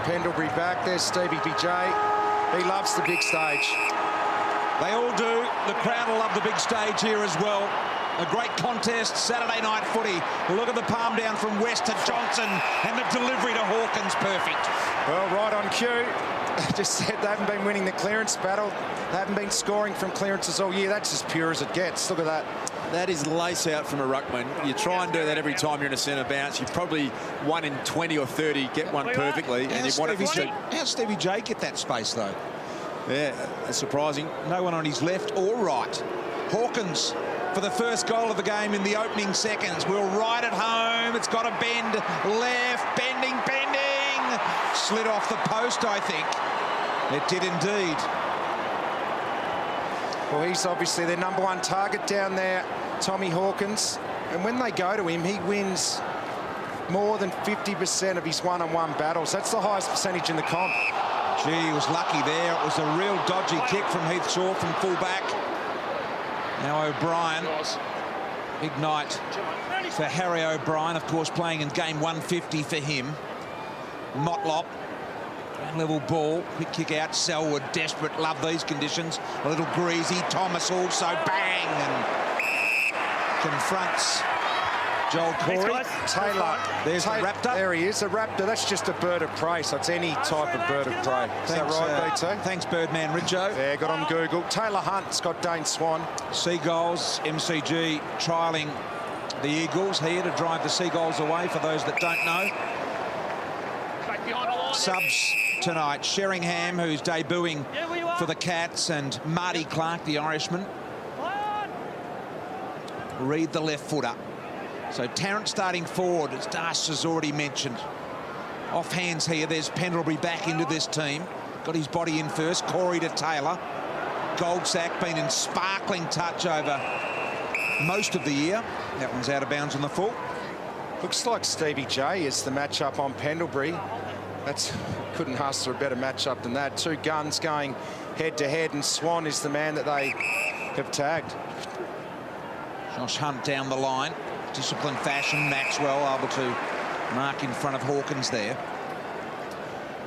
Pendlebury back. There's Stevie BJ. He loves the big stage. They all do. The crowd will love the big stage here as well. A great contest, Saturday night footy. Look at the palm down from West to Johnson, and the delivery to Hawkins, perfect. Well, right on cue. Just said they haven't been winning the clearance battle. They haven't been scoring from clearances all year. That's as pure as it gets. Look at that. That is lace out from a ruckman. You try and do that every time you're in a centre bounce. You probably 1 in 20 or 30 get one perfectly. And you want to How's Stevie J get that space, though? Yeah, that's surprising. No one on his left or right. Hawkins for the first goal of the game in the opening seconds. We'll ride it home. It's got a bend left. Bending. Slid off the post, I think. It did indeed. Well, he's obviously their #1 target down there, Tommy Hawkins. And when they go to him, he wins more than 50% of his one-on-one battles. That's the highest percentage in the comp. Gee, he was lucky there. It was a real dodgy kick from Heath Shaw from full-back. Now O'Brien. Big night for Harry O'Brien, of course, playing in game 150 for him. Motlop. Level ball, quick kick out, Selwood, desperate, love these conditions. A little greasy, Thomas also, bang, and confronts Joel Corey. Taylor, there's the raptor. There he is, a raptor. That's just a bird of prey, so it's any type of bird of prey. Is that right, BT? Thanks, Birdman Richo. Yeah, got on Google. Taylor Hunt's got Dane Swan. Seagulls, MCG trialling the Eagles here to drive the Seagulls away, for those that don't know. Subs tonight, Sheringham, who's debuting for the Cats, and Marty Clark, the Irishman. Reed, the left footer. So Tarrant starting forward, as Das has already mentioned. Off hands here, there's Pendlebury back into this team. Got his body in first, Corey to Taylor. Goldsack been in sparkling touch over most of the year. That one's out of bounds on the full. Looks like Stevie J is the matchup on Pendlebury. Couldn't ask for a better matchup than that. Two guns going head-to-head, and Swan is the man that they have tagged. Josh Hunt down the line. Disciplined fashion. Maxwell able to mark in front of Hawkins there.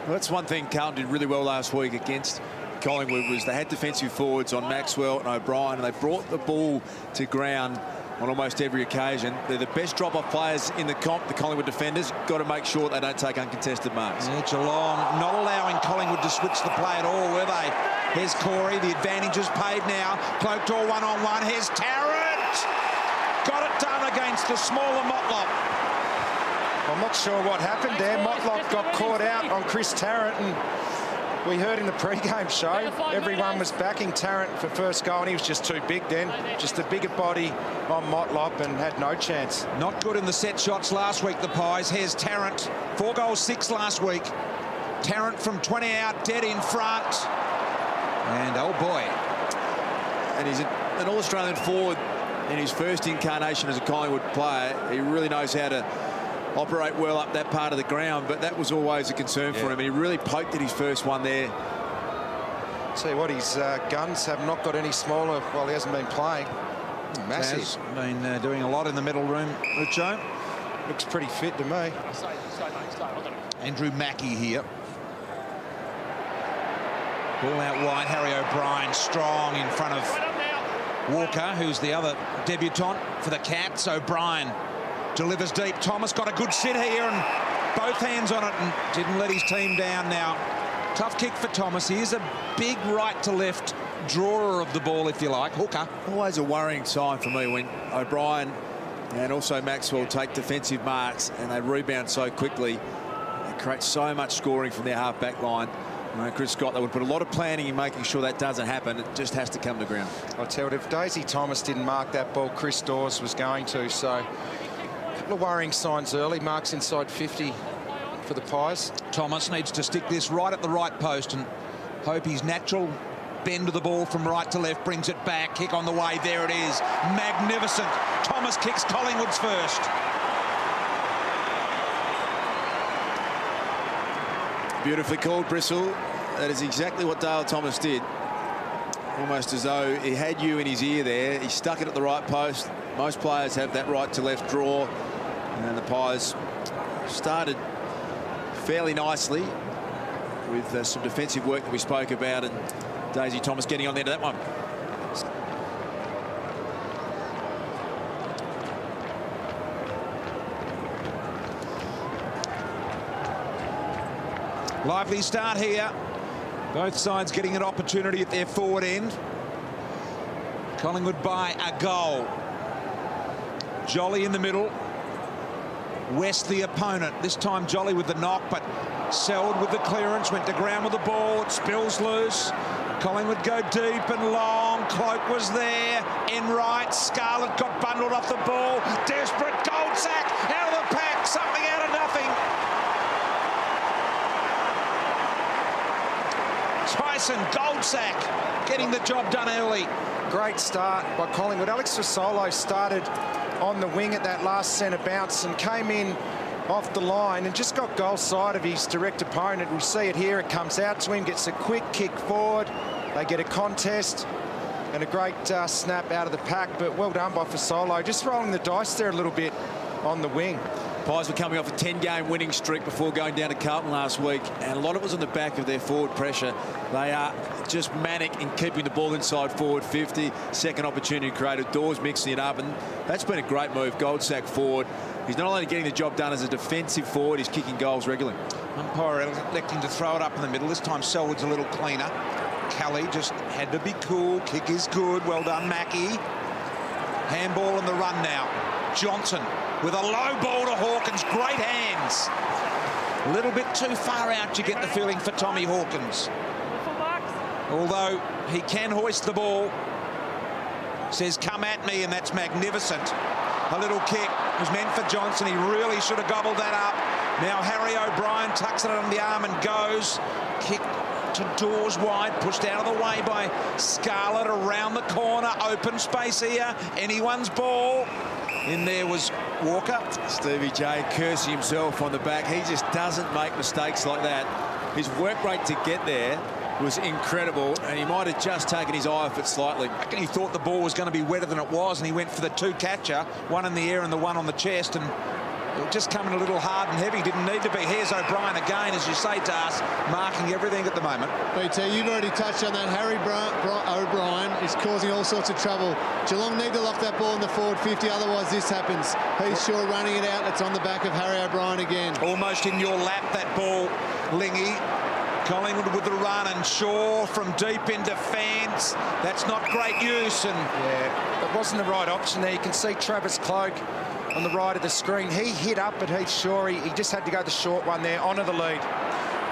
Well, that's one thing Carlton did really well last week against Collingwood, was they had defensive forwards on Maxwell and O'Brien, and they brought the ball to ground on almost every occasion. They're the best drop-off players in the comp, the Collingwood defenders. Got to make sure they don't take uncontested marks. Yeah, Geelong not allowing Collingwood to switch the play at all, were they? Here's Corey, the advantage is paid now. Cloaked all one-on-one. Here's Tarrant. Got it done against the smaller Motlop. I'm not sure what happened there. Motlop got caught out on Chris Tarrant, and we heard in the pre-game show everyone was backing Tarrant for first goal, and he was just too big then. Just a bigger body on Motlop and had no chance. Not good in the set shots last week, the Pies. Here's Tarrant. 4 goals, 6 last week. Tarrant from 20 out, dead in front. And oh boy. And he's an All-Australian forward in his first incarnation as a Collingwood player. He really knows how to operate well up that part of the ground, but that was always a concern for him. And he really poked at his first one there. Tell you what, his guns have not got any smaller while he hasn't been playing. Massive. Has been doing a lot in the middle room, Richo. Looks pretty fit to me. Andrew Mackey here. Ball out wide, Harry O'Brien strong in front of Walker, who's the other debutant for the Cats. O'Brien delivers deep. Thomas got a good sit here and both hands on it and didn't let his team down now. Tough kick for Thomas. He is a big right to left drawer of the ball, if you like. Hooker. Always a worrying sign for me when O'Brien and also Maxwell take defensive marks and they rebound so quickly. It creates so much scoring from their half-back line. Chris Scott, they would put a lot of planning in making sure that doesn't happen. It just has to come to ground. I'll tell you, if Daisy Thomas didn't mark that ball, Chris Dawes was going to. So a couple of worrying signs early. Marks inside 50 for the Pies. Thomas needs to stick this right at the right post and hope his natural bend of the ball from right to left brings it back. Kick on the way. There it is. Magnificent. Thomas kicks Collingwood's first. Beautifully called, Bristle. That is exactly what Dale Thomas did. Almost as though he had you in his ear there. He stuck it at the right post. Most players have that right to left draw. And the Pies started fairly nicely. with some defensive work that we spoke about, and Daisy Thomas getting on the end of that one. Lively start here. Both sides getting an opportunity at their forward end. Collingwood by a goal. Jolly in the middle. West the opponent. This time Jolly with the knock, but Selwood with the clearance. Went to ground with the ball. It spills loose. Collingwood go deep and long. Cloak was there. Enright. Scarlett got bundled off the ball. Desperate. Goldsack out of the pack. Something out of nothing. Tyson Goldsack getting the job done early. Great start by Collingwood. Alex Fasolo started on the wing at that last centre bounce and came in off the line and just got goal side of his direct opponent. We see it here. It comes out to him, gets a quick kick forward. They get a contest and a great snap out of the pack, but well done by Fasolo. Just rolling the dice there a little bit on the wing. Pies were coming off a 10-game winning streak before going down to Carlton last week, and a lot of it was on the back of their forward pressure. They are just manic in keeping the ball inside forward 50. Second opportunity created, Dawes mixing it up, and that's been a great move. Goldsack forward. He's not only getting the job done as a defensive forward, he's kicking goals regularly. Umpire electing to throw it up in the middle. This time Selwood's a little cleaner. Kelly just had to be cool. Kick is good. Well done, Mackie. Handball in the run now. Johnson with a low ball to Hawkins. Great hands. A little bit too far out, you get the feeling, for Tommy Hawkins. Although he can hoist the ball. Says, come at me, and that's magnificent. A little kick was meant for Johnson. He really should have gobbled that up. Now Harry O'Brien tucks it on the arm and goes. Kick to Dawes wide, pushed out of the way by Scarlett. Around the corner, open space here. Anyone's ball. In there was Walker. Stevie J cursing himself on the back. He just doesn't make mistakes like that. His work rate to get there was incredible, and he might have just taken his eye off it slightly. I reckon he thought the ball was going to be wetter than it was, and he went for the two catcher, one in the air and the one on the chest, and it just coming a little hard and heavy. Didn't need to be. Here's O'Brien again, as you say, to us, marking everything at the moment. BT, you've already touched on that. Harry O'Brien is causing all sorts of trouble. Geelong need to lock that ball in the forward 50, otherwise this happens. He's sure running it out. It's on the back of Harry O'Brien again. Almost in your lap, that ball, Lingy. Collingwood with the run, and Shaw from deep in defence. That's not great use. And yeah, it wasn't the right option there. You can see Travis Cloak on the right of the screen. He hit up at Heath Shaw. He just had to go the short one there, onto the lead.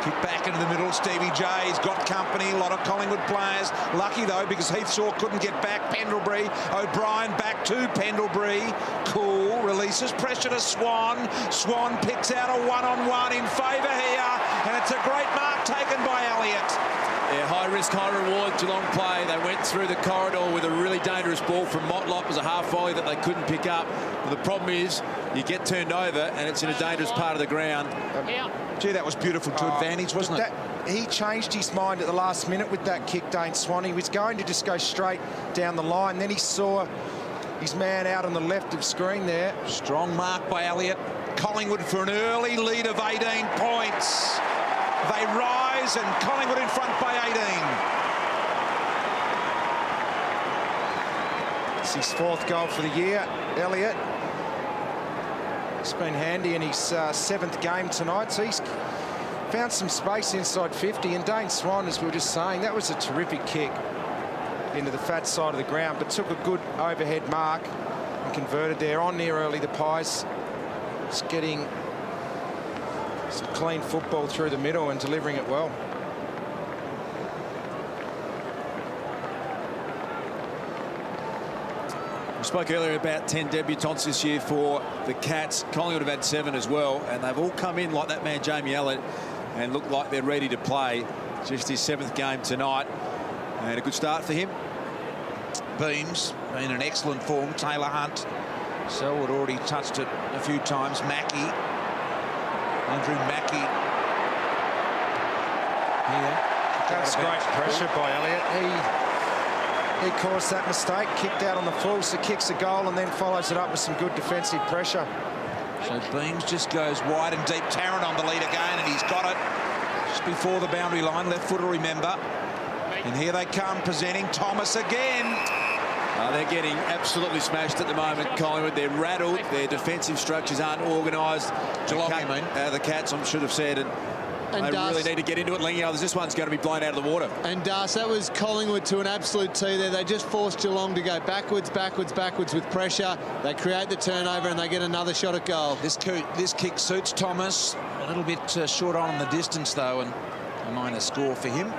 Kick back into the middle. Stevie J's got company. A lot of Collingwood players. Lucky, though, because Heath Shaw couldn't get back. Pendlebury. O'Brien back to Pendlebury. Cool. Releases pressure to Swan. Swan picks out a one-on-one in favour here. And it's a great mark taken by Elliott. Yeah, high risk, high reward Geelong play. They went through the corridor with a really dangerous ball from Motlop. It was a half volley that they couldn't pick up. But the problem is you get turned over and it's in a dangerous part of the ground. Gee, that was beautiful to advantage, wasn't it? He changed his mind at the last minute with that kick, Dane Swan. He was going to just go straight down the line. Then he saw his man out on the left of screen there. Strong mark by Elliott. Collingwood for an early lead of 18 points. They rise, and Collingwood in front by 18. It's his fourth goal for the year, Elliott. It's been handy in his seventh game tonight, so he's found some space inside 50. And Dane Swan, as we were just saying, that was a terrific kick into the fat side of the ground, but took a good overhead mark and converted there. On near early, the Pies just getting some clean football through the middle and delivering it well. We spoke earlier about 10 debutants this year for the Cats. Collingwood have had 7 as well, and they've all come in like that man Jamie Elliott and look like they're ready to play. Just his 7th game tonight, and a good start for him. Beams in an excellent form. Taylor Hunt. Selwood already touched it a few times. Mackie. Andrew Mackie. Here. That's great pressure by Elliott. He caused that mistake, kicked out on the full, so kicks a goal and then follows it up with some good defensive pressure. So Beams just goes wide and deep. Tarrant on the lead again, and he's got it. Just before the boundary line. Left footer, remember. And here they come, presenting Thomas again. They're getting absolutely smashed at the moment, Collingwood. They're rattled. Their defensive structures aren't organised. Geelong, you mean? The Cats, I should have said. And they really need to get into it, Lingy. Others, this one's going to be blown out of the water. And that was Collingwood to an absolute T there. They just forced Geelong to go backwards, backwards, backwards with pressure. They create the turnover and they get another shot at goal. This kick suits Thomas. A little bit short on the distance, though, and a minor score for him.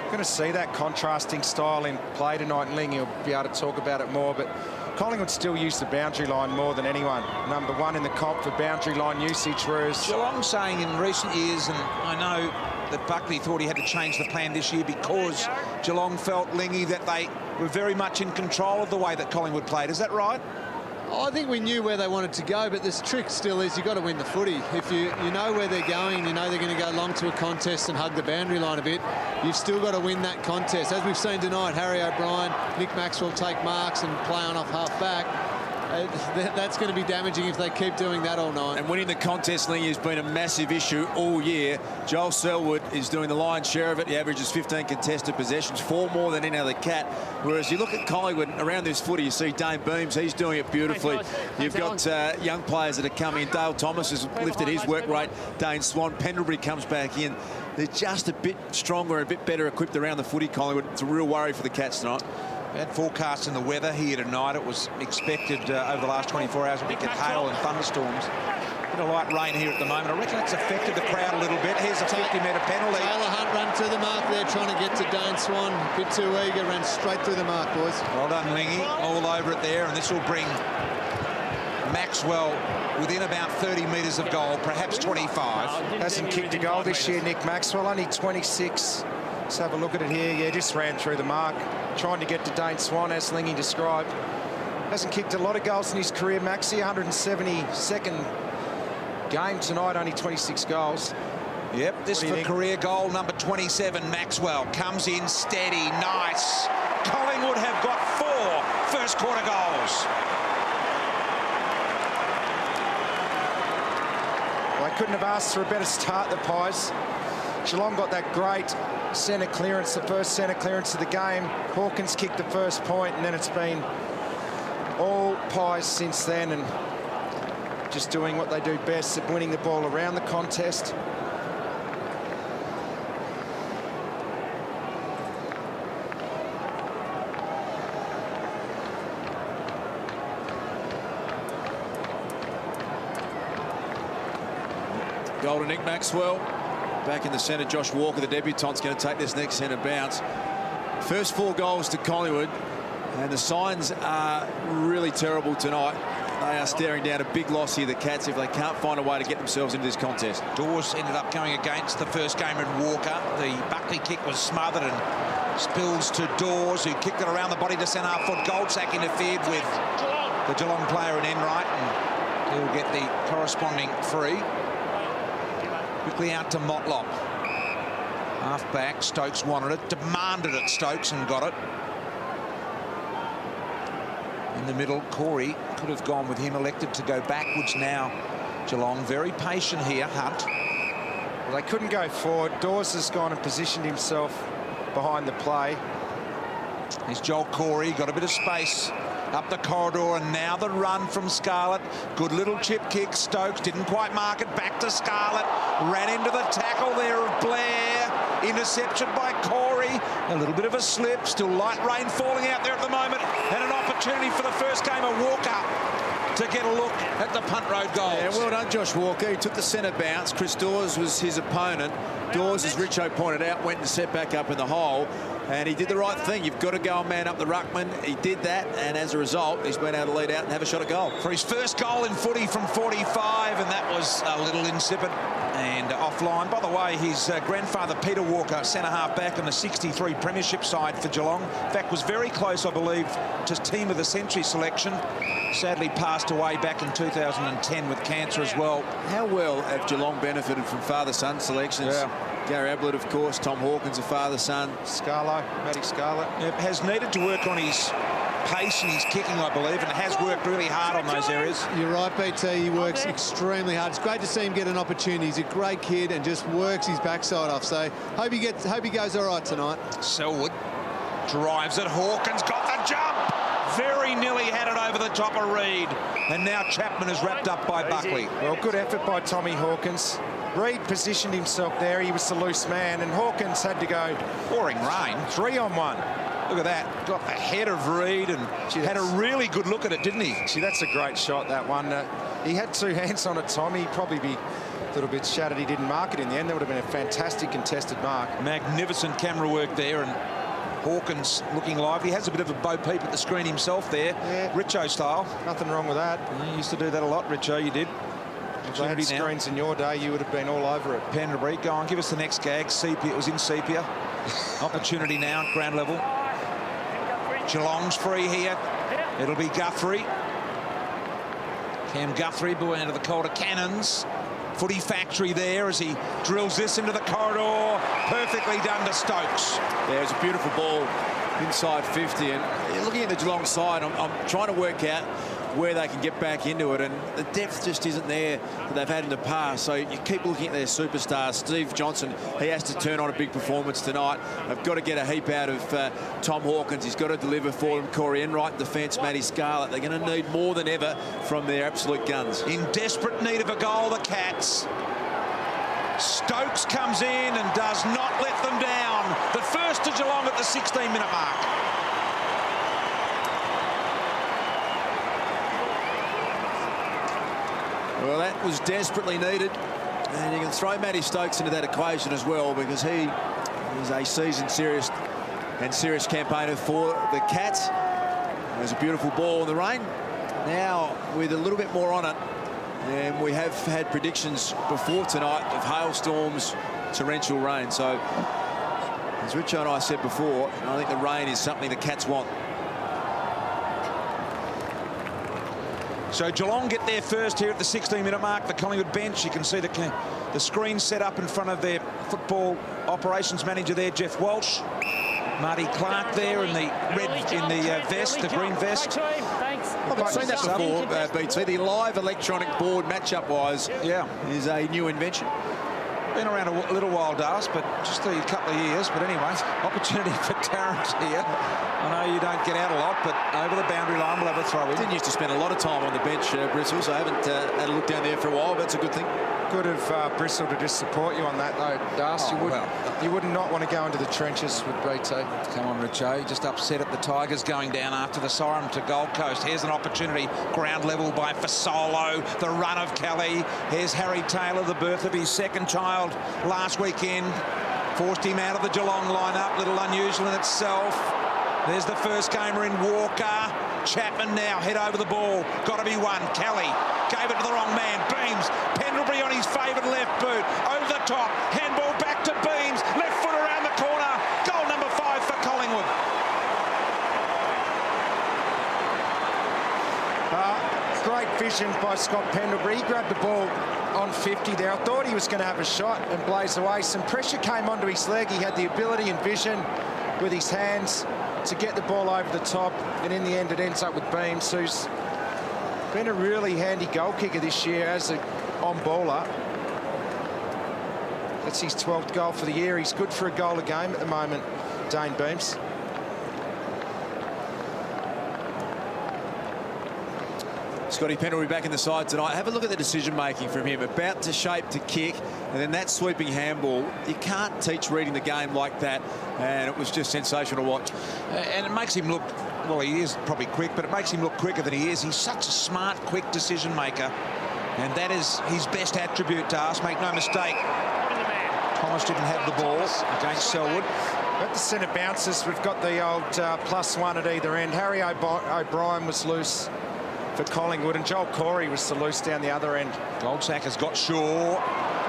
Going to see that contrasting style in play tonight, and Ling, you'll be able to talk about it more, but Collingwood still use the boundary line more than anyone. Number one in the comp for boundary line usage, whereas Geelong saying in recent years, and I know that Buckley thought he had to change the plan this year because Geelong felt, Lingy, that they were very much in control of the way that Collingwood played. Is that right? I think we knew where they wanted to go, but this trick still is you've got to win the footy. If you know where they're going, you know they're going to go long to a contest and hug the boundary line a bit, you've still got to win that contest. As we've seen tonight, Harry O'Brien, Nick Maxwell take marks and play on off half-back. That's going to be damaging if they keep doing that all night. And winning the contest, Lingy, has been a massive issue all year. Joel Selwood is doing the lion's share of it. He averages 15 contested possessions, 4 more than any other Cat. Whereas you look at Collingwood around this footy, you see Dane Beams, he's doing it beautifully. You've got young players that are coming in. Dale Thomas has lifted his work rate. Dane Swan, Pendlebury comes back in. They're just a bit stronger, a bit better equipped around the footy, Collingwood. It's a real worry for the Cats tonight. Bad forecast in the weather here tonight. It was expected over the last 24 hours we get hail and thunderstorms. A bit of light rain here at the moment. I reckon it's affected the crowd a little bit. Here's a 50-metre penalty. Taylor Hunt ran to the mark there, trying to get to Dane Swan. A bit too eager, ran straight through the mark, boys. Well done, Lingy. All over it there, and this will bring Maxwell within about 30 metres of goal, perhaps 25. hasn't kicked a goal this year, Nick Maxwell, only 26. Let's have a look at it here. Yeah, just ran through the mark, trying to get to Dane Swan, as Lingy described. Hasn't kicked a lot of goals in his career, Maxie. 172nd game tonight, only 26 goals. Yep, this for career goal number 27. Maxwell comes in steady, nice. Collingwood have got 4 first quarter goals. Well, they couldn't have asked for a better start, the Pies. Geelong got that great centre clearance, the first centre clearance of the game. Hawkins kicked the first point, and then it's been all Pies since then, and just doing what they do best at winning the ball around the contest. Goal to Nick Maxwell. Back in the centre, Josh Walker, the debutant's going to take this next centre bounce. First 4 goals to Collingwood, and the signs are really terrible tonight. They are staring down a big loss here, the Cats, if they can't find a way to get themselves into this contest. Dawes ended up going against the first game in Walker. The Buckley kick was smothered and spills to Dawes, who kicked it around the body to centre half foot. Goldsack interfered with the Geelong player in Enright, and he'll get the corresponding free. Quickly out to Motlop. Half back, Stokes wanted it, demanded it, Stokes, and got it. In the middle, Corey could have gone with him, elected to go backwards now. Geelong very patient here, Hunt. Well, they couldn't go forward. Dawes has gone and positioned himself behind the play. Here's Joel Corey, got a bit of space up the corridor, and now the run from Scarlett. Good little chip kick. Stokes didn't quite mark it. Back to Scarlett. Ran into the tackle there of Blair. Interception by Corey. A little bit of a slip. Still light rain falling out there at the moment. And an opportunity for the first game of Walker to get a look at the punt road goals. Yeah, well done, Josh Walker. He took the centre bounce. Chris Dawes was his opponent. Dawes, as Richo pointed out, went and set back up in the hole. And he did the right thing. You've got to go and man up the ruckman. He did that, and as a result, he's been able to lead out and have a shot at goal. For his first goal in footy from 45, and that was a little insipid and offline. By the way, his grandfather, Peter Walker, centre-half back in the 63 premiership side for Geelong. In fact, was very close, I believe, to Team of the Century selection. Sadly passed away back in 2010 with cancer as well. How well have Geelong benefited from father-son selections? Yeah. Gary Ablett, of course, Tom Hawkins, a father-son. Matty Scarlett. Yep, has needed to work on his pace in his kicking, I believe, and has worked really hard on those areas. You're right, BT. He works extremely hard. It's great to see him get an opportunity. He's a great kid and just works his backside off. So hope he goes all right tonight. Selwood drives it. Hawkins got the jump. Very nearly had it over the top of Reid. And now Chapman is wrapped up by Buckley. Well, good effort by Tommy Hawkins. Reid positioned himself there. He was the loose man, and Hawkins had to go. Pouring rain. 3-on-1. Look at that. Got the head of Reid and had a really good look at it, didn't he? See, that's a great shot, that one. He had 2 hands on it, Tommy. He'd probably be a little bit shattered he didn't mark it in the end. That would have been a fantastic contested mark. Magnificent camera work there, and Hawkins looking lively. He has a bit of a bo peep at the screen himself there. Yeah. Richo style. Nothing wrong with that. You used to do that a lot, Richo, you did. If they had screens in your day, you would have been all over it. Pendlebury, go on, give us the next gag. Sepia, it was in sepia. Opportunity now at ground level. Geelong's free here. It'll be Guthrie. Cam Guthrie, boy into the Calder Cannons. Footy factory there as he drills this into the corridor. Perfectly done to Stokes. There's a beautiful ball inside 50. And looking at the Geelong side, I'm trying to work out where they can get back into it, and the depth just isn't there that they've had in the past. So you keep looking at their superstars. Steve Johnson, he has to turn on a big performance tonight. They've got to get a heap out of Tom Hawkins. He's got to deliver for them. Corey Enright in defence, Matty Scarlett. They're going to need more than ever from their absolute guns. In desperate need of a goal, the Cats. Stokes comes in and does not let them down. The first to Geelong at the 16-minute mark. Well, that was desperately needed. And you can throw Matty Stokes into that equation as well, because he is a seasoned serious campaigner for the Cats. There's a beautiful ball in the rain. Now, with a little bit more on it, and we have had predictions before tonight of hailstorms, torrential rain. So, as Richo and I said before, I think the rain is something the Cats want. So Geelong get there first here at the 16-minute mark. The Collingwood bench, you can see the screen set up in front of their football operations manager there, Jeff Walsh. Marty Clark there in the vest, the green vest. I've seen that before, BT. The live electronic board matchup-wise, is a new invention. Been around a little while, Das, but just a couple of years. But anyway, opportunity for Tarrant here. I know you don't get out a lot, but over the boundary line, we'll have a throw in. Didn't used to spend a lot of time on the bench, Bristles. I haven't had a look down there for a while, but it's a good thing. Good of Bristol to just support you on that, though, Das. You would not want to go into the trenches with BT. Come on, Richo. Just upset at the Tigers going down after the siren to Gold Coast. Here's an opportunity. Ground level by Fasolo. The run of Kelly. Here's Harry Taylor, the birth of his second child last weekend. Forced him out of the Geelong lineup. Little unusual in itself. There's the first gamer in Walker. Chapman now head over the ball. Got to be one. Kelly gave it to the wrong man. Beams. Pendlebury on his favoured left boot. Over the top. Handball back to Beams. Left foot around the corner. Goal number 5 for Collingwood. Great vision by Scott Pendlebury. He grabbed the ball on 50 there. I thought he was going to have a shot and blaze away. Some pressure came onto his leg. He had the ability and vision with his hands to get the ball over the top, and in the end it ends up with Beams, who's been a really handy goal kicker this year as an on-baller. That's his 12th goal for the year. He's good for a goal a game at the moment, Dane Beams. Scotty Pendlebury back in the side tonight. Have a look at the decision-making from him. About to shape to kick, and then that sweeping handball. You can't teach reading the game like that, and it was just sensational to watch. And it makes him look, well, he is probably quick, but it makes him look quicker than he is. He's such a smart, quick decision-maker, and that is his best attribute to us. Make no mistake. Thomas didn't have the ball against Selwood. At the centre bounces, we've got the old +1 at either end. Harry O'Brien was loose for Collingwood, and Joel Corey was the loose down the other end. Goldsack has got Shaw.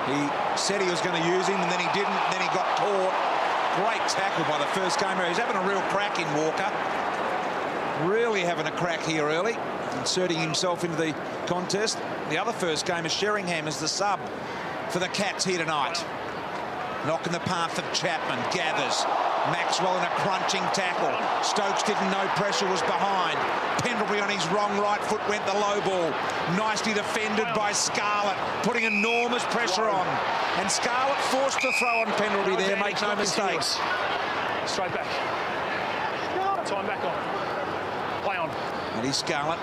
He said he was going to use him, and then he didn't. Then he got caught. Great tackle by the first gamer. He's having a real crack in Walker. Really having a crack here early, inserting himself into the contest. The other first gamer, Sheringham, is the sub for the Cats here tonight. Knocking the path of Chapman. Gathers. Maxwell in a crunching tackle. Stokes didn't know pressure was behind. Pendlebury on his wrong right foot went the low ball. Nicely defended by Scarlett, putting enormous pressure on. And Scarlett forced the throw on Pendlebury there, make no mistakes. Straight back. Time back on. Play on. And he's Scarlett.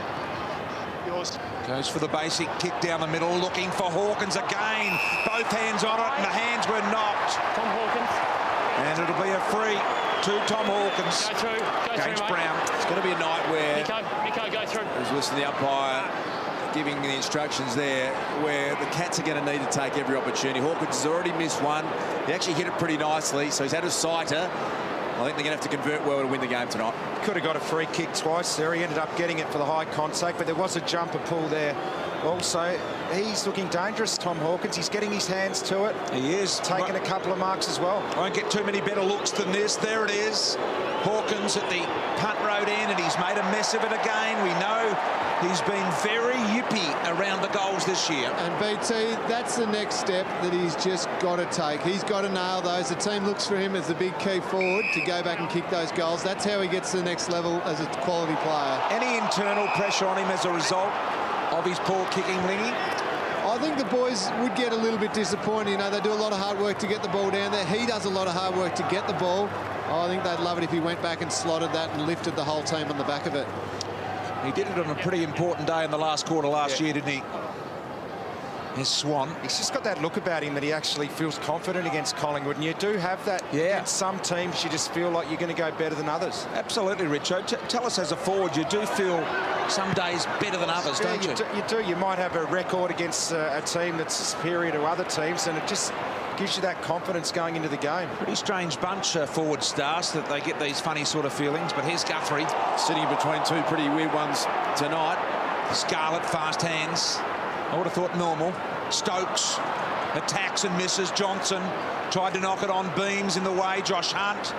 Yours. Goes for the basic kick down the middle, looking for Hawkins again. Both hands on it, and the hands were knocked. Tom Hawkins. And it'll be a free to Tom Hawkins. Go through. Against Brown. It's going to be a night where... Nico, go through. I was listening to the umpire giving the instructions there, where the Cats are going to need to take every opportunity. Hawkins has already missed one. He actually hit it pretty nicely, so he's had a sighter. I think they're going to have to convert well to win the game tonight. Could have got a free kick twice there. He ended up getting it for the high contact, but there was a jumper pull there. Also, he's looking dangerous, Tom Hawkins. He's getting his hands to it. He is. Taking a couple of marks as well. Won't get too many better looks than this. There it is. Hawkins at the punt road end, and he's made a mess of it again. We know he's been very yippy around the goals this year. And BT, that's the next step that he's just got to take. He's got to nail those. The team looks for him as the big key forward to go back and kick those goals. That's how he gets to the next level as a quality player. Any internal pressure on him as a result of his poor kicking, Lingy? I think the boys would get a little bit disappointed. You know, they do a lot of hard work to get the ball down there. He does a lot of hard work to get the ball. I think they'd love it if he went back and slotted that and lifted the whole team on the back of it. He did it on a pretty important day in the last quarter last year, didn't he? His Swan. He's just got that look about him that he actually feels confident against Collingwood, and you do have that. Against some teams, you just feel like you're going to go better than others. Absolutely, Richo. Tell us, as a forward, you do feel some days better than others, don't you? You do. You might have a record against a team that's superior to other teams, and it just gives you that confidence going into the game. Pretty strange bunch, forward stars, that they get these funny sort of feelings. But here's Guthrie. Sitting between two pretty weird ones tonight. Scarlett, fast hands. I would have thought normal. Stokes attacks and misses. Johnson tried to knock it on. Beams in the way. Josh Hunt.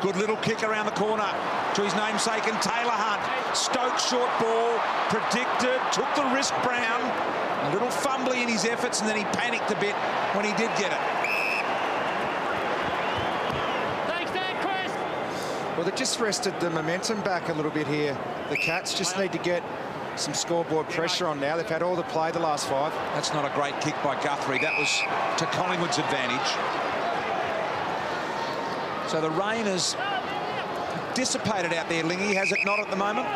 Good little kick around the corner to his namesake and Taylor Hunt. Stokes short ball. Predicted. Took the risk, Brown. A little fumbly in his efforts, and then he panicked a bit when he did get it. Well, they just rested the momentum back a little bit here. The Cats just need to get some scoreboard pressure on now. They've had all the play the last 5. That's not a great kick by Guthrie. That was to Collingwood's advantage. So the rain has dissipated out there, Lingy, has it not at the moment?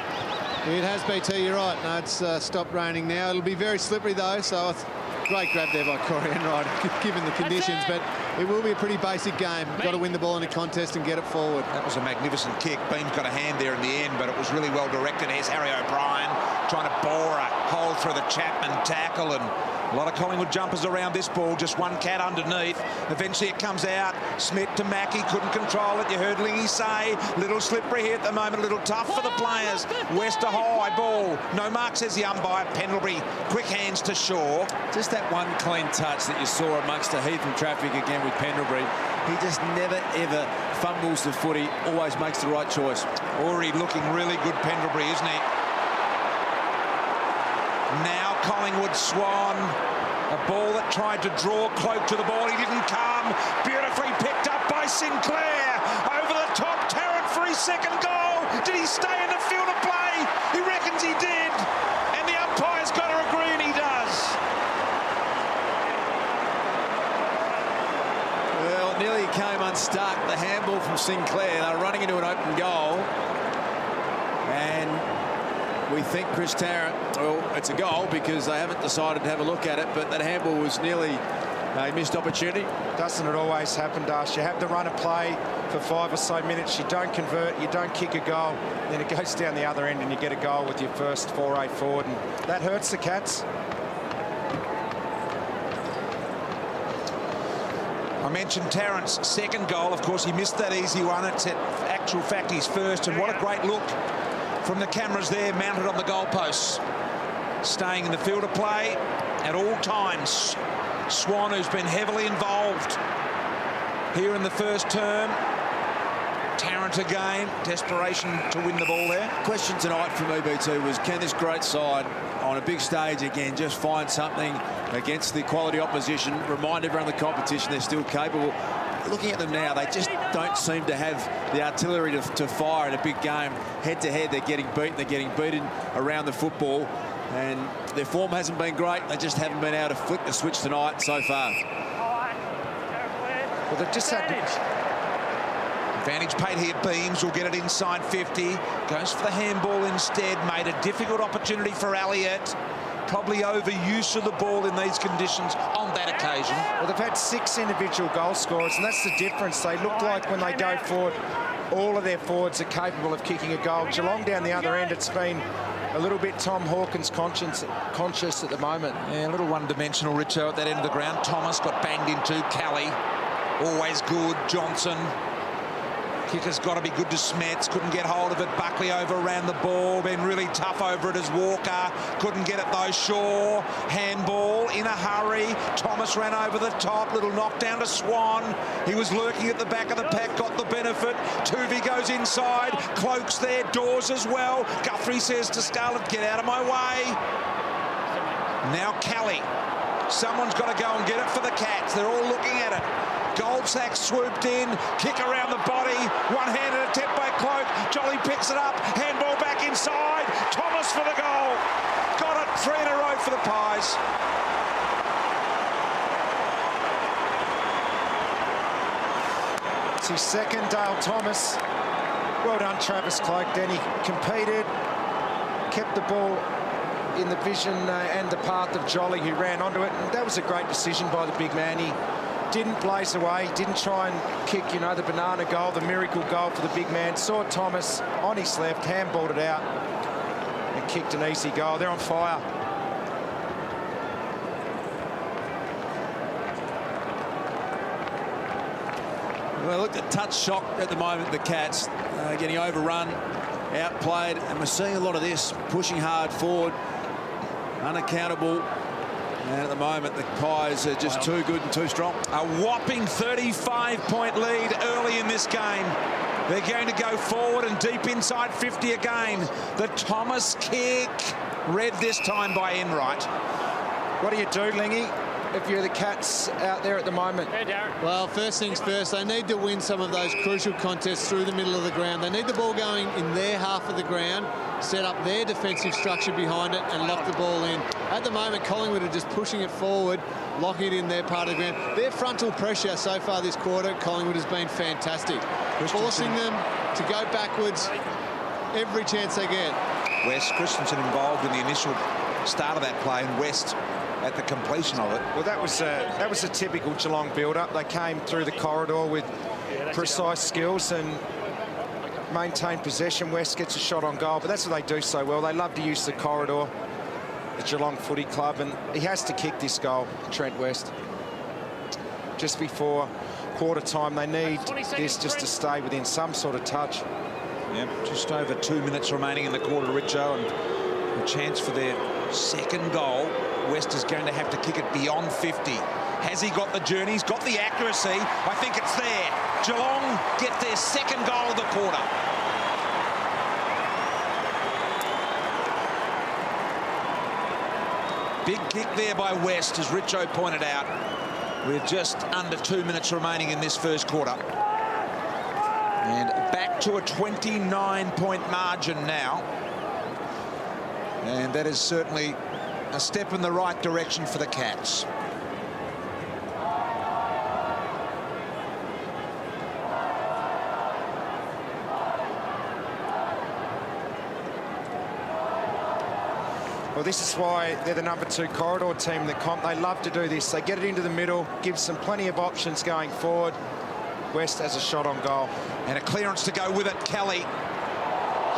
It has, BT, you're right. No, it's stopped raining now. It'll be very slippery, though, so it's great grab there by Corey Enright, given the conditions, but it will be a pretty basic game. Got to win the ball in a contest and get it forward. That was a magnificent kick. Beam's got a hand there in the end, but it was really well directed. Here's Harry O'Brien trying to bore a hole through the Chapman tackle, and a lot of Collingwood jumpers around this ball. Just one cat underneath. Eventually it comes out. Smith to Mackie, couldn't control it. You heard Lingy say, little slippery here at the moment, a little tough for the players. West a high ball. No mark, says the umpire. Pendlebury, quick hands to Shaw. Just that one clean touch that you saw amongst the heat and traffic again with Pendlebury. He just never, ever fumbles the footy, always makes the right choice. Already looking really good, Pendlebury, isn't he? Now Collingwood Swan. A ball that tried to draw Cloak to the ball. He didn't come. Beautifully picked up by Sinclair. Over the top, Tarrant for his second goal. Did he stay in the field of play? He reckons he did. And the umpire's got to agree, and he does. Well, nearly came unstuck. The handball from Sinclair. They're running into an open goal. And we think Chris Tarrant, well, it's a goal because they haven't decided to have a look at it, but that handball was nearly a missed opportunity. Doesn't it always happen, Dash? You have the run of play for 5 or so minutes, you don't convert, you don't kick a goal, then it goes down the other end and you get a goal with your first foray forward, and that hurts the Cats. I mentioned Tarrant's second goal. Of course, he missed that easy one. It's in actual fact his first, and what a great look from the cameras there, mounted on the goalposts. Staying in the field of play at all times. Swan, who's been heavily involved here in the first term, Tarrant again. Desperation to win the ball there. Question tonight from EBT was, can this great side on a big stage again just find something against the quality opposition, remind everyone of the competition they're still capable. Looking at them now, they just don't seem to have the artillery to fire in a big game. Head to head, they're getting beaten around the football, and their form hasn't been great. They just haven't been able to flick the switch tonight so far. Well, they've just had Advantage paid here. Beams will get it inside 50. Goes for the handball instead. Made a difficult opportunity for Elliott. Probably overuse of the ball in these conditions on that occasion. Well, they've had 6 individual goal scorers, and that's the difference. They look like when they go forward, all of their forwards are capable of kicking a goal. Geelong down the other end, it's been a little bit Tom Hawkins conscious at the moment. Yeah, a little one-dimensional, Richo, at that end of the ground. Thomas got banged into. Kelly, always good. Johnson. Kicker's got to be good to Smets. Couldn't get hold of it. Buckley over around the ball. Been really tough over it as Walker. Couldn't get it though. Shaw. Handball in a hurry. Thomas ran over the top. Little knockdown to Swan. He was lurking at the back of the pack. Got the benefit. Tuvey goes inside. Cloak's there. Dawes as well. Guthrie says to Scarlett, get out of my way. Now Kelly. Someone's got to go and get it for the Cats. They're all looking at it. Goldsack swooped in, kick around the body, one-handed attempt by Cloak. Jolly picks it up, handball back inside. Thomas for the goal. Got it, 3 in a row for the Pies. It's his second, Dale Thomas. Well done, Travis Cloak. Then he competed, kept the ball in the vision and the path of Jolly, who ran onto it. And that was a great decision by the big man. He didn't blaze away, didn't try and kick, you know, the banana goal, the miracle goal for the big man. Saw Thomas on his left, handballed it out and kicked an easy goal. They're on fire. Well, look at touch shock at the moment, the Cats getting overrun, outplayed, and we're seeing a lot of this, pushing hard forward, unaccountable. And at the moment, the Pies are just too good and too strong. A whopping 35-point lead early in this game. They're going to go forward and deep inside 50 again. The Thomas kick, read this time by Enright. What do you do, Lingy, if you're the Cats out there at the moment? Well, first things first, they need to win some of those crucial contests through the middle of the ground. They need the ball going in their half of the ground, set up their defensive structure behind it and lock the ball in. At the moment, Collingwood are just pushing it forward, locking it in their part of the ground. Their frontal pressure so far this quarter, Collingwood, has been fantastic. Forcing them to go backwards every chance they get. West Christensen involved in the initial start of that play, and West at the completion of it. Well, that was a typical Geelong build-up. They came through the corridor with precise skills and maintained possession. West gets a shot on goal, but that's what they do so well. They love to use the corridor, the Geelong Footy Club, and he has to kick this goal, Trent West. Just before quarter time, they need this just to stay within some sort of touch. Yep, just over 2 minutes remaining in the quarter, Richo, and a chance for their second goal. West is going to have to kick it beyond 50. Has he got the journey? He's got the accuracy. I think it's there. Geelong get their second goal of the quarter. Big kick there by West, as Richo pointed out. With just under 2 minutes remaining in this first quarter. And back to a 29-point margin now. And that is certainly a step in the right direction for the Cats. Well, this is why they're the #2 corridor team in the comp. They love to do this. They get it into the middle, gives them plenty of options going forward. West has a shot on goal. And a clearance to go with it, Kelly.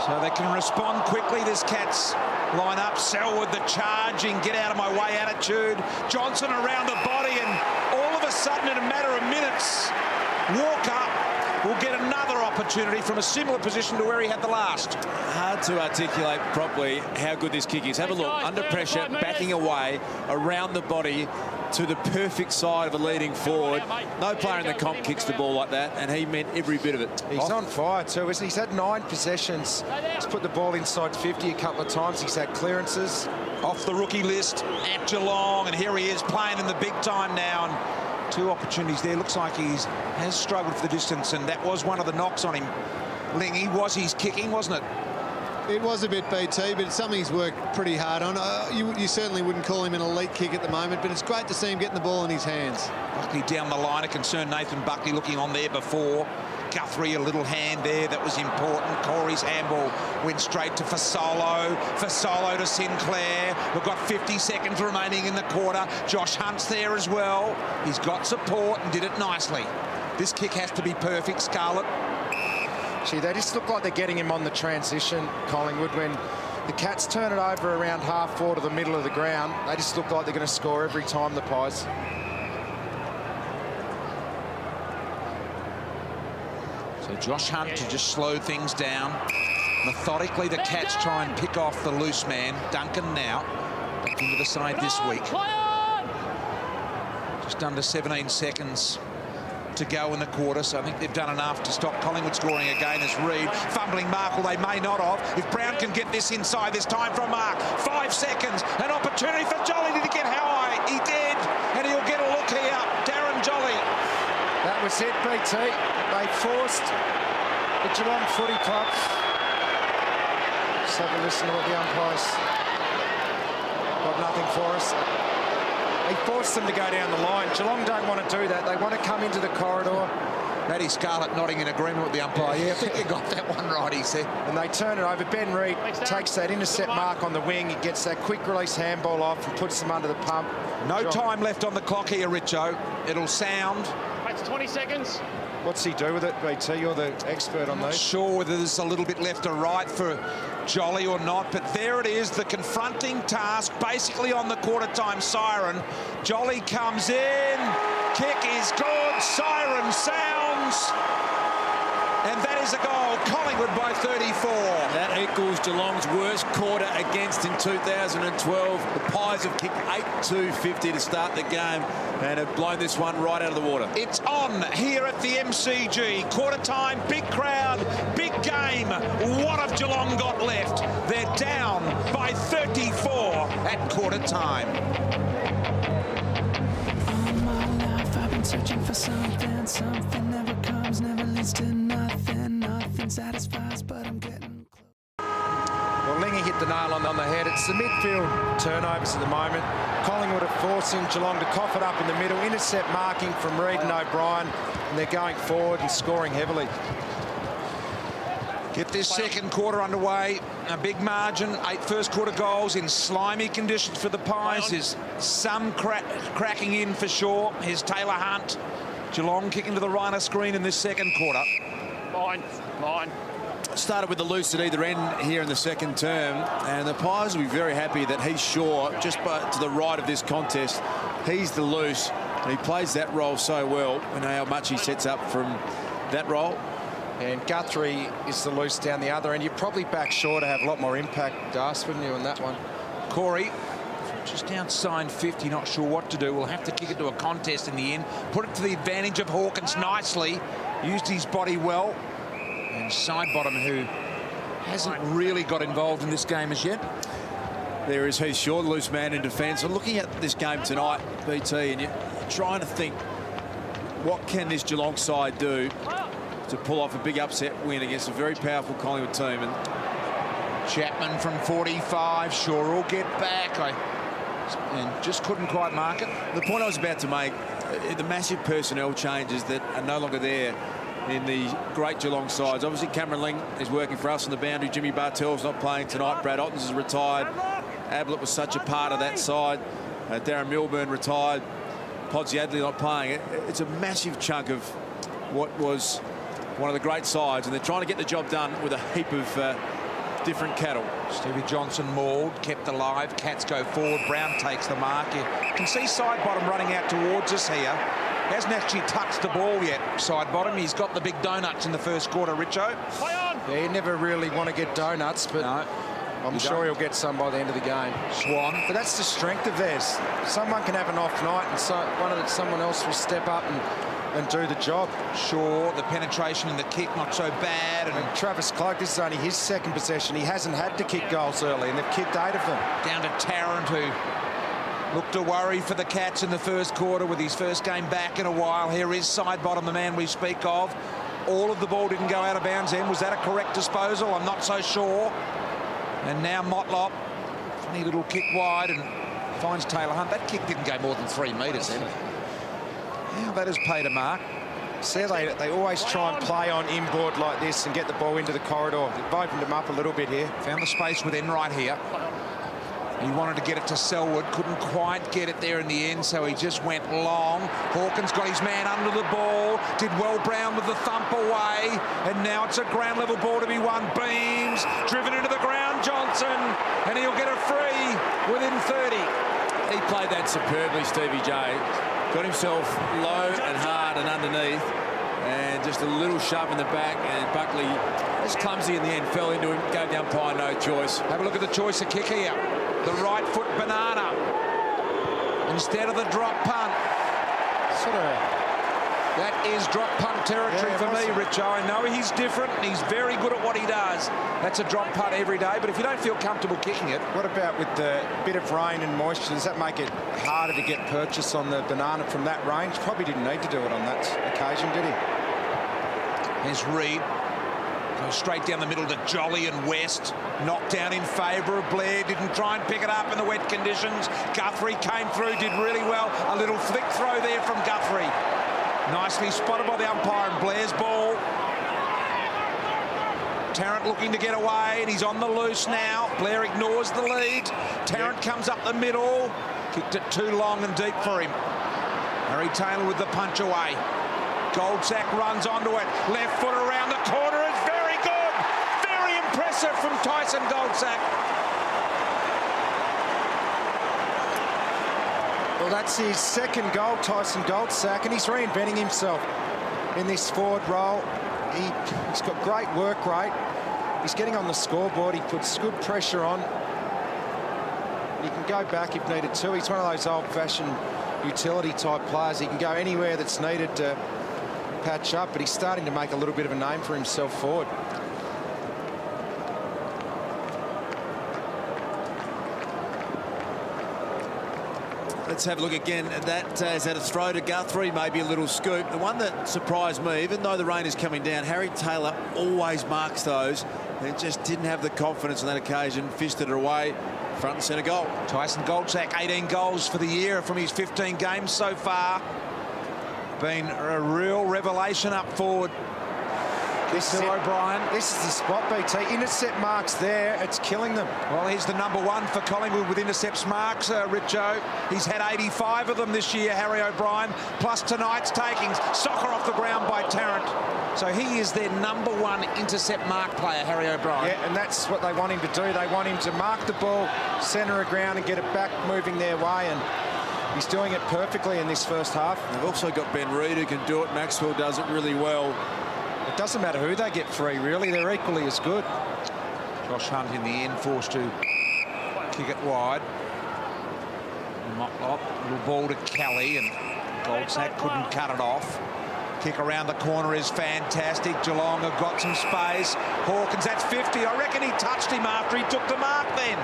So they can respond quickly, this Cats line up. Selwood, the charging, get out of my way attitude. Johnson around the body, and all of a sudden, in a matter of minutes, Walker will get another opportunity from a similar position to where he had the last. Hard to articulate properly how good this kick is. Have a look, under pressure, backing away, around the body, to the perfect side of a leading forward. No player in the comp kicks the ball like that, and he meant every bit of it. He's on fire too, isn't he? He's had 9 possessions. He's put the ball inside 50 a couple of times. He's had clearances. Off the rookie list at Geelong, and here he is playing in the big time now. And 2 opportunities there. Looks like he has struggled for the distance, and that was one of the knocks on him. Lingy was his kicking, wasn't it? It was a bit BT, but it's something he's worked pretty hard on. You certainly wouldn't call him an elite kick at the moment, but it's great to see him getting the ball in his hands. Buckley down the line, a concerned Nathan Buckley looking on there before. Guthrie, a little hand there, that was important. Corey's handball went straight to Fasolo. Fasolo to Sinclair. We've got 50 seconds remaining in the quarter. Josh Hunt's there as well. He's got support and did it nicely. This kick has to be perfect, Scarlett. Gee, they just look like they're getting him on the transition, Collingwood, when the Cats turn it over around half forward to the middle of the ground. They just look like they're going to score every time, the Pies. So Josh Hunt to just slow things down. Methodically, the Cats try and pick off the loose man. Duncan now back into the side this week. Just under 17 seconds to go in the quarter, so I think they've done enough to stop Collingwood scoring again as Reid. Fumbling Mark, well, they may not have. If Brown can get this inside, there's time from Mark. 5 seconds, an opportunity for Jolly to get high. He did, and he'll get a look here. Darren Jolly. That was it, BT. They forced the Geelong Footy Club. Just have a listen to what the umpires got nothing for us. He forced them to go down the line. Geelong don't want to do that. They want to come into the corridor. That is Scarlett nodding in agreement with the umpire. Yeah, I think you got that one right, he said. And they turn it over. Ben Reid takes that intercept mark on the wing. He gets that quick release handball off and puts them under the pump. No time left on the clock here, Richo. It'll sound. That's 20 seconds. What's he do with it, BT? You're the expert on Not those. sure whether there's a little bit left or right for Jolly or not, but there it is, the confronting task, basically on the quarter-time siren. Jolly comes in, kick is good, siren sounds, and that is a goal. Collingwood by 34. That equals Geelong's worst quarter against in 2012. The Pies have kicked 8-2-50 to start the game and have blown this one right out of the water. It's on here at the MCG. Quarter time, big crowd, big game. What have Geelong got left? They're down by 34 at quarter time. All my life I've been searching for something. Something never comes, never leads to nothing. Nothing satisfies, but I'm getting close. Well, Lingy hit the nail on the head. It's the midfield turnovers at the moment. Collingwood are forcing Geelong to cough it up in the middle. Intercept marking from Reid and O'Brien, and they're going forward and scoring heavily. Get this second quarter underway. A big margin, 8 first quarter goals in slimy conditions for the Pies. There's some cracking in for sure. Here's Taylor Hunt. Geelong kicking to the right of screen in this second quarter. Mine. Started with the loose at either end here in the second term, and the Pies will be very happy that he's Shaw just to the right of this contest. He's the loose, and he plays that role so well. We know how much he sets up from that role. And Guthrie is the loose down the other end. You're probably back Shaw to have a lot more impact, Das, wouldn't you, on that one? Corey, just outside 50, not sure what to do. We'll have to kick it to a contest in the end. Put it to the advantage of Hawkins nicely. Used his body well. And Sidebottom, who hasn't really got involved in this game as yet. There is Heath Shaw, the loose man in defence. And looking at this game tonight, BT, and you're trying to think, what can this Geelong side do to pull off a big upset win against a very powerful Collingwood team? And Chapman from 45, sure will get back. And just couldn't quite mark it. The point I was about to make, the massive personnel changes that are no longer there in the great Geelong sides. Obviously, Cameron Ling is working for us on the boundary. Jimmy Bartell's not playing tonight. Brad Ottens is retired. Ablett was such a part of that side. Darren Milburn retired. Podsiadly not playing. It's a massive chunk of what was one of the great sides, and they're trying to get the job done with a heap of different cattle. Stevie Johnson mauled, kept alive. Cats go forward. Brown takes the mark. You can see Sidebottom running out towards us here. Hasn't actually touched the ball yet, Sidebottom. He's got the big donuts in the first quarter, Richo. Play on. Yeah, you never really want to get donuts, but no. I'm sure he'll get some by the end of the game. Swan. But that's the strength of theirs. Someone can have an off night and someone else will step up and do the job. Sure, the penetration in the kick not so bad. And Travis Cloak, this is only his second possession. He hasn't had to kick goals early, and they've kicked 8 of them. Down to Tarrant, who looked a worry for the Cats in the first quarter with his first game back in a while. Here is Sidebottom, the man we speak of. All of the ball didn't go out of bounds then. Was that a correct disposal? I'm not so sure. And now Motlop, funny little kick wide and finds Taylor Hunt. That kick didn't go more than 3 metres then. Yeah, that has paid a mark. See, they always try and play on inboard like this and get the ball into the corridor. They've opened them up a little bit here. Found the space with Enright here. He wanted to get it to Selwood, couldn't quite get it there in the end, so he just went long. Hawkins got his man under the ball, did well Brown with the thump away, and now it's a ground level ball to be won. Beams, driven into the ground, Johnson, and he'll get a free within 30. He played that superbly, Stevie J. Got himself low and hard and underneath, and just a little shove in the back, and Buckley was clumsy in the end, fell into him, gave the umpire no choice. Have a look at the choice of kick here. The right foot banana instead of the drop punt. That is drop punt territory for me, Richo. I know he's different and he's very good at what he does. That's a drop punt every day, but if you don't feel comfortable kicking it... What about with the bit of rain and moisture? Does that make it harder to get purchase on the banana from that range? Probably didn't need to do it on that occasion, did he? Here's Reid. Goes straight down the middle to Jolly and West. Knocked down in favour of Blair. Didn't try and pick it up in the wet conditions. Guthrie came through, did really well. A little flick throw there from Guthrie. Nicely spotted by the umpire, and Blair's ball. Tarrant looking to get away, and he's on the loose now. Blair ignores the lead. Tarrant comes up the middle. Kicked it too long and deep for him. Harry Taylor with the punch away. Goldsack runs onto it. Left foot around the corner is very good. Very impressive from Tyson Goldsack. Well, that's his second goal, Tyson Goldsack, and he's reinventing himself in this forward role. He's got great work rate. He's getting on the scoreboard. He puts good pressure on. He can go back if needed to. He's one of those old-fashioned utility-type players. He can go anywhere that's needed to patch up, but he's starting to make a little bit of a name for himself forward. Let's have a look again. That is at a throw to Guthrie, maybe a little scoop. The one that surprised me, even though the rain is coming down, Harry Taylor always marks those. He just didn't have the confidence on that occasion, fisted it away, front and centre goal. Tyson Goldsack, 18 goals for the year from his 15 games so far. Been a real revelation up forward. This is O'Brien. This is the spot, BT. Intercept marks there. It's killing them. Well, he's the #1 for Collingwood with intercepts marks, Richo. He's had 85 of them this year, Harry O'Brien, plus tonight's takings. Soccer off the ground by Tarrant. So he is their #1 intercept mark player, Harry O'Brien. Yeah, and that's what they want him to do. They want him to mark the ball, centre of ground and get it back moving their way. And he's doing it perfectly in this first half. They've also got Ben Reid who can do it. Maxwell does it really well. It doesn't matter who they get free, really. They're equally as good. Josh Hunt in the end forced to kick it wide. Motlop, little ball to Kelly, and Goldsack couldn't cut it off. Kick around the corner is fantastic. Geelong have got some space. Hawkins, that's 50. I reckon he touched him after he took the mark then.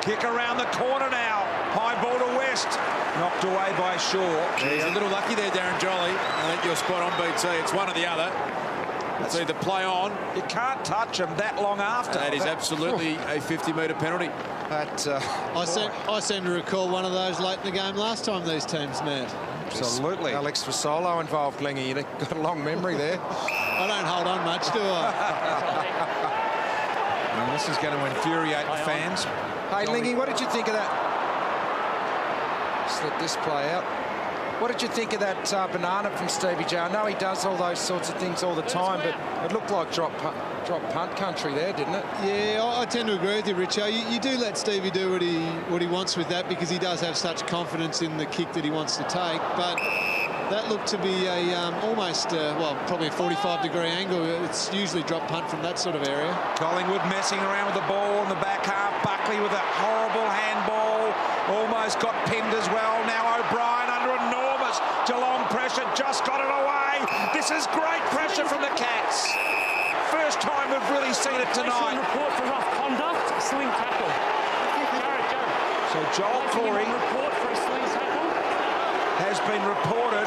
Kick around the corner now. High ball to West. Knocked away by Shaw. He's a little lucky there, Darren Jolly. I think you're spot on, BT. It's one or the other. It's either play on. You can't touch him that long after. That is absolutely a 50-metre penalty. I seem to recall one of those late in the game last time these teams met. Absolutely. Alex Fasolo involved, Lingy. You've got a long memory there. I don't hold on much, do I? And this is going to infuriate the fans. Hey, Lingy, what did you think of that? Just let this play out. What did you think of that banana from Stevie J? I know he does all those sorts of things all the time, but it looked like drop punt country there, didn't it? Yeah, I tend to agree with you, Richo. You do let Stevie do what he wants with that because he does have such confidence in the kick that he wants to take. But That looked to be a almost, well, probably a 45-degree angle. It's usually drop punt from that sort of area. Collingwood messing around with the ball in the back half. Buckley with a horrible handball. Almost got pinned as well. Now O'Brien under enormous Geelong pressure. Just got it away. This is great pressure from the Cats. First time we've really seen it tonight. Report for rough conduct, sling tackle. Jared. So Joel Corey Report for a sling tackle. has been reported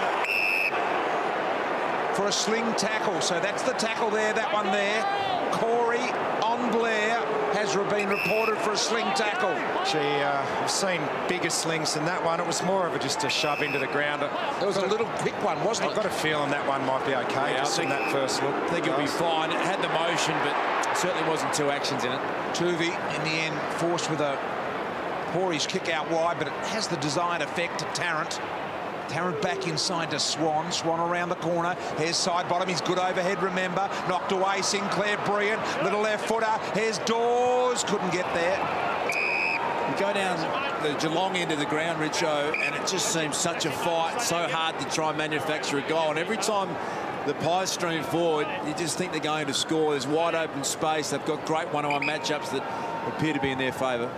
for a sling tackle. So that's the tackle there, that one there. Corey on Blair has been reported for a sling tackle. Gee, I've seen bigger slings than that one. It was more of just a shove into the ground. It was a little quick one, wasn't I've it? got a feeling that one might be okay, just from that first look. I think it'll be fine. It had the motion, but certainly wasn't two actions in it. Tuvey, in the end, forced with a Corey's kick out wide, but it has the desired effect to Tarrant. Tarrant back inside to Swan. Swan around the corner. Here's side bottom. He's good overhead, remember. Knocked away. Sinclair, brilliant. Little left footer. Here's Dawes. Couldn't get there. You go down the Geelong end of the ground, Richo, and it just seems such a fight. So hard to try and manufacture a goal. And every time the Pies stream forward, you just think they're going to score. There's wide open space. They've got great one-on-one matchups that appear to be in their favour.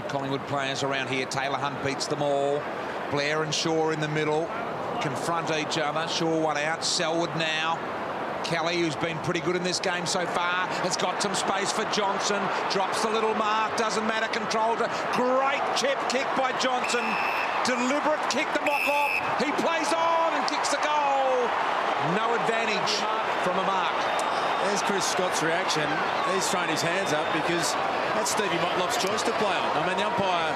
Collingwood players around here. Taylor Hunt beats them all. Blair and Shaw in the middle confront each other. Shaw one out. Selwood now. Kelly, who's been pretty good in this game so far, has got some space for Johnson. Drops the little mark. Doesn't matter. Controlled it. Great chip kick by Johnson. Deliberate kick to Motlop. He plays on and kicks the goal. No advantage from a mark. There's Chris Scott's reaction. He's thrown his hands up because that's Stevie Motlop's choice to play on. I mean, the umpire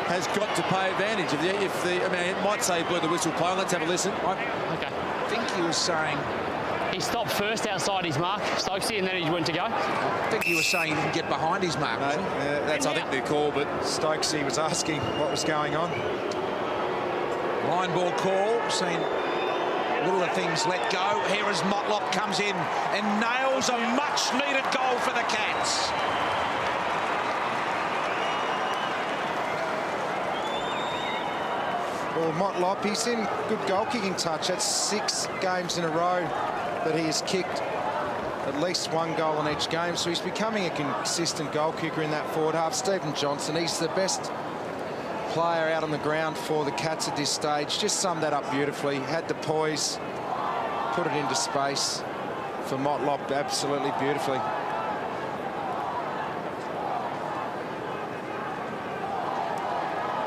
has got to pay advantage. I mean, it might say blew the whistle play on. Let's have a listen. Okay. I think he was saying... He stopped first outside his mark, Stokesy, and then he went to go. I think he was saying he didn't get behind his mark. No, that's, I think, their call, but Stokesy was asking what was going on. Line ball call, seen littler things let go. Here as Motlop comes in and nails a much-needed goal for the Cats. Well, Motlop, he's in good goal-kicking touch. That's 6 games in a row that he has kicked at least 1 goal in each game. So he's becoming a consistent goal kicker in that forward half. Stephen Johnson, he's the best player out on the ground for the Cats at this stage. Just summed that up beautifully. Had the poise, put it into space for Motlop absolutely beautifully.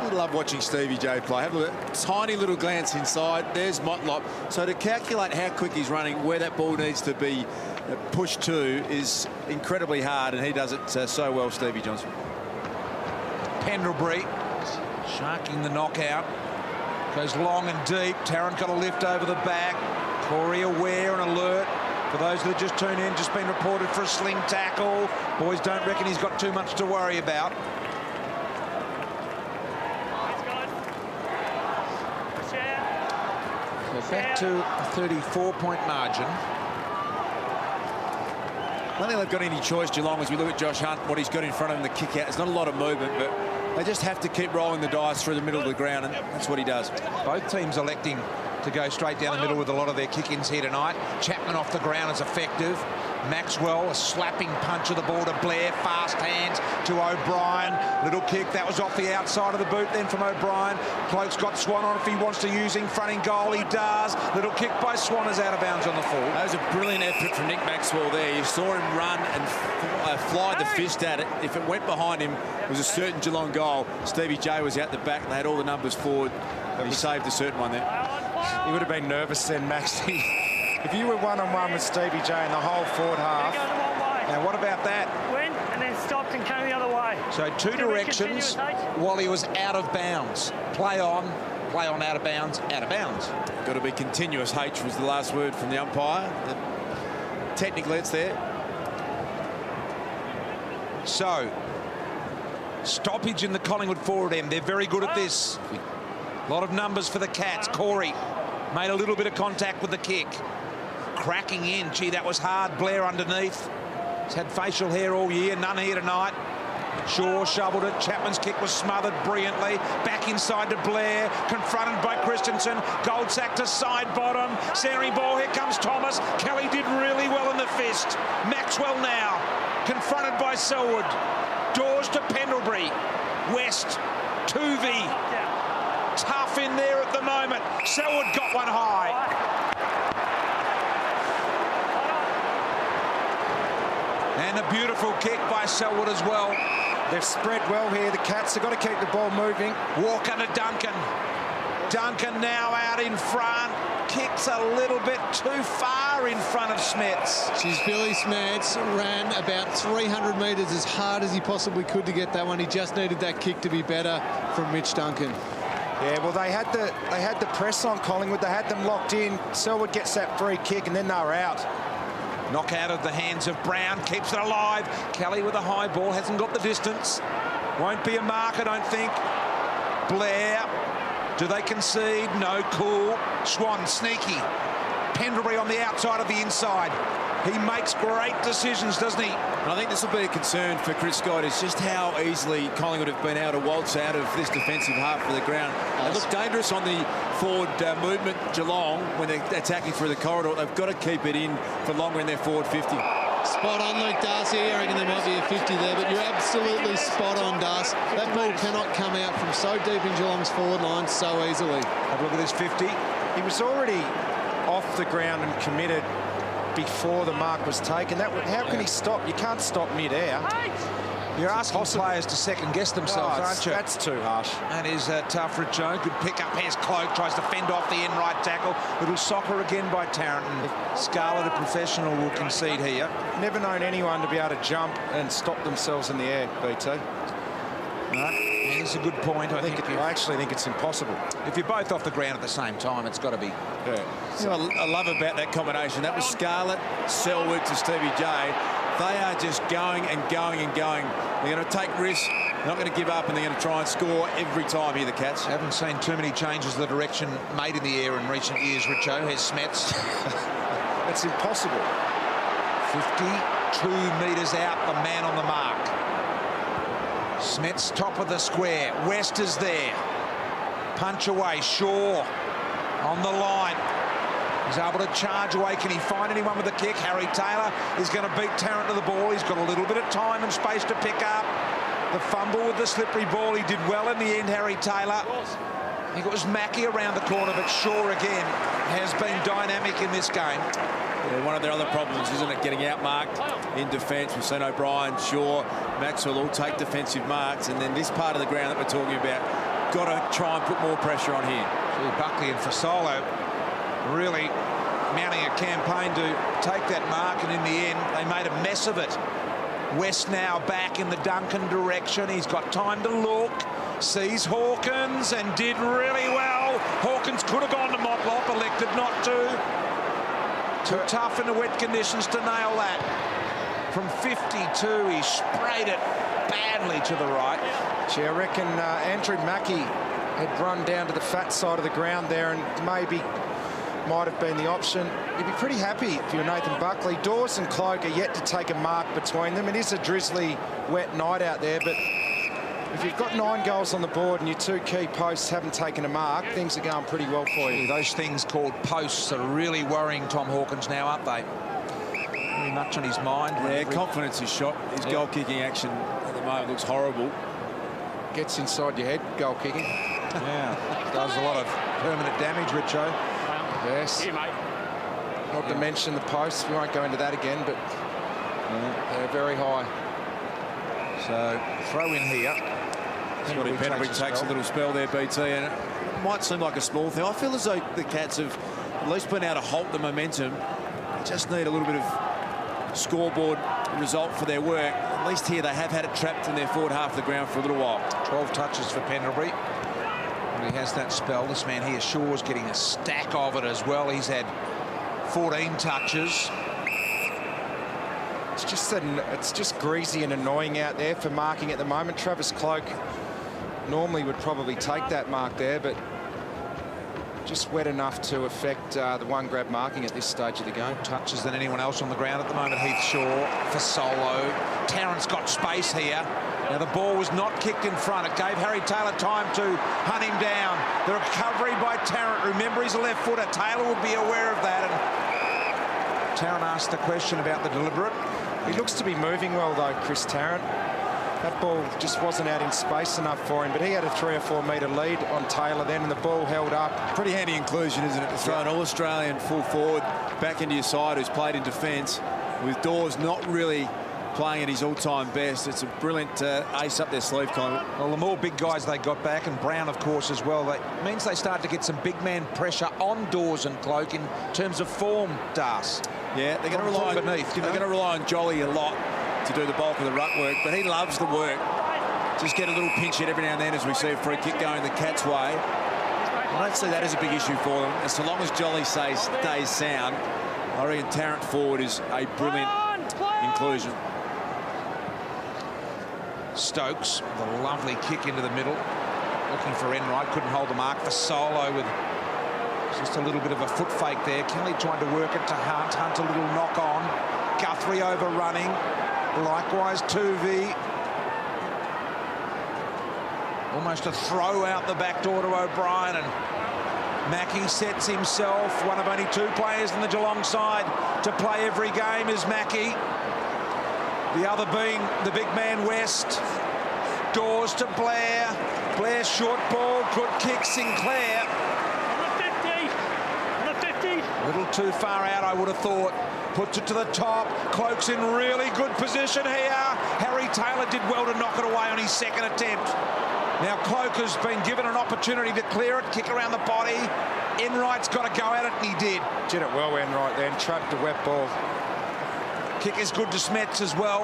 I love watching Stevie J play. Have a look, tiny little glance inside. There's Motlop. So to calculate how quick he's running, where that ball needs to be pushed to is incredibly hard, and he does it so well, Stevie Johnson. Pendlebury sharking the knockout. Goes long and deep. Tarrant got a lift over the back. Corey aware and alert. For those that just tuned in, just been reported for a sling tackle. Boys don't reckon he's got too much to worry about. Back to a 34-point margin. I don't think they've got any choice, Geelong, as we look at Josh Hunt, what he's got in front of him, the kick out. There's not a lot of movement, but they just have to keep rolling the dice through the middle of the ground, and that's what he does. Both teams electing to go straight down the middle with a lot of their kick-ins here tonight. Chapman off the ground is effective. Maxwell, a slapping punch of the ball to Blair. Fast hands to O'Brien. Little kick. That was off the outside of the boot then from O'Brien. Cloak's got Swan on if he wants to use him. Fronting goal, he does. Little kick by Swan is out of bounds on the full. That was a brilliant effort from Nick Maxwell there. You saw him run and fly the fist at it. If it went behind him, it was a certain Geelong goal. Stevie J was out the back. They had all the numbers forward. He saved a certain one there. He would have been nervous then, Max. If you were one-on-one with Stevie J in the whole forward half. Now, what about that? Went and then stopped and came the other way. So 2 directions while he was out of bounds. Play on, out of bounds, out of bounds. Got to be continuous. H was the last word from the umpire. Technically, it's there. So, stoppage in the Collingwood forward end. They're very good at this. A lot of numbers for the Cats. Corey made a little bit of contact with the kick. Cracking in. Gee, that was hard. Blair underneath. He's had facial hair all year. None here tonight. Shaw shoveled it. Chapman's kick was smothered brilliantly. Back inside to Blair. Confronted by Christensen. Goldsack to side bottom. Centering ball. Here comes Thomas. Kelly did really well in the fist. Maxwell now. Confronted by Selwood. Dawes to Pendlebury. West. Tuvey. Tough in there at the moment. Selwood got one high. And a beautiful kick by Selwood as well. They've spread well here. The Cats have got to keep the ball moving. Walker to Duncan. Duncan now out in front. Kicks a little bit too far in front of Smets. Billy Smets ran about 300 metres as hard as he possibly could to get that one. He just needed that kick to be better from Mitch Duncan. Yeah, well, they had the press on Collingwood. They had them locked in. Selwood gets that free kick, and then they were out. Knock out of the hands of Brown, keeps it alive. Kelly with a high ball, hasn't got the distance. Won't be a mark, I don't think. Blair, do they concede? No, cool. Swan, sneaky. Pendlebury on the outside of the inside. He makes great decisions, doesn't he? And I think this will be a concern for Chris Scott, is just how easily Collingwood have been able to waltz out of this defensive half of the ground. They look dangerous on the forward movement, Geelong, when they're attacking through the corridor. They've got to keep it in for longer in their forward 50. Spot on, Luke Darcy. I reckon there might be a 50 there, but you're absolutely spot on, Darcy. That ball cannot come out from so deep in Geelong's forward line so easily. Have a look at this 50. He was already off the ground and committed before the mark was taken. How can he stop? You can't stop mid-air. You're asking players to second-guess themselves, aren't you? That's too harsh. That is tough for Joe. Good pick up. Here's Cloak, tries to fend off the end right tackle. Little soccer again by Tarrant. Scarlett, a professional, will concede here. Never known anyone to be able to jump and stop themselves in the air, BT. No, it's a good point. I actually think it's impossible. If you're both off the ground at the same time, it's got to be. Yeah. You know what I love about that combination? That was Scarlett, Selwood to Stevie J. They are just going and going and going. They're going to take risks, not going to give up, and they're going to try and score every time here, the Cats. Haven't seen too many changes of the direction made in the air in recent years, Richo. Here's Smets. It's impossible. 52 metres out, the man on the mark. Smets top of the square. West is there. Punch away. Shaw on the line. He's able to charge away. Can he find anyone with a kick? Harry Taylor is going to beat Tarrant to the ball. He's got a little bit of time and space to pick up. The fumble with the slippery ball. He did well in the end, Harry Taylor. I think it was Mackie around the corner, but Shaw again has been dynamic in this game. Yeah, one of their other problems, isn't it, getting outmarked in defence. We've seen O'Brien, Shaw, Maxwell all take defensive marks, and then this part of the ground that we're talking about, got to try and put more pressure on here. Gee, Buckley and Fasolo really mounting a campaign to take that mark, and in the end they made a mess of it. West now back in the Duncan direction. He's got time to look, sees Hawkins and did really well. Hawkins could have gone to Motlop, elected not to. Too tough in the wet conditions to nail that. From 52 he sprayed it badly to the right. Gee, I reckon Andrew Mackie had run down to the fat side of the ground there and maybe might have been the option. You'd be pretty happy if you're Nathan Buckley. Dawes and Cloak are yet to take a mark between them. It is a drizzly, wet night out there, but if you've got 9 goals on the board and your 2 key posts haven't taken a mark, things are going pretty well for you. Those things called posts are really worrying Tom Hawkins now, aren't they? Very much on his mind. Yeah, confidence is shot. His goal-kicking action at the moment looks horrible. Gets inside your head, goal kicking. Yeah, does a lot of permanent damage, Richo. Yes. Not to mention the posts. We won't go into that again, but they're very high. So throw in here. Pendlebury takes a little spell there, BT, and it might seem like a small thing. I feel as though the Cats have at least been able to halt the momentum. They just need a little bit of scoreboard result for their work. At least here they have had it trapped in their forward half of the ground for a little while. 12 touches for Pendlebury. He has that spell. This man here, Shaw's getting a stack of it as well. He's had 14 touches. It's just greasy and annoying out there for marking at the moment. Travis Cloak normally would probably take that mark there, but just wet enough to affect the one grab marking at this stage of the game. Touches than anyone else on the ground at the moment. Heath Shaw for Solo. Tarrant's got space here. Now, the ball was not kicked in front. It gave Harry Taylor time to hunt him down. The recovery by Tarrant. Remember, he's a left footer. Taylor would be aware of that. And Tarrant asked the question about the deliberate. He looks to be moving well, though, Chris Tarrant. That ball just wasn't out in space enough for him, but he had a 3 or 4 metre lead on Taylor then, and the ball held up. Pretty handy inclusion, isn't it, to throw an All-Australian full forward back into your side who's played in defence, with Dawes not really playing at his all-time best. It's a brilliant ace up their sleeve, Collingwood. Well, the more big guys they got back, and Brown, of course, as well, that means they start to get some big man pressure on Dawes and Cloak in terms of form, Das. Yeah, they're going to rely on beneath. They're going to rely on Jolly a lot to do the bulk of the ruck work, but he loves the work. Just get a little pinch hit every now and then as we see a free kick going the Cats' way. I don't see that as a big issue for them. And so long as Jolly stays sound, I reckon Tarrant forward is a brilliant inclusion. Stokes, the lovely kick into the middle, looking for Enright, couldn't hold the mark for Solo with just a little bit of a foot fake there. Kelly trying to work it to Hunt. Hunt a little knock on. Guthrie overrunning. Likewise, Tuvey. Almost a throw out the back door to O'Brien, and Mackie sets himself. One of only 2 players in the Geelong side to play every game is Mackie. The other being the big man West. Dawes to Blair. Blair short ball, good kick, Sinclair. A little too far out, I would have thought. Puts it to the top. Cloak's in really good position here. Harry Taylor did well to knock it away on his second attempt. Now Cloak has been given an opportunity to clear it, kick around the body. Enright's got to go at it, and he did. Did it well, Enright, then. Trapped the wet ball. Kick is good to Smets as well.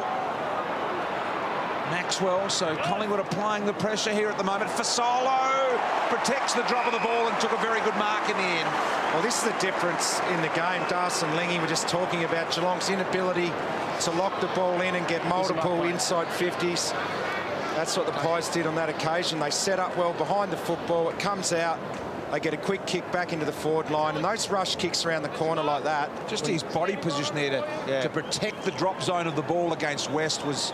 Maxwell, so Collingwood applying the pressure here at the moment. Fasolo protects the drop of the ball and took a very good mark in the end. Well, this is the difference in the game. Das and Lengy were just talking about Geelong's inability to lock the ball in and get multiple inside 50s. That's what the Pies did on that occasion. They set up well behind the football. It comes out. They get a quick kick back into the forward line, and those rush kicks around the corner like that. Just his body position there to protect the drop zone of the ball against West was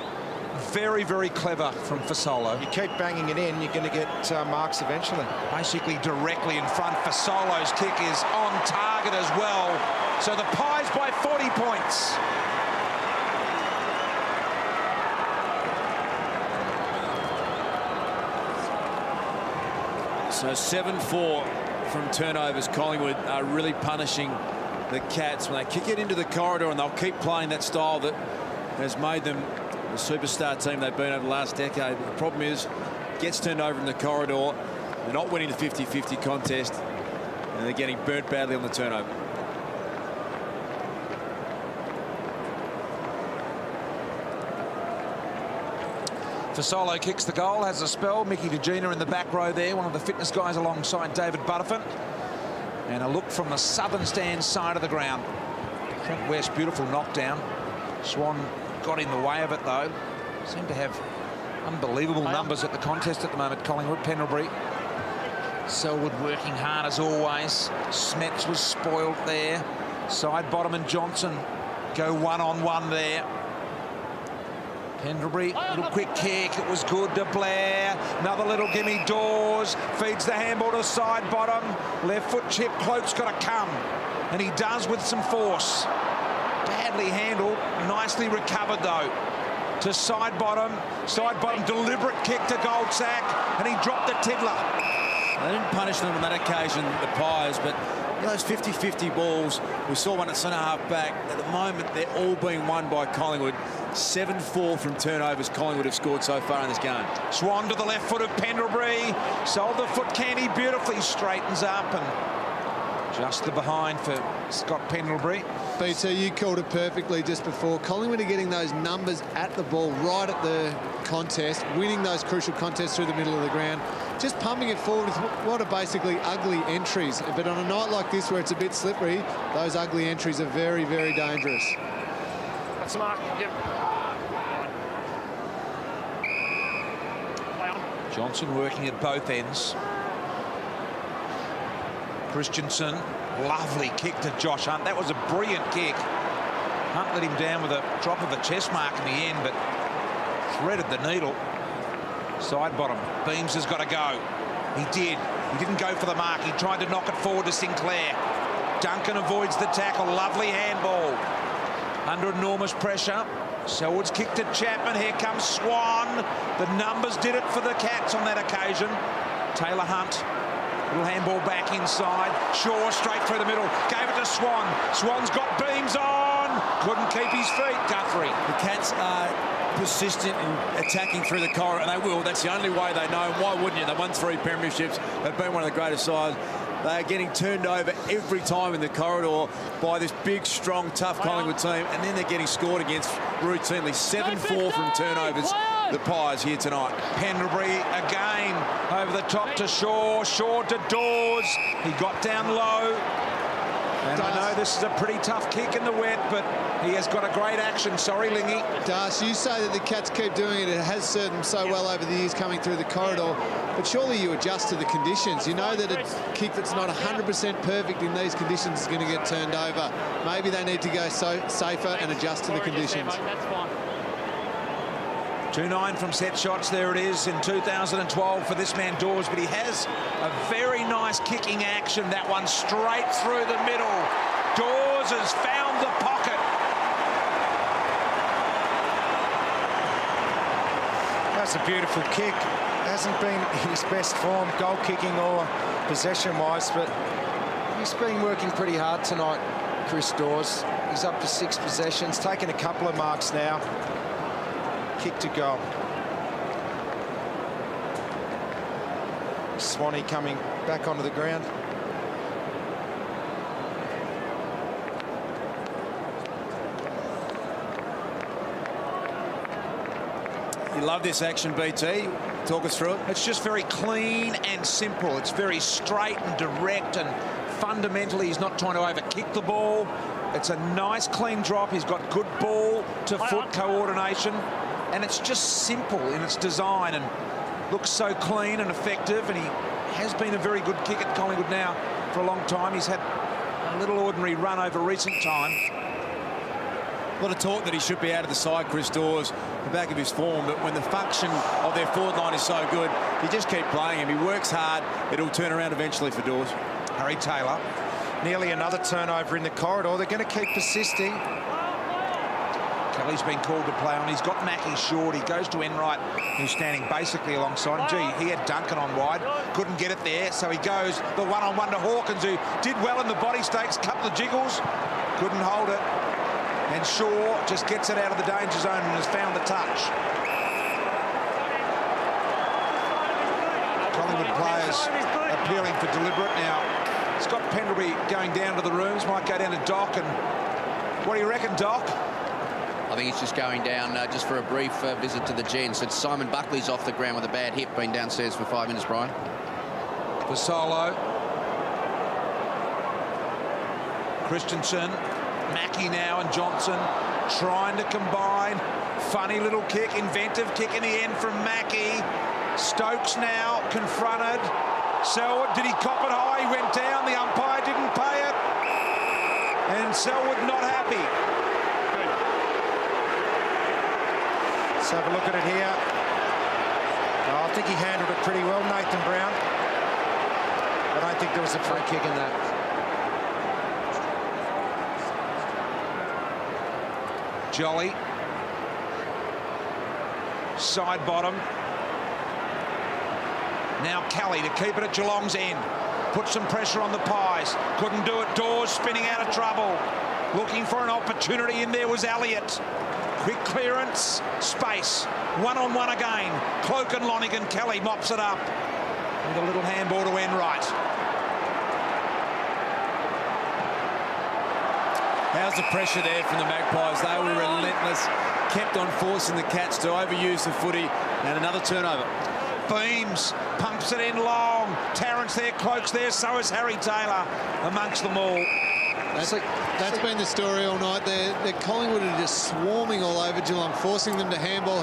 very, very clever from Fasolo. You keep banging it in, you're going to get marks eventually. Basically directly in front. Fasolo's kick is on target as well. So the Pies by 40 points. So 7-4 from turnovers. Collingwood are really punishing the Cats when they kick it into the corridor, and they'll keep playing that style that has made them the superstar team they've been over the last decade. But the problem is, gets turned over in the corridor. They're not winning the 50-50 contest, and they're getting burnt badly on the turnover. Fasolo kicks the goal, has a spell. Mickey DeGina in the back row there, one of the fitness guys alongside David Butterfin. And a look from the southern stand side of the ground. Trent West, beautiful knockdown. Swan got in the way of it, though. Seem to have unbelievable numbers at the contest at the moment, Collingwood. Pendlebury. Selwood working hard as always. Smets was spoiled there. Side bottom and Johnson go one-on-one there. Pendlebury, little quick kick, it was good to Blair. Another little gimme. Dawes feeds the handball to side bottom. Left foot chip, Cloak's got to come. And he does with some force. Badly handled, nicely recovered though. To side bottom, deliberate kick to Goldsack, and he dropped the tiddler. They didn't punish them on that occasion, the Pies, but you know, those 50-50 balls, we saw one at centre-half back. At the moment, they're all being won by Collingwood. 7-4 from turnovers Collingwood have scored so far in this game. Swan to the left foot of Pendlebury. Sold the foot candy beautifully, straightens up, and just the behind for Scott Pendlebury. BT, you called it perfectly just before. Collingwood are getting those numbers at the ball, right at the contest, winning those crucial contests through the middle of the ground, just pumping it forward with what are basically ugly entries. But on a night like this where it's a bit slippery, those ugly entries are very, very dangerous. That's the mark. Yep. Johnson working at both ends. Christensen, lovely kick to Josh Hunt. That was a brilliant kick. Hunt let him down with a drop of a chest mark in the end, but threaded the needle. Side bottom. Beams has got to go. He did. He didn't go for the mark. He tried to knock it forward to Sinclair. Duncan avoids the tackle. Lovely handball. Under enormous pressure. Selwood's kicked at Chapman. Here comes Swan. The numbers did it for the Cats on that occasion. Taylor Hunt. Little handball back inside. Shaw straight through the middle. Gave it to Swan. Swan's got Beams on. Couldn't keep his feet. Guthrie. The Cats are persistent in attacking through the corridor, and they will. That's the only way they know. Why wouldn't you? They've won 3 premierships. They've been one of the greatest sides. They are getting turned over every time in the corridor by this big, strong, tough Collingwood team, and then they're getting scored against routinely. 7-4 from turnovers. The Pies here tonight. Pendlebury again over the top to Shaw. Shaw to Dawes. He got down low. And I know this is a pretty tough kick in the wet, but he has got a great action. Sorry, Lingy. Das, you say that the Cats keep doing it. It has served them so well over the years coming through the corridor. But surely you adjust to the conditions. You know that a kick that's not 100% perfect in these conditions is going to get turned over. Maybe they need to go safer and adjust to the conditions. 2-9 from set shots. There it is in 2012 for this man Dawes, but he has a very nice kicking action. That one straight through the middle. Dawes has found the pocket. That's a beautiful kick. Hasn't been in his best form, goal kicking or possession-wise, but he's been working pretty hard tonight, Chris Dawes. He's up to 6 possessions, taken a couple of marks now. Kick to goal. Swanee coming back onto the ground. You love this action, BT. Talk us through it. It's just very clean and simple. It's very straight and direct, and fundamentally he's not trying to overkick the ball. It's a nice clean drop. He's got good ball to foot coordination, and it's just simple in its design and looks so clean and effective, and he has been a very good kick at Collingwood now for a long time. He's had a little ordinary run over recent time. A lot of talk that he should be out of the side, Chris Dawes, the back of his form, but when the function of their forward line is so good, you just keep playing him. He works hard. It'll turn around eventually for Dawes. Harry Taylor. Nearly another turnover in the corridor. They're going to keep persisting. Kelly's been called to play on. He's got Mackie short. He goes to Enright, who's standing basically alongside him. Gee, he had Duncan on wide. Couldn't get it there, so he goes the one-on-one to Hawkins, who did well in the body stakes. Couple of jiggles. Couldn't hold it. And Shaw just gets it out of the danger zone and has found the touch. Collingwood players appealing for deliberate now. Scott Pendlebury going down to the rooms, might go down to Doc. And what do you reckon, Doc? I think he's just going down just for a brief visit to the gents. It's Simon Buckley's off the ground with a bad hip, been downstairs for 5 minutes, Brian. For Solo. Christensen. Mackie now and Johnson trying to combine. Funny little kick, inventive kick in the end from Mackie. Stokes now confronted. Selwood, did he cop it high? He went down. The umpire didn't pay it. And Selwood not happy. Let's have a look at it here. Oh, I think he handled it pretty well, Nathan Brown. I don't think there was a free kick in that. Jolly. Side bottom. Now Kelly to keep it at Geelong's end. Put some pressure on the Pies. Couldn't do it. Dawes spinning out of trouble. Looking for an opportunity in there was Elliott. Quick clearance. Space. One-on-one again. Cloak and Lonigan. Kelly mops it up. With a little handball to Enright. How's the pressure there from the Magpies? They were relentless, kept on forcing the Cats to overuse the footy, and another turnover. Beams pumps it in long. Tarrant's there, Cloak's there, so is Harry Taylor amongst them all. That's been the story all night. The Collingwood are just swarming all over Geelong, forcing them to handball,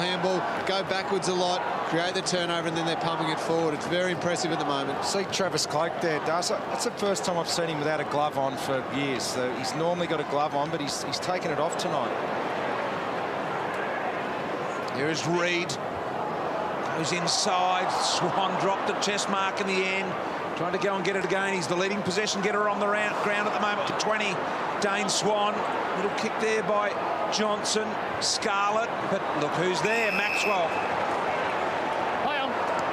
go backwards a lot, create the turnover, and then they're pumping it forward. It's very impressive at the moment. See Travis Cloak there, does it? That's the first time I've seen him without a glove on for years. So he's normally got a glove on, but he's taken it off tonight. Here is Reid. Goes inside. Swan dropped the chest mark in the end. Trying to go and get it again. He's the leading possession getter on the ground at the moment to 20. Dane Swan. Little kick there by Johnson. Scarlett. But look who's there. Maxwell.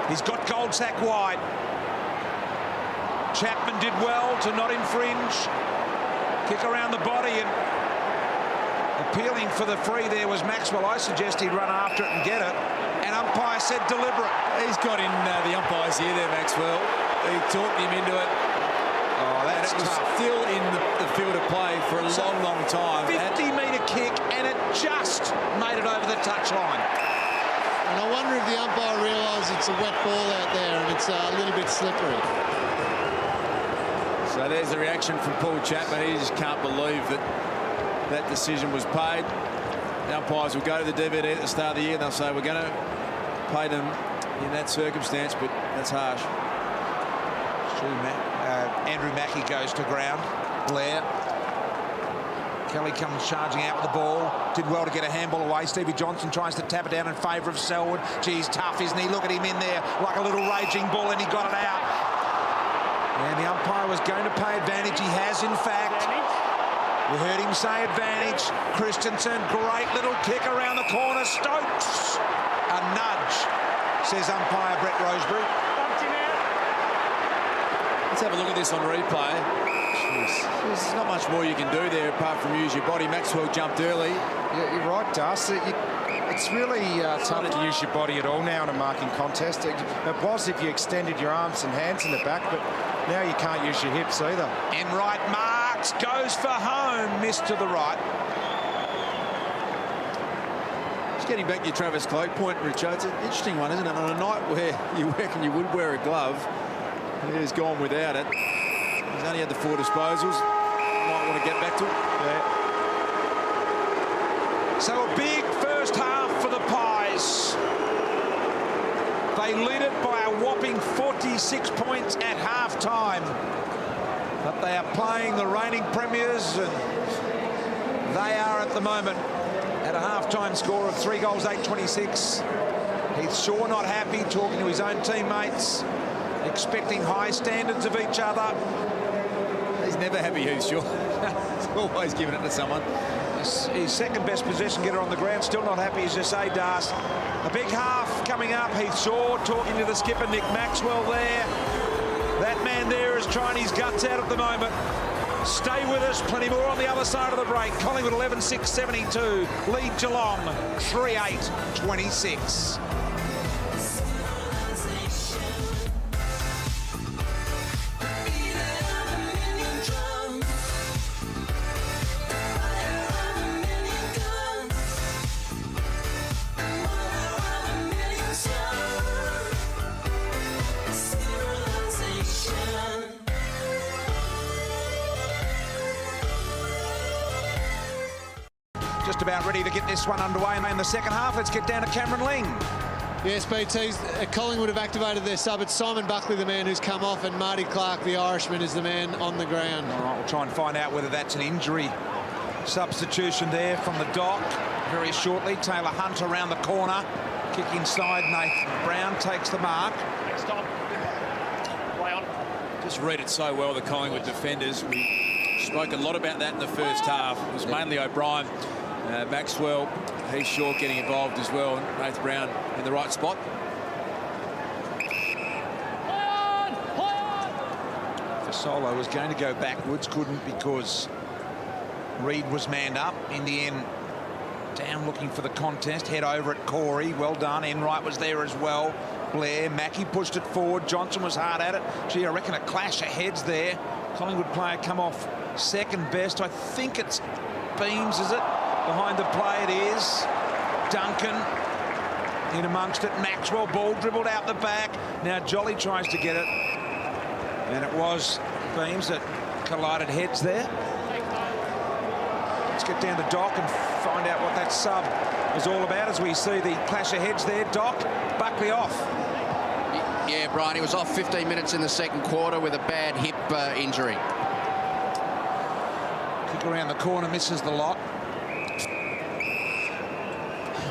He's got Goldsack wide. Chapman did well to not infringe. Kick around the body, and appealing for the free there was Maxwell. I suggest he'd run after it and get it. And umpire said deliberate. He's got in the umpire's ear there, Maxwell. He talked him into it. Oh, that's and it was tough. still in the field of play for a long, long time. 50-metre kick, and it just made it over the touchline. And I wonder if the umpire realised it's a wet ball out there and it's a little bit slippery. So there's the reaction from Paul Chapman. He just can't believe that that decision was paid. The umpires will go to the DVD at the start of the year and they'll say, we're going to pay them in that circumstance, but that's harsh. It's true, Andrew Mackie goes to ground. Blair. Kelly comes charging out with the ball. Did well to get a handball away. Stevie Johnson tries to tap it down in favour of Selwood. Geez, tough, isn't he? Look at him in there like a little raging bull, and he got it out. And the umpire was going to pay advantage. He has, in fact. We heard him say advantage. Christensen, great little kick around the corner. Stokes, a nudge, says umpire Brett Roseberry. Let's have a look at this on replay. There's not much more you can do there apart from use your body. Maxwell jumped early. Yeah, you're right, Dust. It's really tough to use your body at all now in a marking contest. It was if you extended your arms and hands in the back, but now you can't use your hips either. Enright marks, goes for home, missed to the right. Just getting back to your Travis Cloke point, Richard, it's an interesting one, isn't it? On a night where you reckon you would wear a glove, he has gone without it. He's only had the 4 disposals. Might want to get back to it. Yeah. So a big first half for the Pies. They lead it by a whopping 46 points at half-time. But they are playing the reigning premiers, and they are at the moment at a half-time score of 3 goals, 8-26. Heath Shaw not happy, talking to his own teammates, expecting high standards of each other. He's never happy, Heath Shaw. He's always giving it to someone. His second best possession getter on the ground, still not happy, as you say, Das. A big half coming up. Heath Shaw talking to the skipper, Nick Maxwell, there. That man there is trying his guts out at the moment. Stay with us, plenty more on the other side of the break. Collingwood 11-6-72, lead Geelong 3-8-26. Just about ready to get this one underway, and in the second half, let's get down to Cameron Ling. Yes, BT, Collingwood have activated their sub. It's Simon Buckley, the man who's come off, and Marty Clark, the Irishman, is the man on the ground. All right, we'll try and find out whether that's an injury substitution there from the dock very shortly. Taylor Hunt around the corner. Kick inside, Nathan Brown takes the mark. Stop. Play on. Just read it so well, the Collingwood defenders. We spoke a lot about that in the first half. It was mainly O'Brien. Maxwell, Heath Shaw getting involved as well. Nathan Brown in the right spot. Fasolo was going to go backwards, couldn't because Reid was manned up. In the end, down looking for the contest. Head over at Corey. Well done. Enright was there as well. Blair, Mackie pushed it forward. Johnson was hard at it. Gee, I reckon a clash of heads there. Collingwood player come off second best. I think it's Beams, is it? Behind the play it is. Duncan in amongst it. Maxwell, ball dribbled out the back. Now Jolly tries to get it. And it was Beams that collided heads there. Let's get down to Doc and find out what that sub is all about as we see the clash of heads there. Doc, Buckley off. Yeah, Brian, he was off 15 minutes in the second quarter with a bad hip injury. Kick around the corner, misses the lot.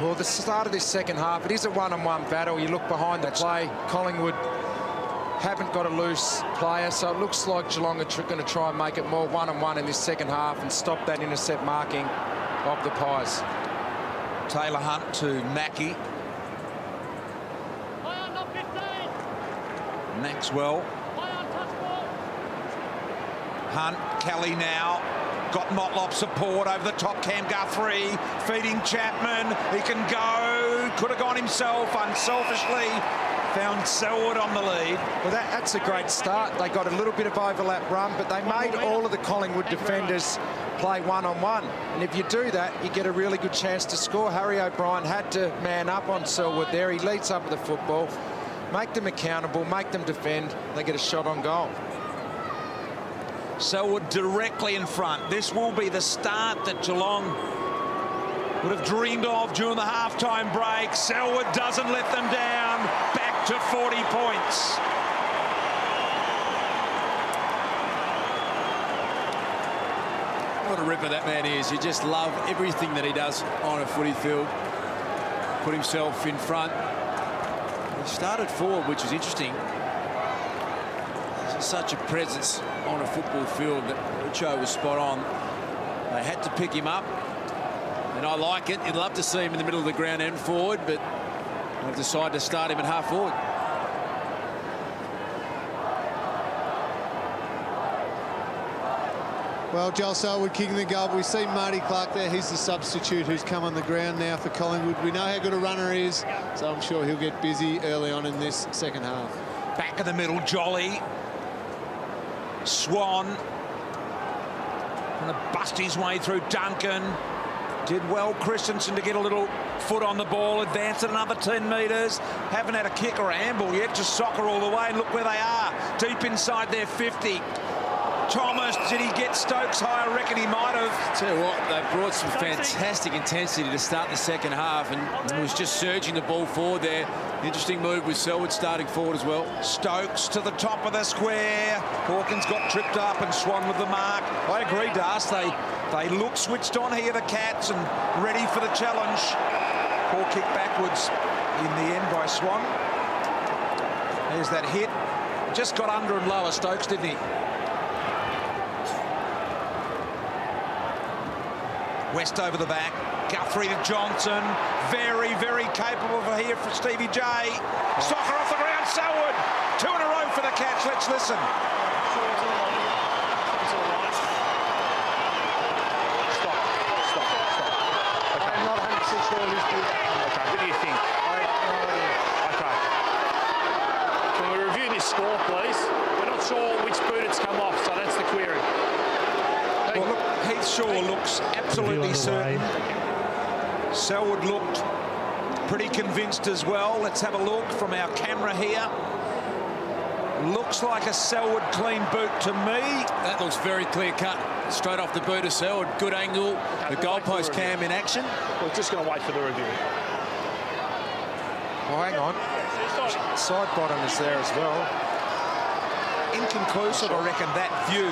Well, the start of this second half, it is a one-on-one battle. You look behind the play, Collingwood haven't got a loose player, so it looks like Geelong are going to try and make it more one-on-one in this second half and stop that intercept marking of the Pies. Taylor Hunt to Mackie. Maxwell. Hunt, Kelly now. Got Motlop support over the top. Cam Guthrie feeding Chapman. He can go. Could have gone himself. Unselfishly found Selwood on the lead. Well, that's a great start. They got a little bit of overlap run, but they made all of the Collingwood defenders play one-on-one. And if you do that, you get a really good chance to score. Harry O'Brien had to man up on Selwood there. He leads up with the football. Make them accountable, make them defend. They get a shot on goal. Selwood directly in front. This will be the start that Geelong would have dreamed of during the halftime break. Selwood doesn't let them down. Back to 40 points. What a ripper that man is. You just love everything that he does on a footy field. Put himself in front. He started forward, which is interesting. There's such a presence on a football field that Richo was spot on. They had to pick him up, and I like it. You'd love to see him in the middle of the ground and forward, but they've decided to start him at half forward. Well, Joel Selwood kicking the goal. We see Marty Clark there. He's the substitute who's come on the ground now for Collingwood. We know how good a runner he is, so I'm sure he'll get busy early on in this second half. Back in the middle, Jolly. Swan. Going to bust his way through Duncan. Did well, Christensen, to get a little foot on the ball. Advanced it another 10 metres. Haven't had a kick or a handball yet. Just soccer all the way. And look where they are. Deep inside their 50. Thomas, did he get Stokes high? I reckon he might have. Tell you what, they brought some fantastic intensity to start the second half, and it was just surging the ball forward there. Interesting move with Selwood starting forward as well. Stokes to the top of the square. Hawkins got tripped up and Swan with the mark. I agree, Das. They look switched on here, the Cats, and ready for the challenge. Poor kick backwards in the end by Swan. There's that hit. Just got under and lower, Stokes, didn't he? West over the back. Guthrie to Johnson. Very, very capable for here for Stevie J. Soccer off the ground. Selwood. 2 in a row for the Cats. Let's listen. Stop. Okay. I'm not 100% sure who's good. Okay, what do you think? Okay. Can we review this score, please? We're not sure which boot it's come off, so that's the query. Well, look, Heath Shaw looks absolutely certain. Selwood looked pretty convinced as well. Let's have a look from our camera here. Looks like a Selwood clean boot to me. That looks very clear cut. Straight off the boot of Selwood. Good angle. The goalpost cam in action. We're just going to wait for the review. Well, hang on. Side bottom is there as well. Inconclusive, I reckon, that view.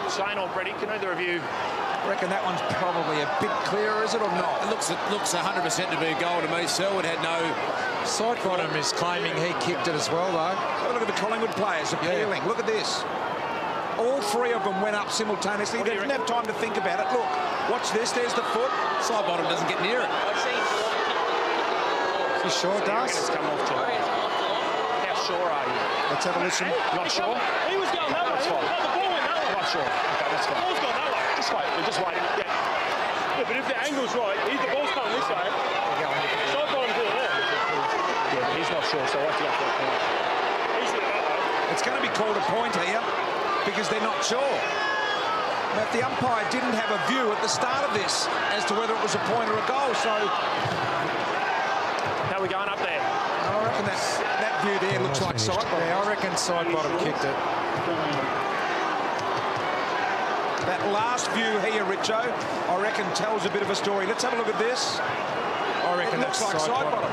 Shane or Brady, can I do the review? I reckon that one's probably a bit clearer, is it, or not? It looks 100% to be a goal to me. Selwood had no... Side bottom is claiming he kicked it as well, though. Have a look at the Collingwood players appealing. Yeah. Look at this. All 3 of them went up simultaneously. They didn't have time to think about it. Look, watch this. There's the foot. Side bottom doesn't get near it. You sure it does? It's come off, John. How sure are you? Let's have a listen. Not sure? He was going that way. That's fine. The ball went that way. Not sure. Okay, that's fine. The ball's gone that way. Just wait. We're just waiting. Yeah. Yeah, but if the angle's right, the ball's coming this way. Side bottom's doing that. Yeah, but he's not sure, so I have to go for a point. He's doing that way. It's going to be called a point here because they're not sure. Now, if the umpire didn't have a view at the start of this as to whether it was a point or a goal, so... How are we going up there? I reckon that view there looks like side bottom. Yeah, I reckon side bottom kicked it. That last view here, Richo, I reckon tells a bit of a story. Let's have a look at this. I reckon It looks that's like side bottom.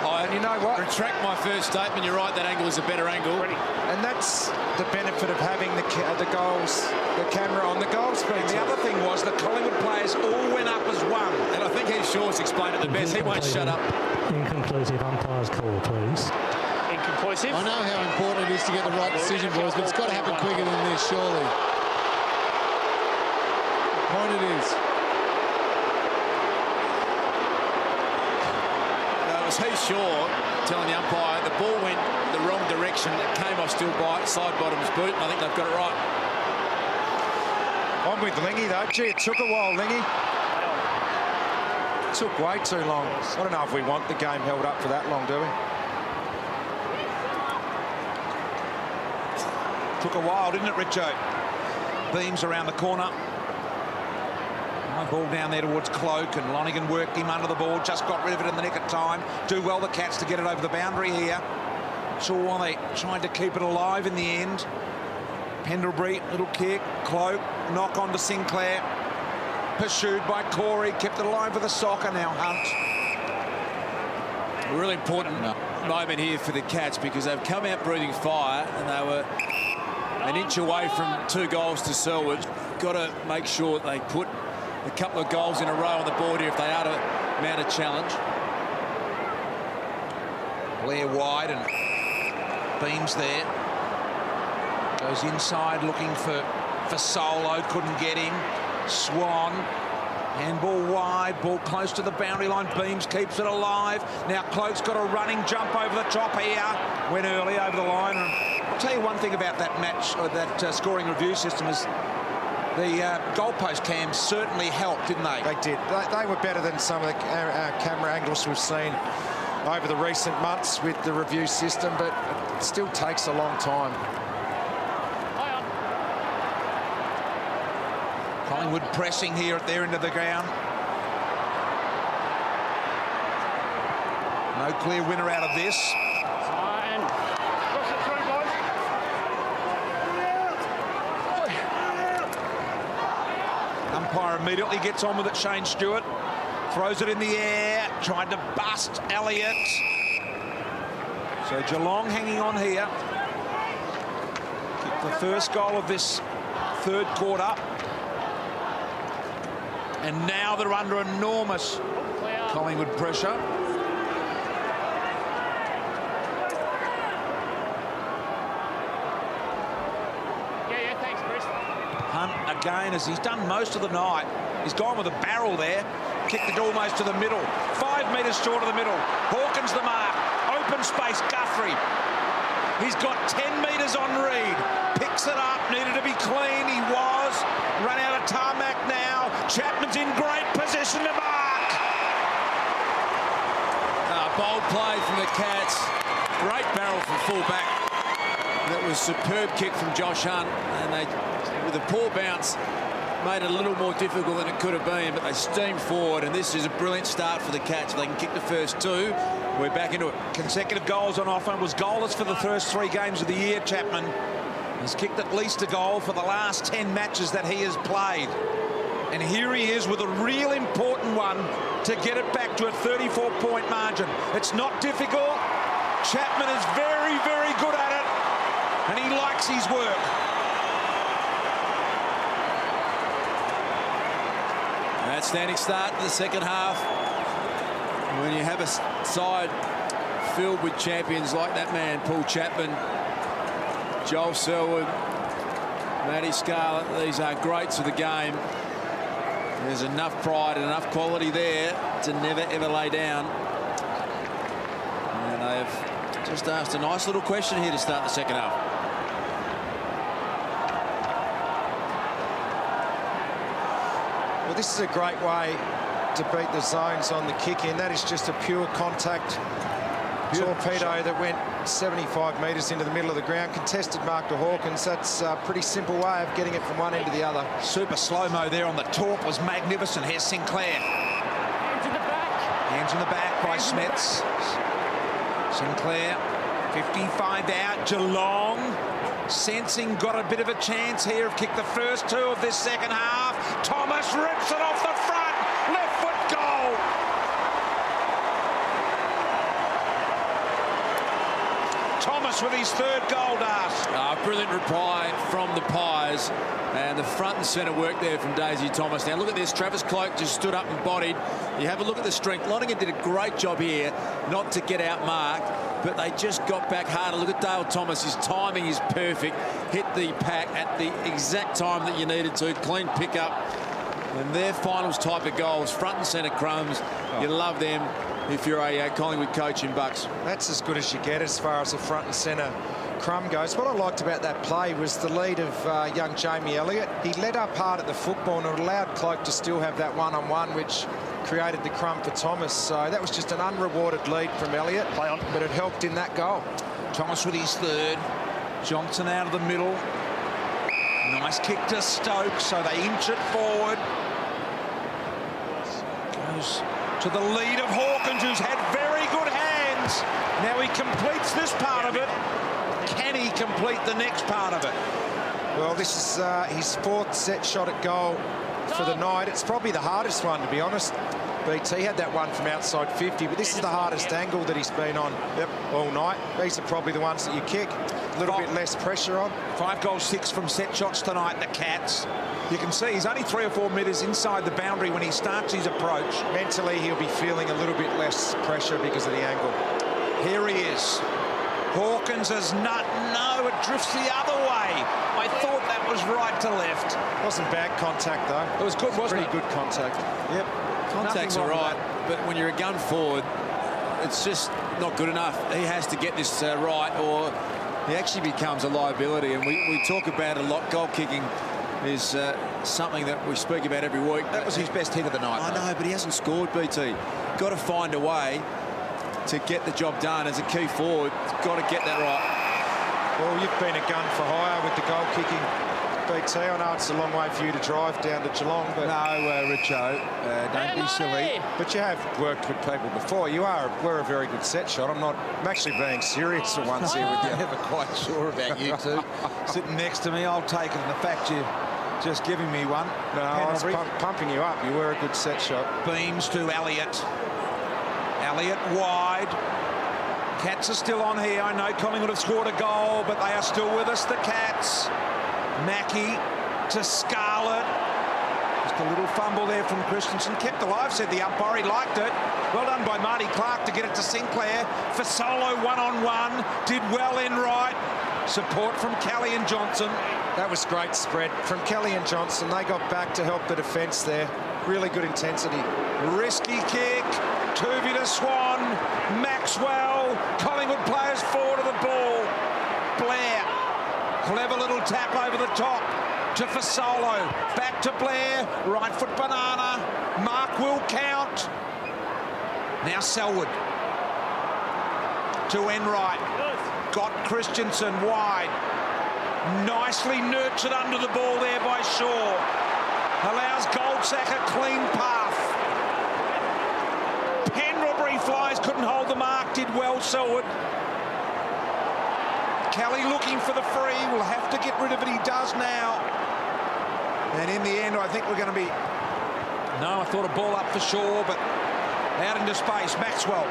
I And you know what? Retract my first statement. You're right, that angle is a better angle. And that's the benefit of having the camera on the goal speed. The other thing was the Collingwood players all went up as one. And I think Heath Shaw's explained it the best. He won't shut up. Inconclusive umpire's call, please. Inconclusive. I know how important it is to get the right decision, boys, but it's got to happen quicker than this, surely. Point it is. No, it was Heath Shaw telling the umpire the ball went the wrong direction. It came off still by side bottom's boot, and I think they've got it right. I'm with Lingy, though. Gee, it took a while, Lingy. It took way too long. I don't know if we want the game held up for that long, do we? Took a while, didn't it, Richo? Beams around the corner. High ball down there towards Cloak, and Lonigan worked him under the ball, just got rid of it in the nick of time. Do well, the Cats, to get it over the boundary here. Saw why they tried to keep it alive in the end. Pendlebury, little kick. Cloak, knock on to Sinclair. Pursued by Corey, kept it alive with a soccer now, Hunt. A really important moment here for the Cats, because they've come out breathing fire, and they were an inch away from 2 goals to Selwood. Got to make sure they put a couple of goals in a row on the board here if they are to mount a challenge. Blair wide, and Beams there. Goes inside looking for Solo, couldn't get him. Swan, handball wide, ball close to the boundary line. Beams keeps it alive. Now Cloak's got a running jump over the top here. Went early over the line. And I'll tell you one thing about that match, or that scoring review system, is the goalpost cams certainly helped, didn't they? They did. They were better than some of the camera angles we've seen over the recent months with the review system, but it still takes a long time. Collingwood pressing here at their end of the ground. No clear winner out of this. And cross it through, boys. Umpire immediately gets on with it. Shane Stewart throws it in the air, tried to bust Elliott. So Geelong hanging on here. Kicked the first goal of this third quarter. And now they're under enormous Collingwood pressure. Yeah, thanks, Chris. Hunt again, as he's done most of the night. He's gone with a barrel there. Kicked it almost to the middle. 5 metres short of the middle. Hawkins the mark. Open space, Guthrie. He's got 10 metres on Reid. Picks it up, needed to be clean. He was. Run out of tarmac now. Chapman's in great position to mark. Bold play from the Cats. Great barrel from fullback. That was superb kick from Josh Hunt, and they, with a poor bounce, made it a little more difficult than it could have been, but they steamed forward, and this is a brilliant start for the Cats. If they can kick the first 2, we're back into it. Consecutive goals on offer. Was goalless for the first 3 games of the year, Chapman. He's kicked at least a goal for the last 10 matches that he has played. And here he is with a real important one to get it back to a 34-point margin. It's not difficult. Chapman is very, very good at it, and he likes his work. Outstanding start to the second half. When you have a side filled with champions like that man, Paul Chapman, Joel Selwood, Matty Scarlett, these are greats of the game. There's enough pride and enough quality there to never, ever lay down. And they've just asked a nice little question here to start the second half. Well, this is a great way to beat the zones on the kick in. That is just a pure contact torpedo that went 75 metres into the middle of the ground. Contested mark to Hawkins. That's a pretty simple way of getting it from one end to the other. Super slow-mo there on the torp was magnificent. Here's Sinclair. Hands in the back. Hands in the back by Smets. Sinclair, 55 out. Geelong sensing got a bit of a chance here. Have kicked the first 2 of this second half. Thomas rips it off the front. Left foot goal. Thomas with his third goal, Dart. Brilliant reply from the Pies. And the front and centre work there from Daisy Thomas. Now look at this. Travis Cloak just stood up and bodied. You have a look at the strength. Lonergan did a great job here not to get outmarked, but they just got back harder. Look at Dale Thomas. His timing is perfect. Hit the pack at the exact time that you needed to. Clean pickup. And their finals type of goals, front and centre crumbs. You love them if you're a Collingwood coach in Bucks. That's as good as you get as far as the front and centre crumb goes. What I liked about that play was the lead of young Jamie Elliott. He led up hard at the football and it allowed Cloak to still have that one-on-one, which created the crumb for Thomas. So that was just an unrewarded lead from Elliott, but it helped in that goal. Thomas with his third. Johnson out of the middle. Nice kick to Stokes, so they inch it forward. Goes to the lead of Hawkins, who's had very good hands. Now he completes this part of it. Can he complete the next part of it? Well, this is his fourth set shot at goal for the night. It's probably the hardest one, to be honest. BT had that one from outside 50, but this is the hardest angle that he's been on all night. These are probably the ones that you kick. A little bit less pressure on. 5 goals, 6 from set shots tonight, the Cats. You can see he's only 3 or 4 metres inside the boundary when he starts his approach. Mentally, he'll be feeling a little bit less pressure because of the angle. Here he is. Hawkins is not. No, it drifts the other way. I thought that was right to left. Wasn't bad contact, though. It was good, wasn't it? Pretty good contact. Yep. Contact's all right, but when you're a gun forward, it's just not good enough. He has to get this right, or he actually becomes a liability. And we talk about it a lot. Goal kicking is something that we speak about every week. That was his best hit of the night. I know, but he hasn't scored, BT. Got to find a way to get the job done as a key forward. Got to get that right. Well, you've been a gun for hire with the goal kicking, BT. I know it's a long way for you to drive down to Geelong, but No, Richo, don't be silly. But you have worked with people before. We're a very good set shot. I'm actually being serious for once here with you. I'm never quite sure about you two. Sitting next to me, I'll take it. And the fact you're just giving me one. No, I was pumping you up. You were a good set shot. Beams to Elliott. Elliott wide. Cats are still on here. I know Collingwood have scored a goal, but they are still with us, the Cats. Mackie to Scarlett. Just a little fumble there from Christensen. Kept alive, said the umpire. He liked it. Well done by Marty Clark to get it to Sinclair. For solo one-on-one. Did well in right. Support from Kelly and Johnson. That was great spread from Kelly and Johnson. They got back to help the defence there. Really good intensity. Risky kick. Tuvey to Swan. Maxwell. Collingwood players forward of the ball. Blair. Clever little tap over the top to Fasolo. Back to Blair. Right foot banana. Mark will count. Now Selwood. To Enright. Got Christensen wide. Nicely nurtured under the ball there by Shaw. Allows Goldsack a clean path. Pendlebury flies, couldn't hold the mark. Did well, Selwood. Kelly looking for the free. Will have to get rid of it. He does now. And in the end, I think we're going to be... No, I thought a ball up for Shaw, but out into space. Maxwell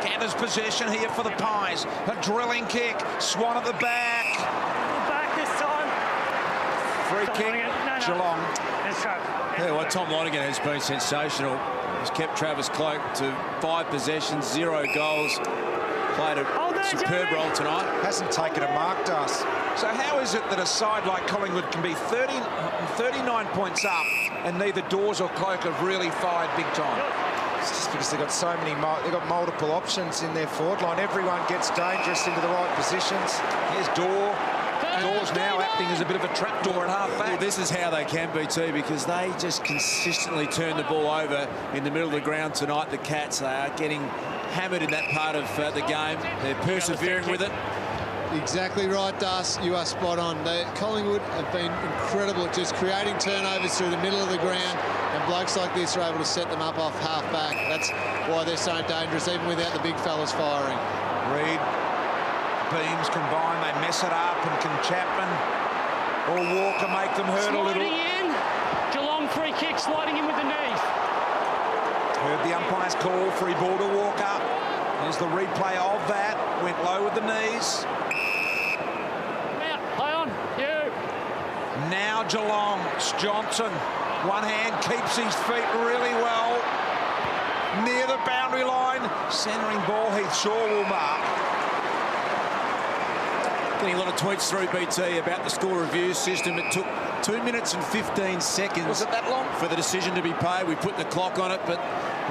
gathers possession here for the Pies. A drilling kick. Swan at the back. Back this time. Free Tom kick. Lonergan. No. Geelong. Let's go. Yeah, well, Tom Lonergan has been sensational. He's kept Travis Cloak to 5 possessions, 0 goals. Played a superb role tonight. Hasn't taken a mark, Das. So how is it that a side like Collingwood can be 39 points up and neither Dawes or Cloak have really fired big time? It's just because they've got so many, they've got multiple options in their forward line. Everyone gets dangerous into the right positions. Here's Dawes now acting as a bit of a trapdoor at half back. Well, this is how they can be too, because they just consistently turn the ball over in the middle of the ground tonight. The Cats, they are getting hammered in that part of the game. They're persevering with it. Exactly right, Das. You are spot on. Collingwood have been incredible at just creating turnovers through the middle of the ground, and blokes like this are able to set them up off half back. That's why they're so dangerous, even without the big fellas firing. Reid, Beams combine, they mess it up, and can Chapman or Walker make them hurt a little? In. Geelong free kick, sliding in with the knees. Heard the umpire's call, free ball to Walker. There's the replay of that. Went low with the knees. Play on. You. Now Geelong. It's Johnson. One hand keeps his feet really well. Near the boundary line. Centering ball, Heath Shaw will mark. Getting a lot of tweets through BT about the score review system. It took 2 minutes and 15 seconds. Was it that long? For the decision to be paid. We put the clock on it, but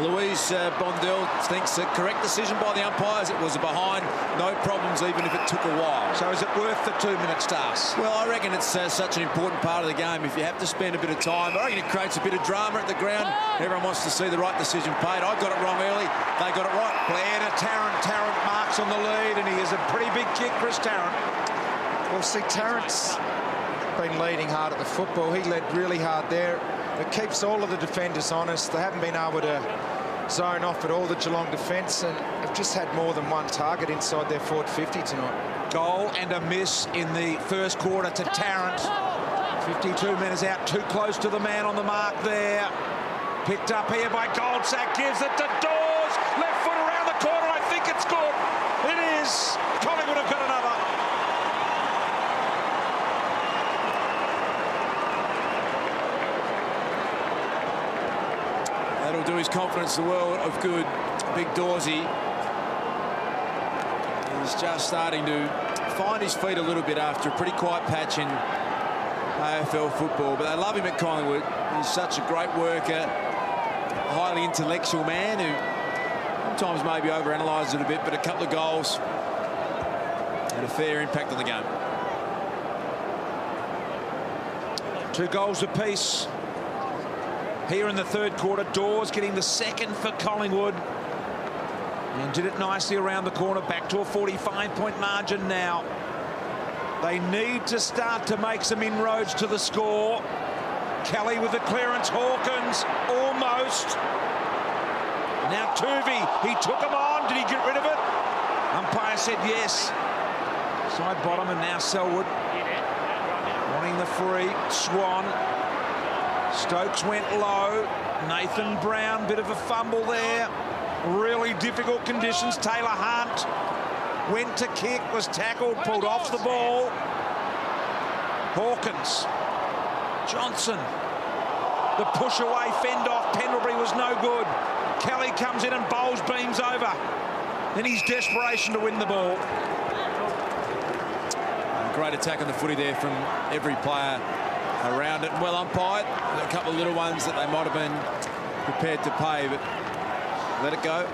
Louise Bondell thinks the correct decision by the umpires. It was a behind, no problems, even if it took a while. So is it worth the 2 minutes, Stars? Well, I reckon it's such an important part of the game. If you have to spend a bit of time, I reckon it creates a bit of drama at the ground. Everyone wants to see the right decision paid. I got it wrong early. They got it right. Blair to Tarrant. Tarrant marks on the lead, and he is a pretty big kick, Chris Tarrant. Well, see, Tarrant's been leading hard at the football. He led really hard there. It keeps all of the defenders honest. They haven't been able to zone off at all, the Geelong defence, and have just had more than one target inside their forward 50 tonight. Goal and a miss in the first quarter to Tarrant. 52 minutes out, too close to the man on the mark there. Picked up here by Goldsack, gives it to Dawes. Left foot around the corner, I think it's good. It is. Collingwood have got another. That'll do his confidence the world of good. Big Dawsey. He's just starting to find his feet a little bit after a pretty quiet patch in AFL football. But they love him at Collingwood. He's such a great worker, highly intellectual man who sometimes maybe overanalyses it a bit, but a couple of goals and a fair impact on the game. 2 goals apiece. Here in the third quarter, Dawes getting the second for Collingwood. And did it nicely around the corner, back to a 45-point margin now. They need to start to make some inroads to the score. Kelly with the clearance, Hawkins almost. Now Tuvey, he took him on, did he get rid of it? Umpire said yes. Side bottom, and now Selwood wanting the free. Swan. Stokes went low. Nathan Brown, bit of a fumble there. Really difficult conditions. Taylor Hunt went to kick, was tackled, pulled off the ball. Hawkins. Johnson. The push away, fend off. Pendlebury was no good. Kelly comes in and bowls beams over. In his desperation to win the ball. Great attack on the footy there from every player around it. Well umpired. A couple of little ones that they might have been prepared to pay, but let it go.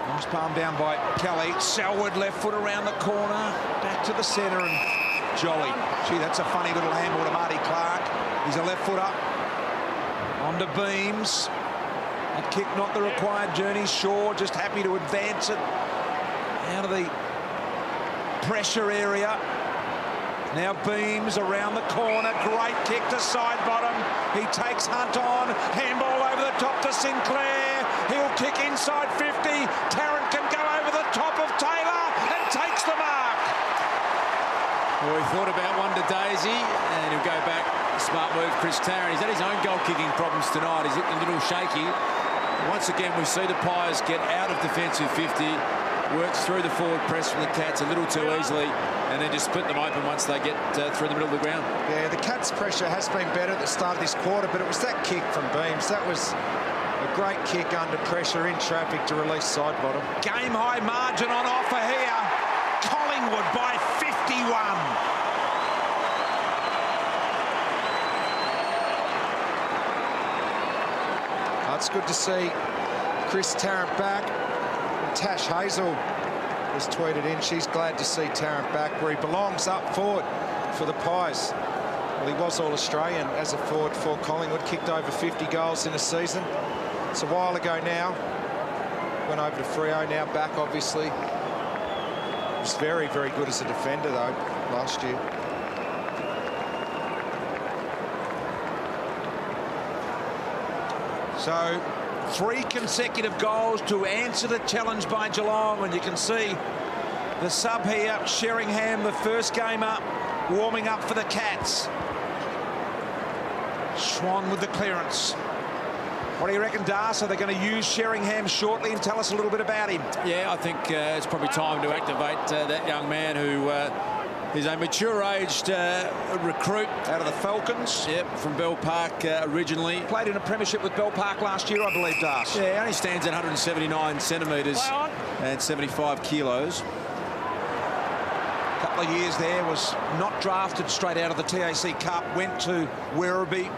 Nice palm down by Kelly. Selwood left foot around the corner. Back to the centre, and Jolly. Gee, that's a funny little handball to Marty Clark. He's a left footer. On to Beams. That kick not the required journey. Shaw just happy to advance it out of the pressure area. Now Beams around the corner. Great kick to side bottom. He takes Hunt on. Handball over the top to Sinclair. He'll kick inside 50. Tarrant can go over the top of Taylor and takes the mark. Well, he thought about one to Daisy, and he'll go back. Smart move, Chris Tarrant. He's had his own goal-kicking problems tonight. He's looking a little shaky. Once again, we see the Pies get out of defensive 50. Works through the forward press from the Cats a little too easily, and then just split them open once they get through the middle of the ground. Yeah, the Cats' pressure has been better at the start of this quarter, but it was that kick from Beams. That was a great kick under pressure in traffic to release side bottom. Game-high margin on offer here. Collingwood by 51. It's good to see Chris Tarrant back. Tash Hazel has tweeted in she's glad to see Tarrant back where he belongs, up forward for the Pies. Well, he was All-Australian as a forward for Collingwood, kicked over 50 goals in a season. It's a while ago now. Went over to Freo, now back obviously. He was very, very good as a defender though last year. So 3 consecutive goals to answer the challenge by Geelong, and you can see the sub here, Sheringham, the first game up, warming up for the Cats. Swan with the clearance. What do you reckon, Das? Are they going to use Sheringham shortly, and tell us a little bit about him? Yeah, I think it's probably time to activate that young man who is a mature-aged recruit. Out of the Falcons. Yep, from Bell Park originally. Played in a premiership with Bell Park last year, I believe, Das. Yeah, he only stands at 179 centimetres and 75 kilos. A couple of years there, was not drafted straight out of the TAC Cup, went to Werribee,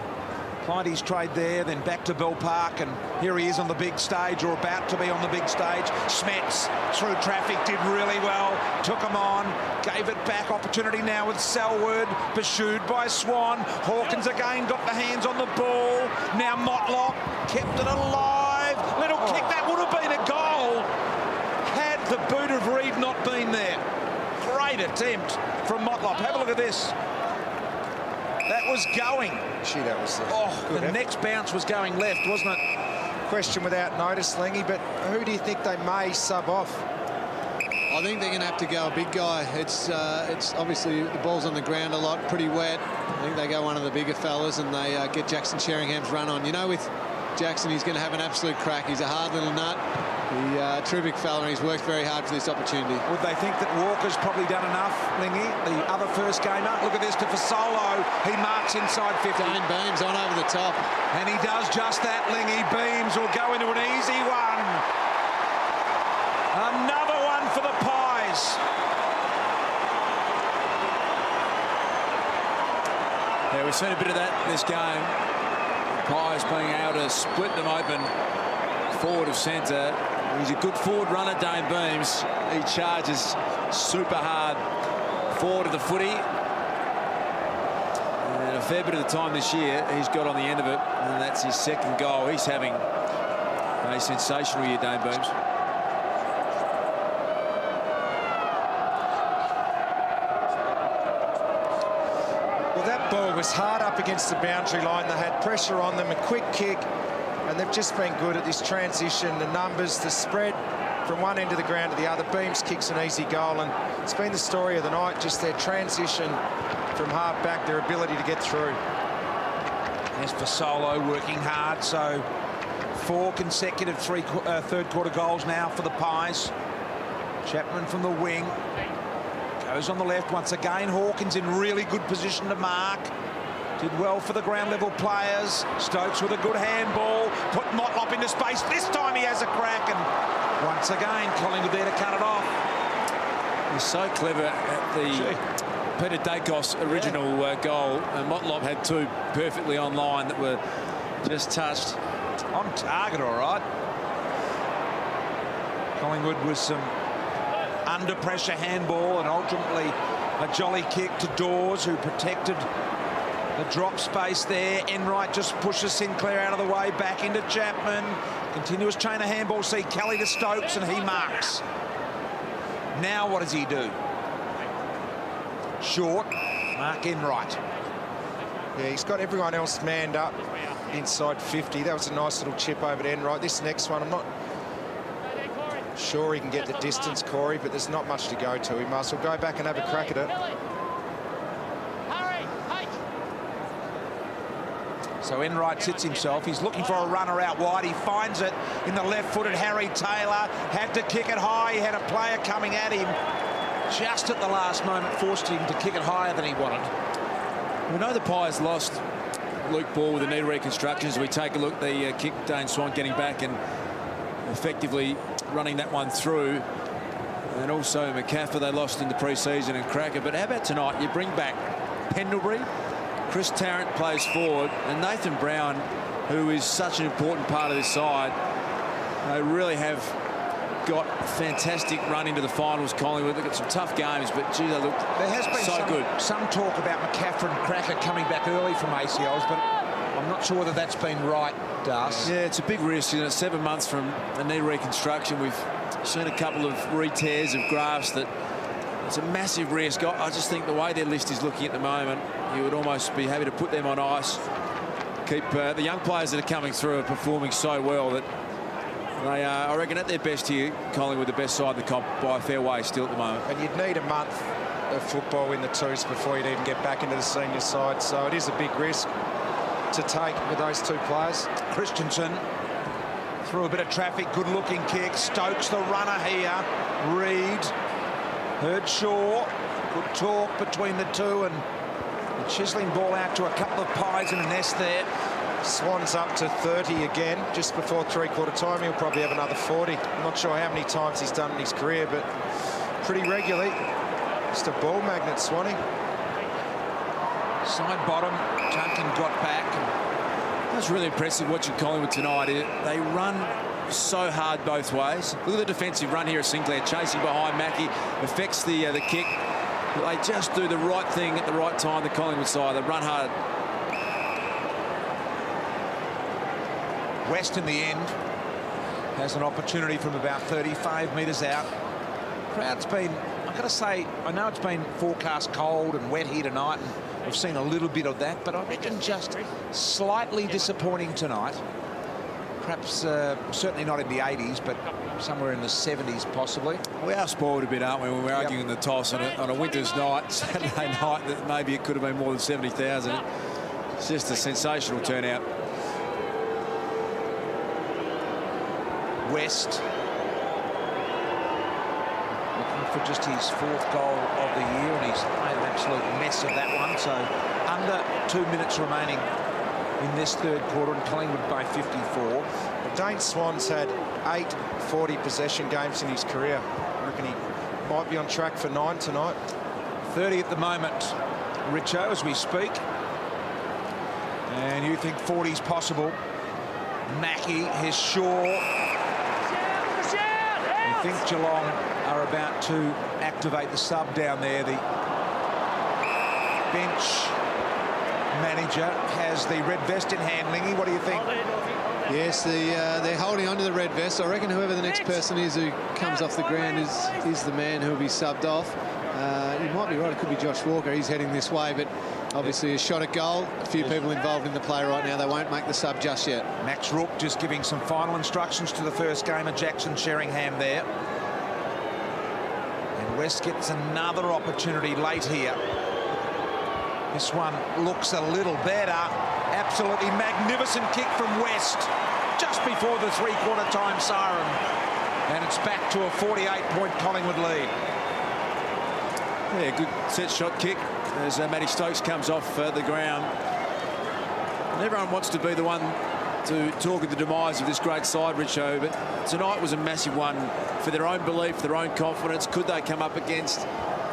plied his trade there, then back to Bell Park, and here he is on the big stage, or about to be on the big stage. Smets through traffic, did really well, took him on, gave it back. Opportunity now with Selwood, pursued by Swan. Hawkins again got the hands on the ball. Now Motlop kept it alive. Little kick, that would have been a goal had the boot of Reed not been there. Great attempt from Motlop. Have a look at this. That was going. Gee, that was the next bounce was going left, wasn't it? Question without notice, Lingy, but who do you think they may sub off? I think they're going to have to go a big guy. It's obviously the ball's on the ground a lot, pretty wet. I think they go one of the bigger fellas and they get Jackson Sheringham's run on. You know, with Jackson, he's going to have an absolute crack. He's a hard little nut. He's a terrific fella, and he's worked very hard for this opportunity. Would they think that Walker's probably done enough, Lingy, the other first gamer? Look at this to Fasolo. He marks inside 50. Dane Beams on over the top. And he does just that, Lingy. Beams will go into an easy one. Another one for the Pies. Yeah, we've seen a bit of that in this game. The Pies being able to split them open forward of centre. He's a good forward runner, Dane Beams. He charges super hard forward of the footy. And a fair bit of the time this year, he's got on the end of it, and that's his second goal. He's having a sensational year, Dane Beams. Well, that ball was hard up against the boundary line. They had pressure on them, a quick kick, and they've just been good at this transition, the numbers, the spread from one end of the ground to the other. Beams kicks an easy goal, and it's been the story of the night, just their transition from half back, their ability to get through. There's Fasolo working hard, so 4 consecutive third quarter goals now for the Pies. Chapman from the wing. Goes on the left once again. Hawkins in really good position to mark. Did well for the ground level players. Stokes with a good handball. Put Motlop into space. This time he has a crack, and once again Collingwood there to cut it off. He's so clever at the Peter Dacos original goal, and Motlop had 2 perfectly on line that were just touched. On target, all right. Collingwood with some under pressure handball, and ultimately a jolly kick to Dawes, who protected the drop space there. Enright just pushes Sinclair out of the way, back into Chapman. Continuous chain of handball. See Kelly to Stokes, and he marks. Now what does he do? Short, Mark Enright. Yeah, he's got everyone else manned up inside 50. That was a nice little chip over to Enright. This next one, I'm not sure he can get the distance, Corey, but there's not much to go to. He must. We'll go back and have a crack at it. So Enright sits himself. He's looking for a runner out wide. He finds it in the left-footed Harry Taylor. Had to kick it high. He had a player coming at him. Just at the last moment, forced him to kick it higher than he wanted. We know the Pies lost Luke Ball with the knee reconstruction. As we take a look, the kick, Dane Swan getting back and effectively running that one through. And also McCaffrey they lost in the pre-season, and Cracker. But how about tonight? You bring back Pendlebury, Chris Tarrant plays forward, and Nathan Brown, who is such an important part of this side. They really have got a fantastic run into the finals. Collingwood, they've got some tough games, but gee, they look there has been so good. Some talk about McCaffrey and Cracker coming back early from ACLs, but I'm not sure whether that's been right, Das. Yeah, it's a big risk. You know, 7 months from a knee reconstruction. We've seen a couple of re-tears of grafts that it's a massive risk. I just think the way their list is looking at the moment, you would almost be happy to put them on ice. Keep the young players that are coming through are performing so well that they are, I reckon, at their best here, Collingwood the best side of the comp by a fair way still at the moment. And you'd need a month of football in the twos before you'd even get back into the senior side, so it is a big risk. to take with those two players. Christensen through a bit of traffic, good-looking kick. Stokes the runner here. Reed, heard Shaw. Good talk between the two, and the chiselling ball out to a couple of pies and a nest there. Swan's up to 30 again, just before three-quarter time. He'll probably have another 40. I'm not sure how many times he's done in his career, but pretty regularly. Just a ball magnet, Swanee. Side bottom, Duncan got back. That's really impressive watching Collingwood tonight. They run so hard both ways. Look at the defensive run here of Sinclair, chasing behind Mackie, affects the kick. But they just do the right thing at the right time, the Collingwood side. They run hard. West in the end has an opportunity from about 35 metres out. Crowd's been, I've got to say, I know it's been forecast cold and wet here tonight, and we've seen a little bit of that, but I reckon just slightly disappointing tonight. Perhaps certainly not in the 80s, but somewhere in the 70s possibly. We are spoiled a bit, aren't we, when we're arguing the toss on a winter's night, Saturday night, that maybe it could have been more than 70,000. It's just a sensational turnout. West looking for just his 4th goal of the year, and he's made an absolute mess of that one. So under 2 minutes remaining in this third quarter, and Collingwood by 54. Well, Dane Swan's had 8 40 possession games in his career. I reckon he might be on track for 9 tonight. 30 at the moment, Richo, as we speak. And you think 40's possible. Mackie, his Shaw. I think Geelong are about to activate the sub down there. The bench manager has the red vest in hand. Lingy, what do you think? Yes, they're holding on to the red vest. I reckon whoever the next person is who comes off the ground is the man who will be subbed off. You might be right, it could be Josh Walker. He's heading this way, but obviously a shot at goal. A few people involved in the play right now. They won't make the sub just yet. Max Rook just giving some final instructions to the first gamer, Jackson Sheringham there. And West gets another opportunity late here. This one looks a little better. Absolutely magnificent kick from West just before the three-quarter time siren. And it's back to a 48-point Collingwood lead. Yeah, good set shot kick as Matty Stokes comes off the ground. And everyone wants to be the one to talk of the demise of this great side, Richo, but tonight was a massive one for their own belief, their own confidence. Could they come up against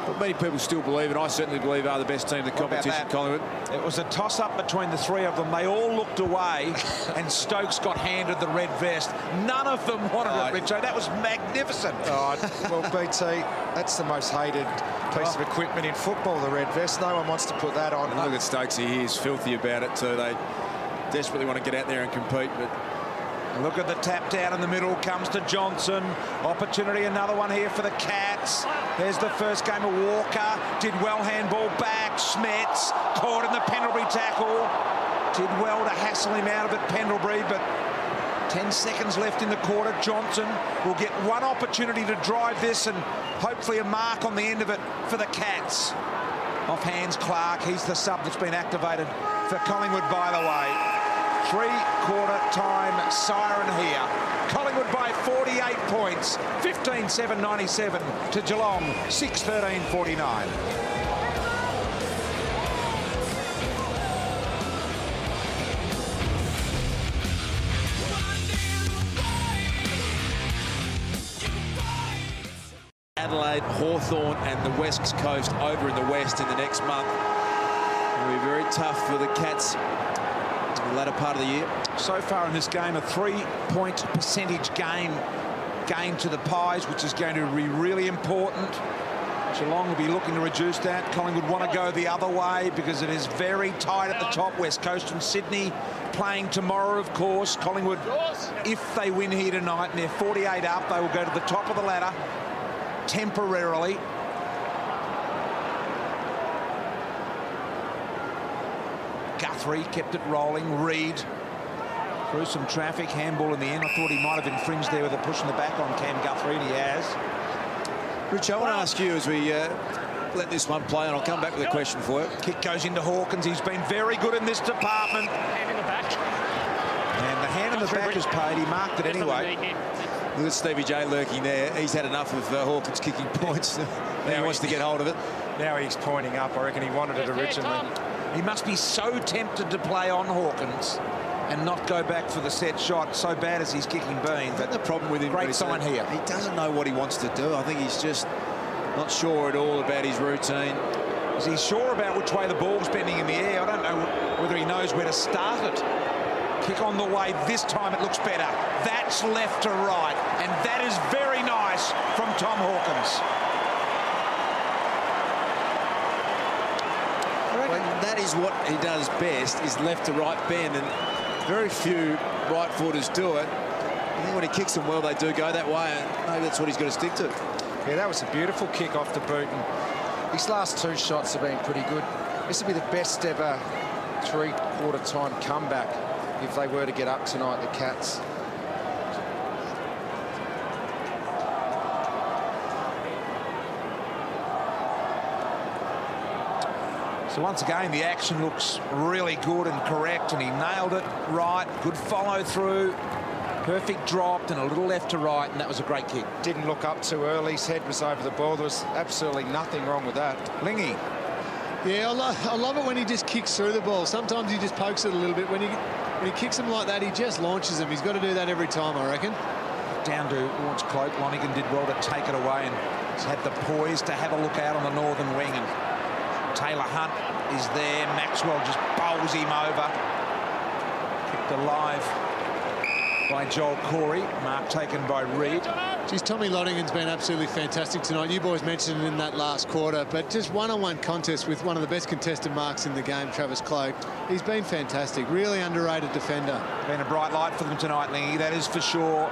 what many people still believe, and I certainly believe, are the best team in the competition, Collingwood? It was a toss-up between the three of them. They all looked away, and Stokes got handed the red vest. None of them wanted it, Richo. That was magnificent. Well, BT, that's the most hated piece of equipment in football, the red vest. No one wants to put that on. And look at Stokes, he is filthy about it too. They desperately want to get out there and compete, but look at the tap down in the middle, comes to Johnson. Opportunity, another one here for the Cats. There's the first game of Walker. Did well, handball back. Smets caught in the Pendlebury tackle. Did well to hassle him out of it, Pendlebury, but 10 seconds left in the quarter. Johnson will get one opportunity to drive this and hopefully a mark on the end of it for the Cats. Off hands Clark. He's the sub that's been activated for Collingwood, by the way. Three-quarter time siren here. Collingwood by 48 points. 15-7-97 to Geelong. 6-13-49. Adelaide, Hawthorn and the West Coast over in the West in the next month. It'll be very tough for the Cats in the latter part of the year. So far in this game, a 3-point percentage gain to the Pies, which is going to be really important. Geelong will be looking to reduce that. Collingwood want to go the other way because it is very tight at the top. West Coast and Sydney playing tomorrow, of course. Collingwood, if they win here tonight and they're 48 up, they will go to the top of the ladder temporarily. Guthrie kept it rolling. Reed through some traffic, handball in the end. I thought he might have infringed there with a push in the back on Cam Guthrie, and he has. Rich, I want to ask you, as we let this one play, and I'll come back with a question for you. Kick goes into Hawkins. He's been very good in this department. Hand in the back. And the hand in the back is paid. He marked it anyway. Look at Stevie J lurking there. He's had enough of Hawkins kicking points. Now he wants to get hold of it. Now he's pointing up. I reckon he wanted it originally. He must be so tempted to play on Hawkins and not go back for the set shot, so bad as he's kicking been. But the problem with him, great sign here. He doesn't know what he wants to do. I think he's just not sure at all about his routine. Is he sure about which way the ball's bending in the air? I don't know whether he knows where to start it. Kick on the way. This time it looks better. That's left to right. And that is very nice from Tom Hawkins. Well, that is what he does best, is left to right bend, and very few right footers do it. I think when he kicks them well, they do go that way, and maybe that's what he's got to stick to. Yeah, that was a beautiful kick off the boot, and his last 2 shots have been pretty good. This will be the best ever 3/4 time comeback if they were to get up tonight, the Cats. So once again, the action looks really good and correct, and he nailed it right. Good follow through, perfect drop, and a little left to right, and that was a great kick. Didn't look up too early. His head was over the ball. There was absolutely nothing wrong with that. Lingy. Yeah, I love it when he just kicks through the ball. Sometimes he just pokes it a little bit. When he kicks him like that, he just launches him. He's got to do that every time, I reckon. Down to Lawrence Cloak. Lonigan did well to take it away, and he's had the poise to have a look out on the northern wing. And Taylor Hunt is there. Maxwell just bowls him over. Kicked alive by Joel Corey. Mark taken by Reid. Geez, Tommy Lonigan's been absolutely fantastic tonight. You boys mentioned it in that last quarter, but just one-on-one contest with one of the best contested marks in the game, Travis Cloak. He's been fantastic. Really underrated defender. Been a bright light for them tonight, Lingy, that is for sure.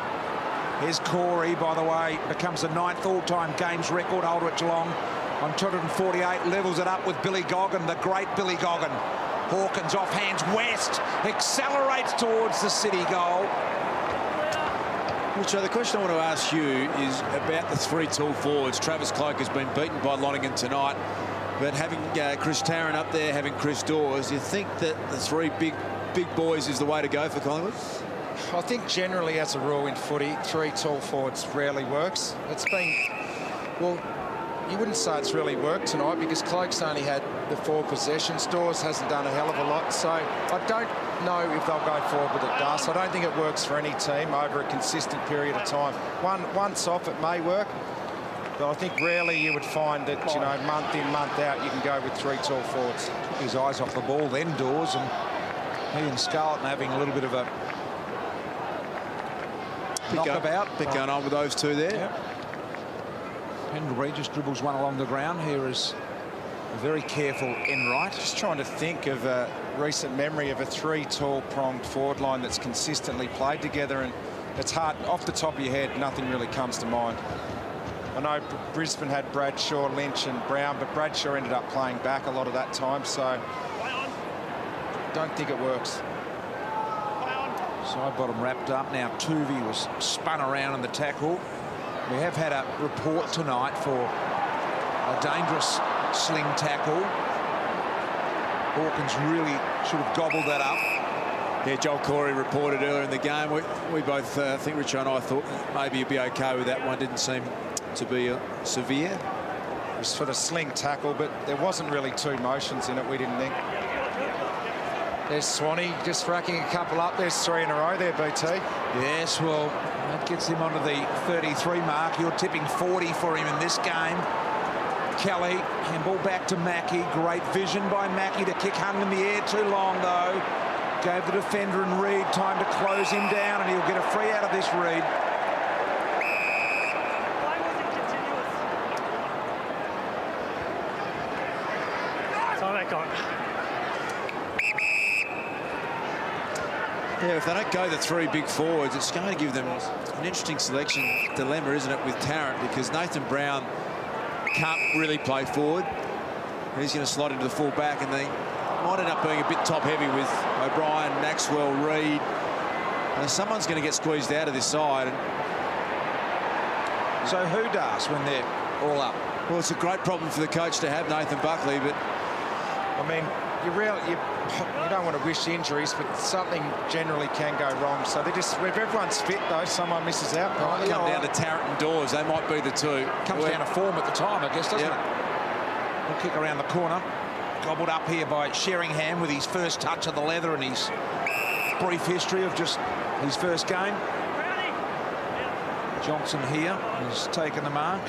Here's Corey, by the way, becomes the 9th all-time games record holder at Geelong on 248, levels it up with Billy Goggin, the great Billy Goggin. Hawkins off hands west, accelerates towards the City goal. So the question I want to ask you is about the 3 tall forwards. Travis Cloak has been beaten by Lonigan tonight, but having Chris Tarrant up there, having Chris Dawes, do you think that the 3 big boys is the way to go for Collingwood? I think generally, as a rule in footy, 3 tall forwards rarely works. It's been, well, you wouldn't say it's really worked tonight because Cloak's only had the 4 possessions. Dawes hasn't done a hell of a lot, so I don't know if they'll go forward with it, Dust. I don't think it works for any team over a consistent period of time. Once off, it may work, but I think rarely you would find that, you know, month in, month out, you can go with 3 tall forwards. Took his eyes off the ball then, Dawes, and he and Scarlett having a little bit of a knockabout. Bit going on with those 2 there. Yep. Pendlebury just dribbles one along the ground. Here is a very careful Enright. Just trying to think of a recent memory of a 3 tall pronged forward line that's consistently played together, and it's hard off the top of your head. Nothing really comes to mind. I know Brisbane had Bradshaw, Lynch and Brown, but Bradshaw ended up playing back a lot of that time, so don't think it works. Side bottom wrapped up. Now Tuvey was spun around in the tackle. We have had a report tonight for a dangerous sling tackle. Hawkins really should have gobbled that up. Yeah, Joel Corey reported earlier in the game. We both, I think Richard and I thought maybe he'd be okay with that one. Didn't seem to be severe. It was for the sling tackle, but there wasn't really 2 motions in it, we didn't think. There's Swanee just racking a couple up. There's 3 in a row there, BT. Yes, well, that gets him onto the 33 mark. You're tipping 40 for him in this game. Kelly, handball back to Mackey. Great vision by Mackey. The kick hung in the air too long, though. Gave the defender and Reid time to close him down, and he'll get a free out of this, Reid. So that guy. Yeah, if they don't go the 3 big forwards, it's going to give them an interesting selection dilemma, isn't it, with Tarrant, because Nathan Brown can't really play forward. He's going to slot into the full back, and they might end up being a bit top heavy with O'Brien, Maxwell, Reid. And someone's going to get squeezed out of this side. So who does when they're all up? Well, it's a great problem for the coach to have, Nathan Buckley, but I mean, you don't want to wish injuries, but something generally can go wrong. So they just, if everyone's fit though, someone misses out. might come down to Tarrant and Dawes. They might be the two. Comes down to form at the time, I guess, doesn't it? We'll kick around the corner. Gobbled up here by Sheringham with his first touch of the leather and his brief history of just his first game. Johnson here has taken the mark.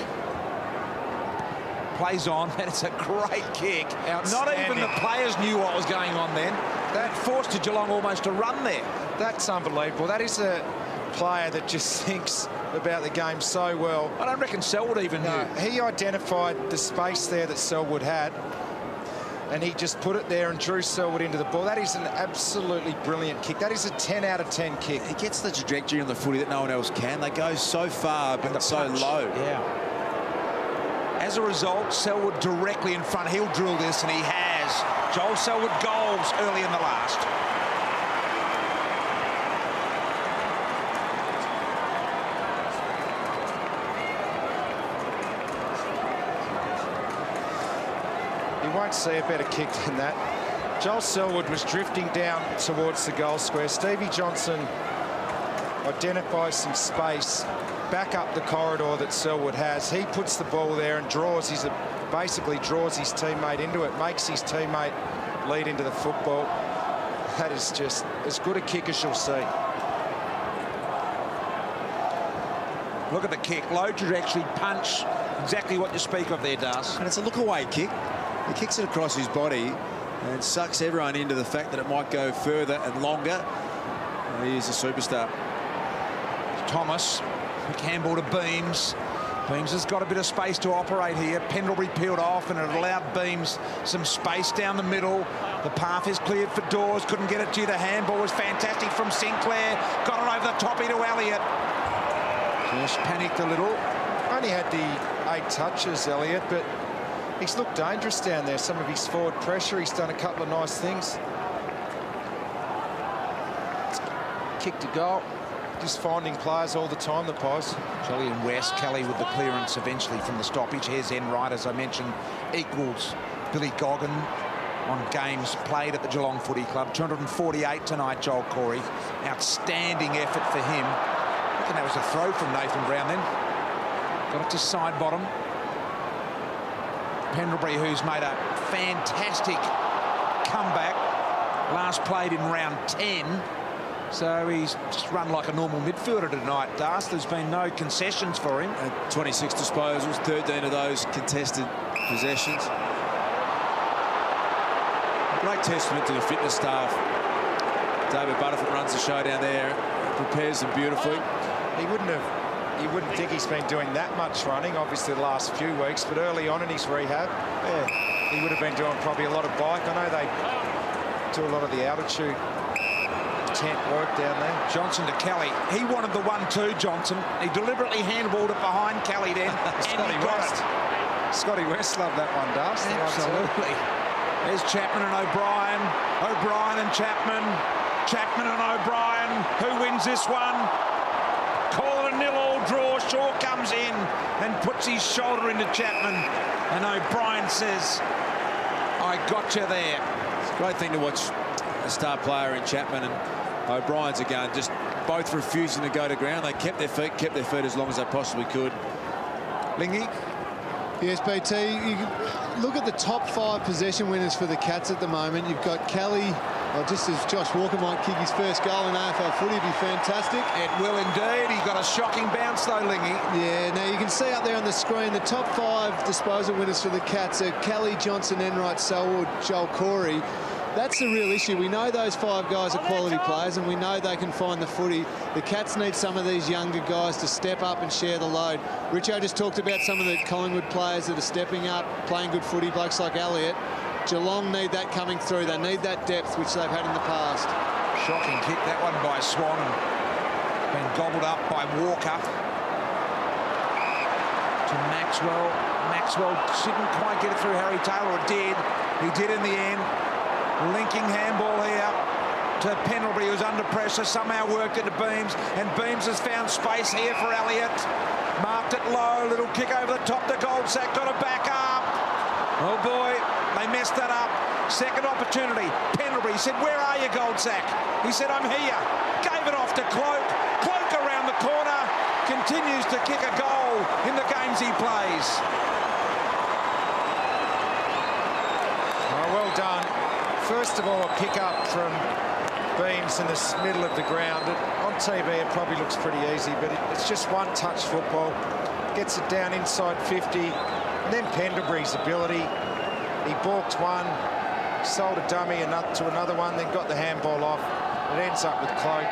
Plays on, and it's a great kick. Not even the players knew what was going on then. That forced Geelong almost to run there. That's unbelievable. That is a player that just thinks about the game so well. I don't reckon Selwood even knew. He identified the space there that Selwood had, and he just put it there and drew Selwood into the ball. That is an absolutely brilliant kick. That is a 10 out of 10 kick. He gets the trajectory on the footy that no one else can. They go so far, but so low. Yeah. As a result, Selwood directly in front. He'll drill this, and he has. Joel Selwood goals early in the last. You won't see a better kick than that. Joel Selwood was drifting down towards the goal square. Stevie Johnson identifies some space back up the corridor that Selwood has. He puts the ball there and basically draws his teammate into it, makes his teammate lead into the football. That is just as good a kick as you'll see. Look at the kick. Low trajectory punch. Exactly what you speak of there, Das. And it's a look-away kick. He kicks it across his body and sucks everyone into the fact that it might go further and longer. And he is a superstar. Thomas. Campbell to Beams. Beams has got a bit of space to operate here. Pendlebury peeled off, and it allowed Beams some space down the middle. The path is cleared for Dawes. Couldn't get it due to handball. Was fantastic from Sinclair. Got it over the toppy to Elliott. Just panicked a little. Only had the 8 touches, Elliott, but he's looked dangerous down there. Some of his forward pressure. He's done a couple of nice things. Kick to goal. Just finding players all the time, the Pies. Kelly and West. Kelly with the clearance eventually from the stoppage. Here's Enright, as I mentioned, equals Billy Goggin on games played at the Geelong Footy Club. 248 tonight, Joel Corey. Outstanding effort for him. I reckon that was a throw from Nathan Brown then. Got it to side bottom. Pendlebury, who's made a fantastic comeback. Last played in round 10. So he's just run like a normal midfielder tonight, Das. There's been no concessions for him. 26 disposals, 13 of those contested possessions. Great testament to the fitness staff. David Butterfield runs the show down there, prepares them beautifully. You wouldn't think he's been doing that much running, obviously the last few weeks, but early on in his rehab, he would have been doing probably a lot of bike. I know they do a lot of the altitude tent work down there. Johnson to Kelly. He wanted the 1-2, Johnson. He deliberately handballed it behind Kelly then. Scotty West. Scotty West loved that one, Das. Absolutely. There's Chapman and O'Brien. O'Brien and Chapman. Chapman and O'Brien. Who wins this one? Call it a 0-0 draw. Shaw comes in and puts his shoulder into Chapman. And O'Brien says, I got you there. It's a great thing to watch a star player in Chapman and O'Brien's again, just both refusing to go to ground. They kept their feet as long as they possibly could. Lingy. Yes, BT, you look at the top 5 possession winners for the Cats at the moment. You've got Kelly, just as Josh Walker might kick his first goal in AFL footy, it'd be fantastic. It will indeed. He got a shocking bounce though, Lingy. Yeah, now you can see up there on the screen, the top 5 disposal winners for the Cats are Kelly, Johnson, Enright, Selwood, Joel Corey. That's the real issue. We know those 5 guys are quality players and we know they can find the footy. The Cats need some of these younger guys to step up and share the load. Richo just talked about some of the Collingwood players that are stepping up, playing good footy, blokes like Elliott. Geelong need that coming through. They need that depth, which they've had in the past. Shocking kick, that one by Swan. Been gobbled up by Walker. To Maxwell. Maxwell didn't quite get it through Harry Taylor. It did. He did in the end. Linking handball here to Pendlebury, who's under pressure, somehow worked into Beams, and Beams has found space here for Elliott. Marked it low, little kick over the top to Goldsack, got to back up. Oh boy, they messed that up. Second opportunity, Pendlebury said, where are you, Goldsack? He said, I'm here. Gave it off to Cloak. Cloak around the corner, continues to kick a goal in the games he plays. Oh, well done. First of all, a pick up from Beams in the middle of the ground. On TV, it probably looks pretty easy, but it's just one-touch football. Gets it down inside 50. And then Pendlebury's ability. He balked one, sold a dummy to another one, then got the handball off. It ends up with Cloak.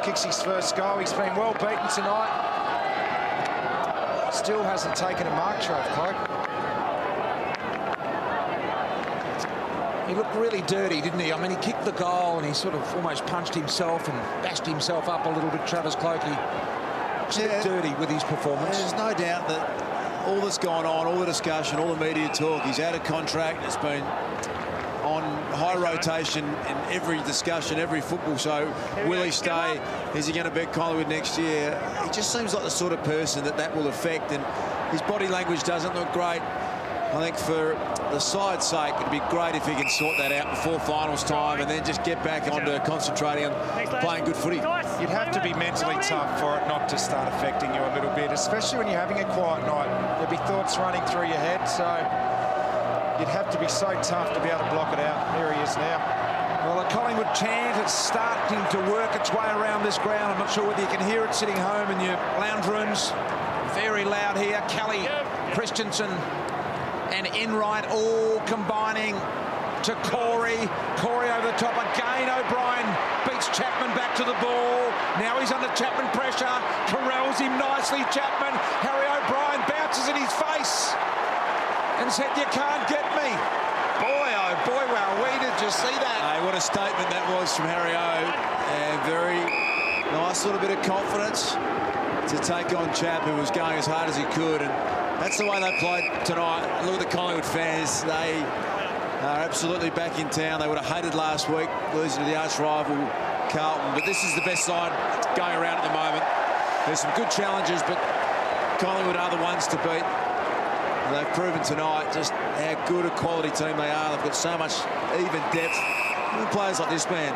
Kicks his first goal. He's been well beaten tonight. Still hasn't taken a mark try of Cloak. He looked really dirty, didn't he? I mean, he kicked the goal and he sort of almost punched himself and bashed himself up a little bit, Travis Cloak. He looks a bit dirty with his performance. There's no doubt that all that's gone on, all the discussion, all the media talk, he's out of contract. It's been on high rotation in every discussion, every football show. Will he stay? Is he going to be at Collingwood next year? He just seems like the sort of person that will affect, and his body language doesn't look great. I think for the side's sake, it'd be great if he can sort that out before finals time and then just get back onto concentrating on playing good footy. You'd have to be mentally tough for it not to start affecting you a little bit, especially when you're having a quiet night. There'd be thoughts running through your head, so you'd have to be so tough to be able to block it out. Here he is now. Well, the Collingwood chant is starting to work its way around this ground. I'm not sure whether you can hear it sitting home in your lounge rooms. Very loud here. Kelly, Christensen and Enright all combining to Corey. Corey over the top again. O'Brien beats Chapman back to the ball. Now he's under Chapman pressure. Corrals him nicely, Chapman. Harry O'Brien bounces in his face and said, you can't get me. Boy, oh boy, wow, did you see that? Hey, what a statement that was from Harry O. And very nice little bit of confidence to take on Chap, who was going as hard as he could. And that's the way they played tonight. Look at the Collingwood fans. They are absolutely back in town. They would have hated last week, losing to the arch rival Carlton. But this is the best side going around at the moment. There's some good challenges, but Collingwood are the ones to beat. And they've proven tonight just how good a quality team they are. They've got so much even depth. Even players like this man,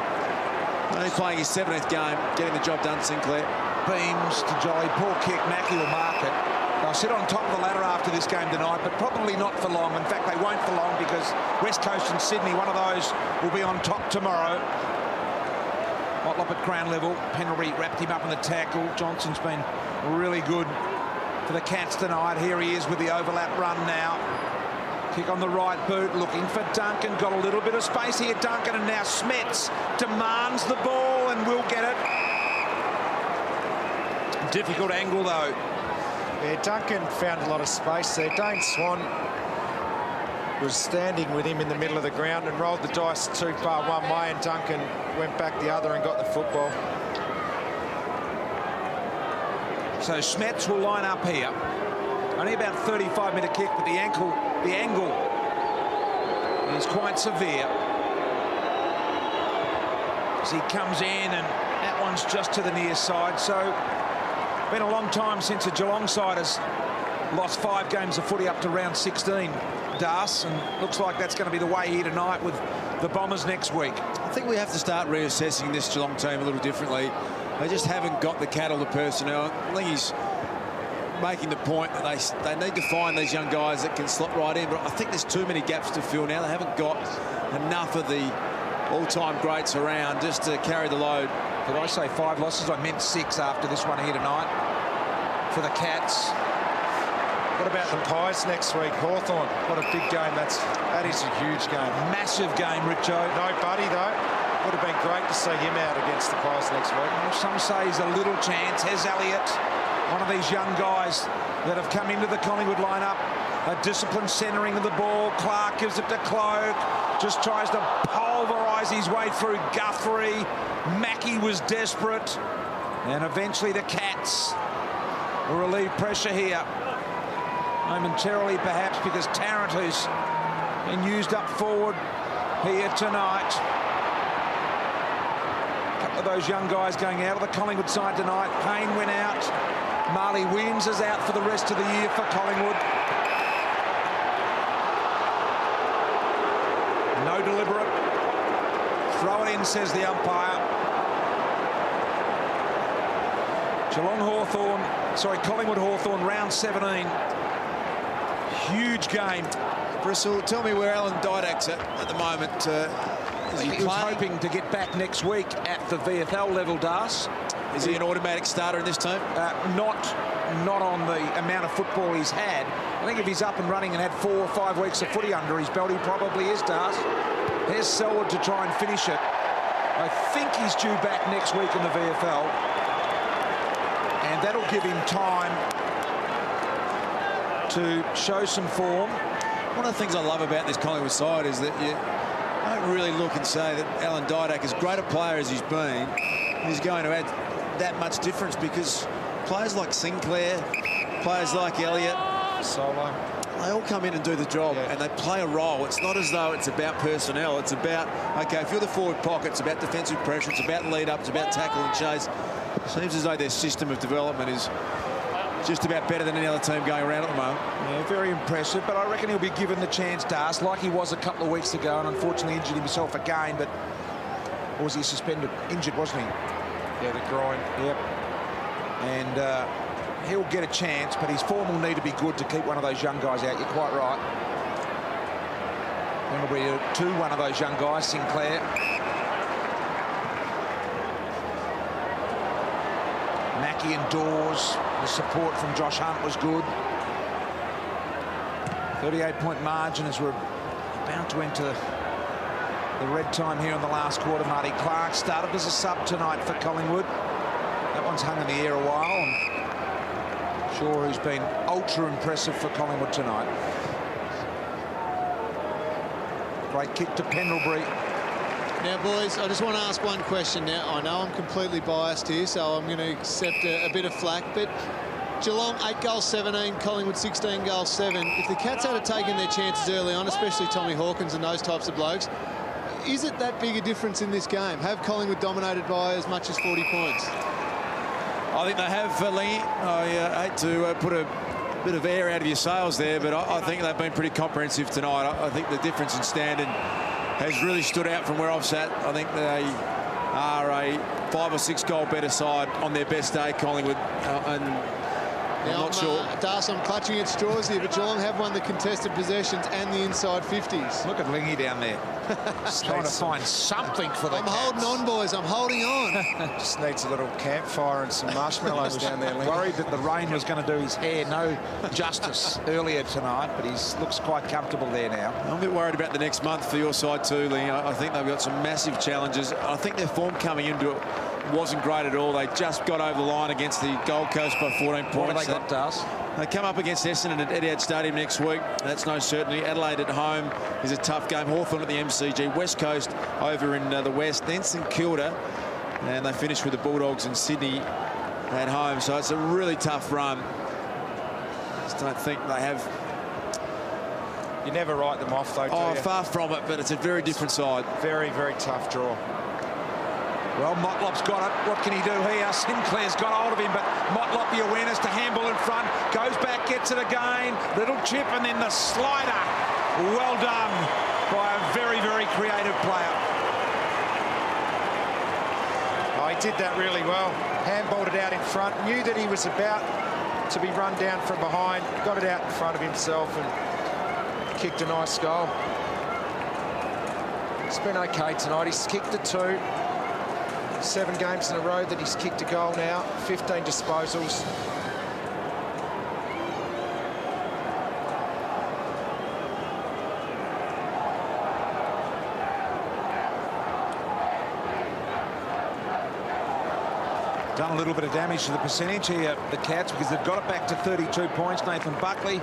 only playing his 17th game, getting the job done, Sinclair. Beams to Jolly. Poor kick. Mackie will mark it. They'll sit on top of the ladder after this game tonight, but probably not for long. In fact, they won't for long because West Coast and Sydney, one of those will be on top tomorrow. Motlop at ground level. Pendlebury wrapped him up in the tackle. Johnson's been really good for the Cats tonight. Here he is with the overlap run now. Kick on the right boot, looking for Duncan. Got a little bit of space here, Duncan, and now Smets demands the ball and will get it. Difficult angle, though. Yeah, Duncan found a lot of space there. Dane Swan was standing with him in the middle of the ground and rolled the dice too far one way, and Duncan went back the other and got the football. So Smets will line up here. Only about 35-metre kick, but the angle is quite severe. As he comes in, and that one's just to the near side. So been a long time since the Geelong side has lost 5 games of footy up to round 16, Das, and looks like that's going to be the way here tonight with the Bombers next week. I think we have to start reassessing this Geelong team a little differently. They just haven't got the cattle, the personnel. I think he's making the point that they need to find these young guys that can slot right in, but I think there's too many gaps to fill now. They haven't got enough of the all-time greats around just to carry the load. Did I say 5 losses? I meant 6 after this one here tonight for the Cats. What about the Pies next week? Hawthorn, what a big game. That is a huge game. Massive game, Richo. No Buddy, though. Would have been great to see him out against the Pies next week. Some say he's a little chance. Hez Elliott, one of these young guys that have come into the Collingwood lineup. A disciplined centering of the ball. Clark gives it to Cloak. Just tries to pulverise his way through Guthrie. Mackie was desperate. And eventually the Cats will relieve pressure here. Momentarily, perhaps, because Tarrant, who's been used up forward here tonight. A couple of those young guys going out of the Collingwood side tonight. Payne went out. Marley Williams is out for the rest of the year for Collingwood. No deliberate. Throw it in, says the umpire. Collingwood Hawthorn, round 17. Huge game. Bristol, tell me where Alan Didak's at the moment. He was hoping to get back next week at the VFL level, Das. Is he an automatic starter in this team? Not on the amount of football he's had. I think if he's up and running and had 4 or 5 weeks of footy under his belt, he probably is, Das. Here's Selwood to try and finish it. I think he's due back next week in the VFL. And that'll give him time to show some form. One of the things I love about this Collingwood side is that you don't really look and say that Alan Didak, as great a player as he's been, is going to add that much difference, because players like Sinclair, players like Elliott, Solo, they all come in and do the job, and they play a role. It's not as though it's about personnel. It's about, okay, if you're the forward pocket, it's about defensive pressure, it's about lead up, it's about tackle and chase. Seems as though their system of development is just about better than any other team going around at the moment. Yeah, very impressive, but I reckon he'll be given the chance, Das, like he was a couple of weeks ago, and unfortunately injured himself again. But or was he suspended? Injured, wasn't he? Yeah, the groin. Yep. And he'll get a chance, but his form will need to be good to keep one of those young guys out. You're quite right. Then we'll be to one of those young guys, Sinclair. Mackie and Dawes. The support from Josh Hunt was good. 38-point margin as we're about to enter the red time here in the last quarter. Marty Clark started as a sub tonight for Collingwood. That one's hung in the air a while. And Shaw, who's been ultra impressive for Collingwood tonight. Great kick to Pendlebury. Now, boys, I just want to ask one question now. I know I'm completely biased here, so I'm going to accept a bit of flack, but Geelong 8 goals 17, Collingwood 16 goals 7. If the Cats had taken their chances early on, especially Tommy Hawkins and those types of blokes, is it that big a difference in this game? Have Collingwood dominated by as much as 40 points? I think they have, Lee. I hate to put a bit of air out of your sails there, but I think they've been pretty comprehensive tonight. I think the difference in standard has really stood out from where I've sat. I think they are a 5 or 6 goal better side on their best day, Collingwood, and I'm not sure. Das, I'm clutching at straws here, but Geelong have won the contested possessions and the inside 50s. Look at Lingy down there. Just trying to find something for the Cats. Holding on, boys. I'm holding on. Just needs a little campfire and some marshmallows down there, Lingy. Worried that the rain was going to do his hair no justice earlier tonight, but he looks quite comfortable there now. I'm a bit worried about the next month for your side too, Lee. I think they've got some massive challenges. I think their form coming into it wasn't great at all. They just got over the line against the Gold Coast by 14 points. What have they got, Das? They come up against Essendon at Etihad Stadium next week. That's no certainty. Adelaide at home is a tough game. Hawthorn at the MCG. West Coast over in the West. Then St Kilda. And they finish with the Bulldogs in Sydney at home. So it's a really tough run. I just don't think they have... You never write them off, though, do you? Far from it, but it's a very different side. Very, very tough draw. Well, Motlop's got it. What can he do here? Sinclair's got hold of him, but Motlop, the awareness to handball in front, goes back, gets it again. Little chip, and then the slider. Well done by a very, very creative player. Oh, he did that really well. Handballed it out in front. Knew that he was about to be run down from behind. Got it out in front of himself and kicked a nice goal. It's been okay tonight. He's kicked a 2. 7 games in a row that he's kicked a goal now. 15 disposals. Done a little bit of damage to the percentage here, the Cats, because they've got it back to 32 points. Nathan Buckley,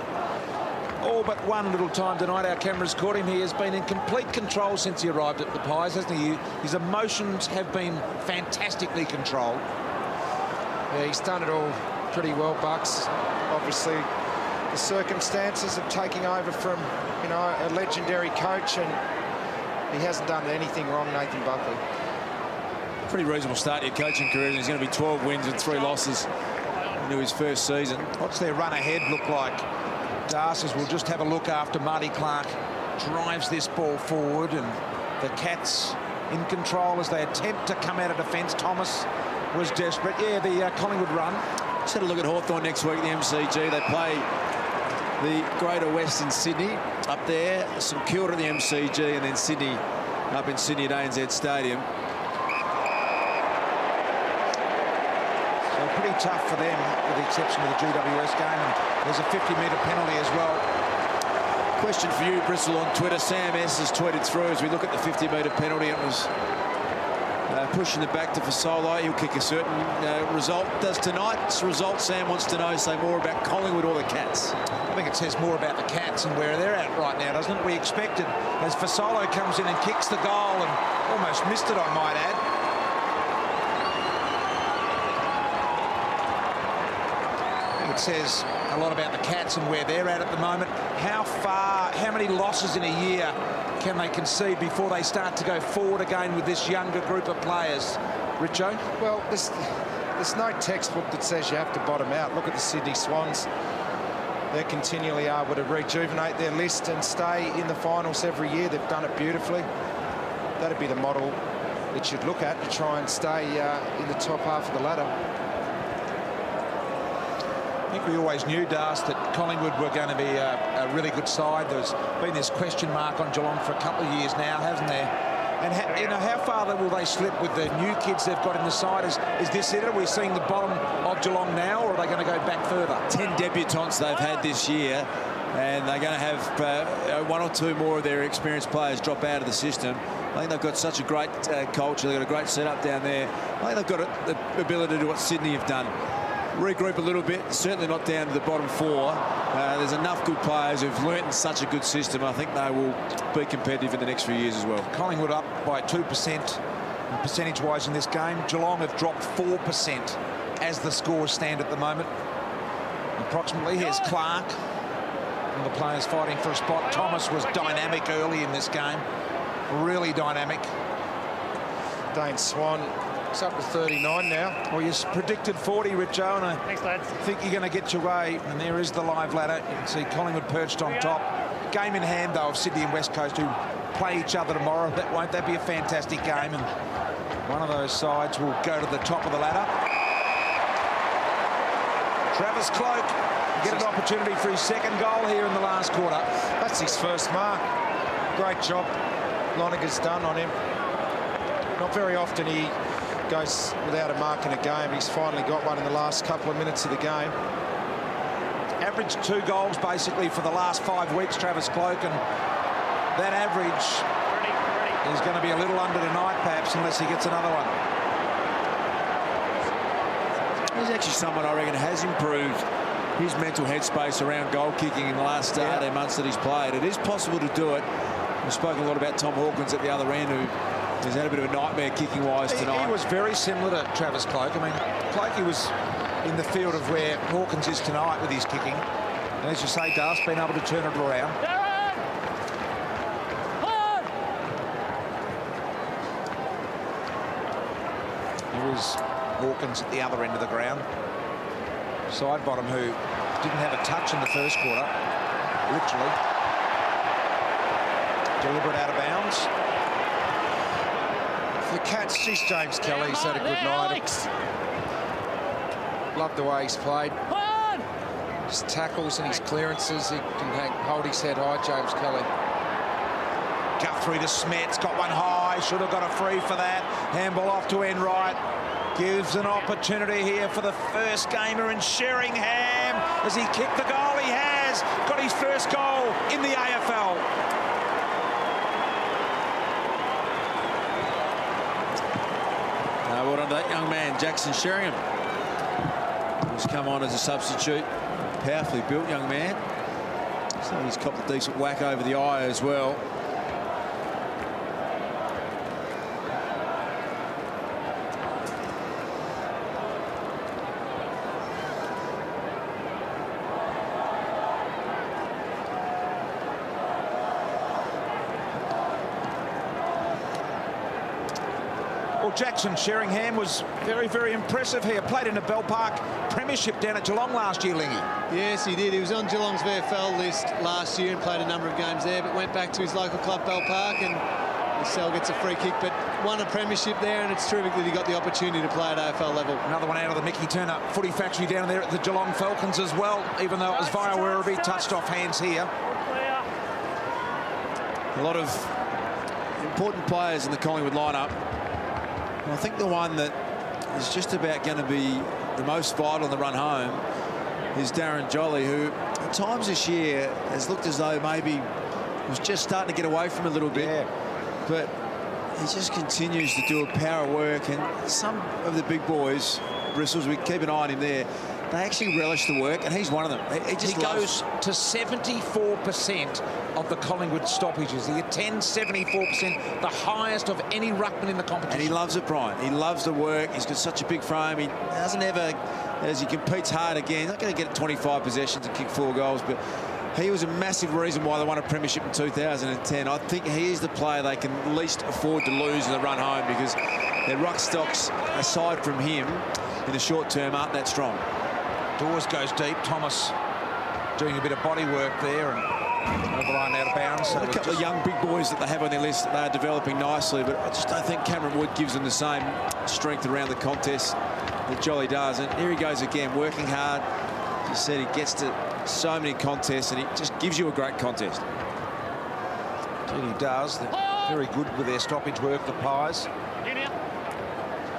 all but one little time tonight. Our cameras caught him. He has been in complete control since he arrived at the Pies, hasn't he? His emotions have been fantastically controlled. Yeah, he's done it all pretty well, Bucks. Obviously, the circumstances of taking over from, you know, a legendary coach, and he hasn't done anything wrong, Nathan Buckley. Pretty reasonable start to your coaching career. There's going to be 12 wins and 3 losses. into his first season. What's their run ahead look like? Darcers will just have a look after Marty Clark drives this ball forward, and the Cats in control as they attempt to come out of defence. Thomas was desperate. Yeah, the Collingwood run. Let's have a look at Hawthorn next week, the MCG. They play the Greater Western Sydney up there, St Kilda at the MCG, and then Sydney up in Sydney at ANZ Stadium. So pretty tough for them, with the exception of the GWS game. And there's a 50-metre penalty as well. Question for you, Bristol, on Twitter. Sam S has tweeted through as we look at the 50-metre penalty. It was pushing it back to Fasolo. He'll kick a certain result. Does tonight's result, Sam wants to know, say more about Collingwood or the Cats? I think it says more about the Cats and where they're at right now, doesn't it? We expected, as Fasolo comes in and kicks the goal and almost missed it, I might add. It says a lot about the Cats and where they're at the moment. How many losses in a year can they concede before they start to go forward again with this younger group of players? Richo? Well, there's no textbook that says you have to bottom out. Look at the Sydney Swans. They're continually able to rejuvenate their list and stay in the finals every year. They've done it beautifully. That'd be the model that you'd look at to try and stay in the top half of the ladder. I think we always knew, Das, that Collingwood were going to be a really good side. There's been this question mark on Geelong for a couple of years now, hasn't there? And how far will they slip with the new kids they've got in the side? Is this it? Are we seeing the bottom of Geelong now, or are they going to go back further? 10 debutants they've had this year, and they're going to have one or two more of their experienced players drop out of the system. I think they've got such a great culture. They've got a great setup down there. I think they've got the ability to do what Sydney have done. Regroup a little bit, certainly not down to the bottom four. There's enough good players who've learnt in such a good system. I think they will be competitive in the next few years as well. Collingwood up by 2% percentage-wise in this game. Geelong have dropped 4% as the scores stand at the moment. Approximately. Here's Clark. One of the players fighting for a spot. Thomas was dynamic early in this game. Really dynamic. Dane Swan. It's up to 39 now. Well, you predicted 40, Richo, and I Thanks, lads. think you're going to get your way. And there is the live ladder. You can see Collingwood perched on top. Game in hand, though, of Sydney and West Coast, who play each other tomorrow. Won't that be a fantastic game? And one of those sides will go to the top of the ladder. Travis Cloak get an opportunity for his second goal here in the last quarter. That's his first mark. Great job Lonergan's done on him. Not very often he goes without a mark in a game. He's finally got one in the last couple of minutes of the game. Averaged 2 goals basically for the last 5 weeks, Travis Cloak, and that average is going to be a little under tonight, perhaps, unless he gets another one. He's actually someone I reckon has improved his mental headspace around goal kicking in the last 18 months that he's played. It is possible to do it. We've spoken a lot about Tom Hawkins at the other end, who has had a bit of a nightmare kicking-wise tonight. He was very similar to Travis Cloak. I mean, Cloakey was in the field of where Hawkins is tonight with his kicking. And as you say, Dar's been able to turn it around. Here is Hawkins at the other end of the ground. Side bottom, who didn't have a touch in the first quarter, literally. Deliberate out of bounds. The Cats, geez, James Kelly's had a good night. Love the way he's played. His tackles and his clearances. He can hold his head high, James Kelly. Guthrie to Smets, got one high, should have got a free for that. Handball off to Enright. Gives an opportunity here for the first gamer in Sheringham. Has he kicked the goal? He has. Got his first goal in the AFL. Well done to that young man, Jackson Sheringham, who's come on as a substitute. Powerfully built young man. So he's copped a decent whack over the eye as well. Well, Jackson Sheringham was very, very impressive here. Played in the Bell Park Premiership down at Geelong last year, Lingy. Yes, he did. He was on Geelong's VFL list last year and played a number of games there, but went back to his local club, Bell Park, and Sal gets a free kick, but won a premiership there, and it's terrific that he got the opportunity to play at AFL level. Another one out of the Mickey Turner footy factory down there at the Geelong Falcons as well, even though it was via Werribee, touched off hands here. A lot of important players in the Collingwood lineup. And I think the one that is just about going to be the most vital in the run home is Darren Jolly, who at times this year has looked as though maybe was just starting to get away from a little bit. Yeah. But he just continues to do a power of work, and some of the big boys, Bristles, we keep an eye on him there, they actually relish the work, and he's one of them. He goes to 74% of the Collingwood stoppages. He attends 74%, the highest of any ruckman in the competition. And he loves it, Brian. He loves the work. He's got such a big frame. He doesn't ever, as he competes hard again, he's not going to get 25 possessions and kick 4 goals, but he was a massive reason why they won a premiership in 2010. I think he is the player they can least afford to lose in the run home, because their ruck stocks, aside from him, in the short term, aren't that strong. Dawes goes deep. Thomas doing a bit of body work there and overrun out of bounds. So a couple of young big boys that they have on their list, they are developing nicely, but I just don't think Cameron Wood gives them the same strength around the contest that Jolly does. And here he goes again, working hard. As you said, he gets to so many contests, and he just gives you a great contest. Indeed he does. They're very good with their stoppage work, the Pies.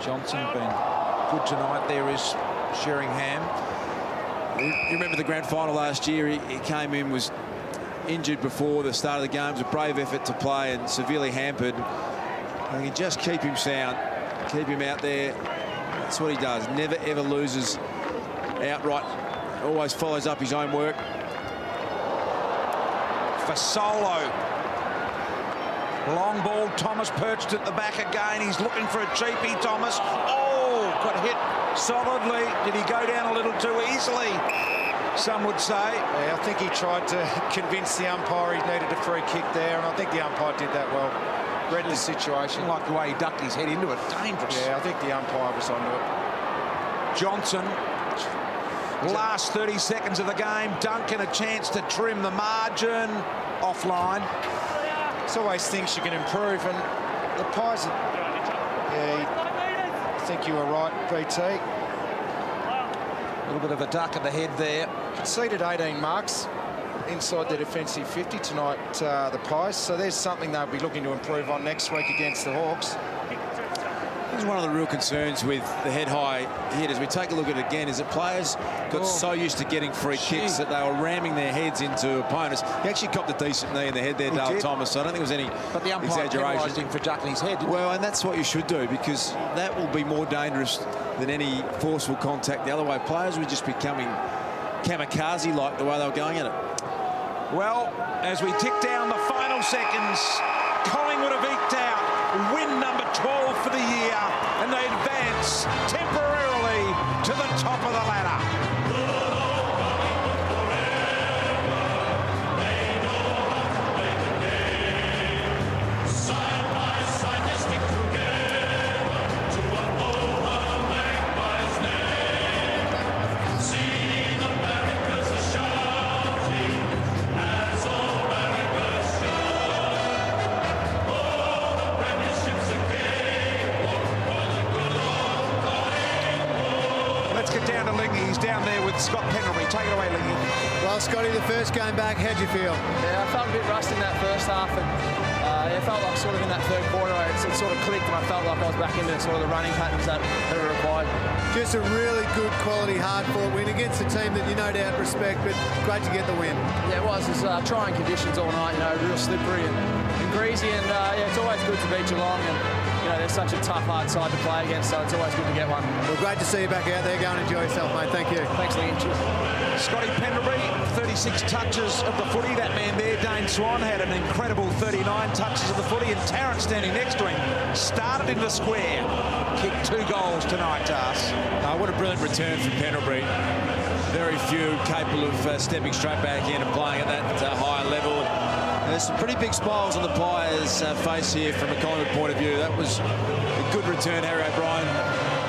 Johnson been good tonight. There is Sheringham. You remember the grand final last year, he came in, was injured before the start of the game. It was a brave effort to play and severely hampered. They can just keep him sound, keep him out there. That's what he does. Never, ever loses outright. Always follows up his own work. Fasolo. Long ball. Thomas perched at the back again. He's looking for a cheapie, Thomas. Oh, got hit solidly. Did he go down a little too easily, some would say? Yeah, I think he tried to convince the umpire he needed a free kick there, and I think the umpire did that well. Read the situation. Like the way he ducked his head into it. Dangerous. Yeah, I think the umpire was onto it. Johnson. Last 30 seconds of the game. Duncan a chance to trim the margin. Offline. It's always things you can improve, and the Pies are, yeah, I think you were right, BT. A little bit of a duck at the head there. Conceded 18 marks inside the defensive 50 tonight, the Pies, so there's something they'll be looking to improve on next week against the Hawks. This is one of the real concerns with the head-high hit, as we take a look at it again, is that players got so used to getting free kicks that they were ramming their heads into opponents. He actually copped a decent knee in the head there, Dale Thomas, so I don't think there was any but the umpire exaggeration. Him for ducking his head. Well, and that's what you should do, because that will be more dangerous than any forceful contact the other way. Players were just becoming kamikaze-like the way they were going at it. Well, as we tick down the final seconds, Collingwood have eked out win number 12 for the year, and they advance temporarily to the top of the ladder. Scott Pendlebury, take it away, Lingy. Well, Scotty, the first game back, how'd you feel? Yeah, I felt a bit rusty in that first half, and it felt like sort of in that third quarter, it sort of clicked, and I felt like I was back into sort of the running patterns that were required. Just a really good quality, hard-fought win against a team that you no doubt respect, but great to get the win. Yeah, it was. It was trying conditions all night, you know, real slippery and greasy, and yeah, it's always good to beat Geelong, and you know, they're such a tough, hard side to play against, so it's always good to get one. Well, great to see you back out there. Go and enjoy yourself, mate. Thank you. Thanks, Lee. Cheers. Scotty Pendlebury, 36 touches of the footy. That man there, Dane Swan, had an incredible 39 touches of the footy, and Tarrant standing next to him started in the square. Kicked 2 goals tonight to us. What a brilliant return from Pendlebury. Very few capable of stepping straight back in and playing at that higher level. There's some pretty big smiles on the players' face here from a Collingwood point of view. That was a good return, Harry O'Brien.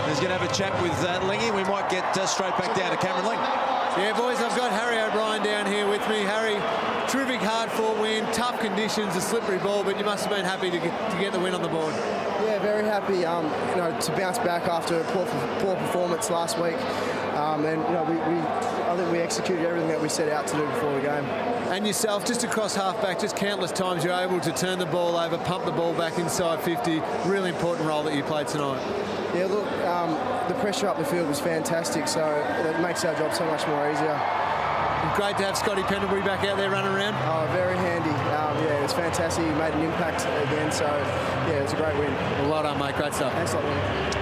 He's going to have a chat with Lingy. We might get straight back down to Cameron Ling. Yeah, boys, I've got Harry O'Brien down here with me. Harry, terrific hard-fought win, tough conditions, a slippery ball, but you must have been happy to get the win on the board. Yeah, very happy. You know, to bounce back after a poor performance last week, and you know, I think we executed everything that we set out to do before the game. And yourself, just across half-back, just countless times you're able to turn the ball over, pump the ball back inside 50. Really important role that you played tonight. Yeah, look, the pressure up the field was fantastic, so it makes our job so much more easier. Great to have Scotty Pendlebury back out there running around. Oh, very handy. Yeah, it was fantastic. He made an impact again, so yeah, it was a great win. Well done, mate. Great stuff. Thanks a lot, man.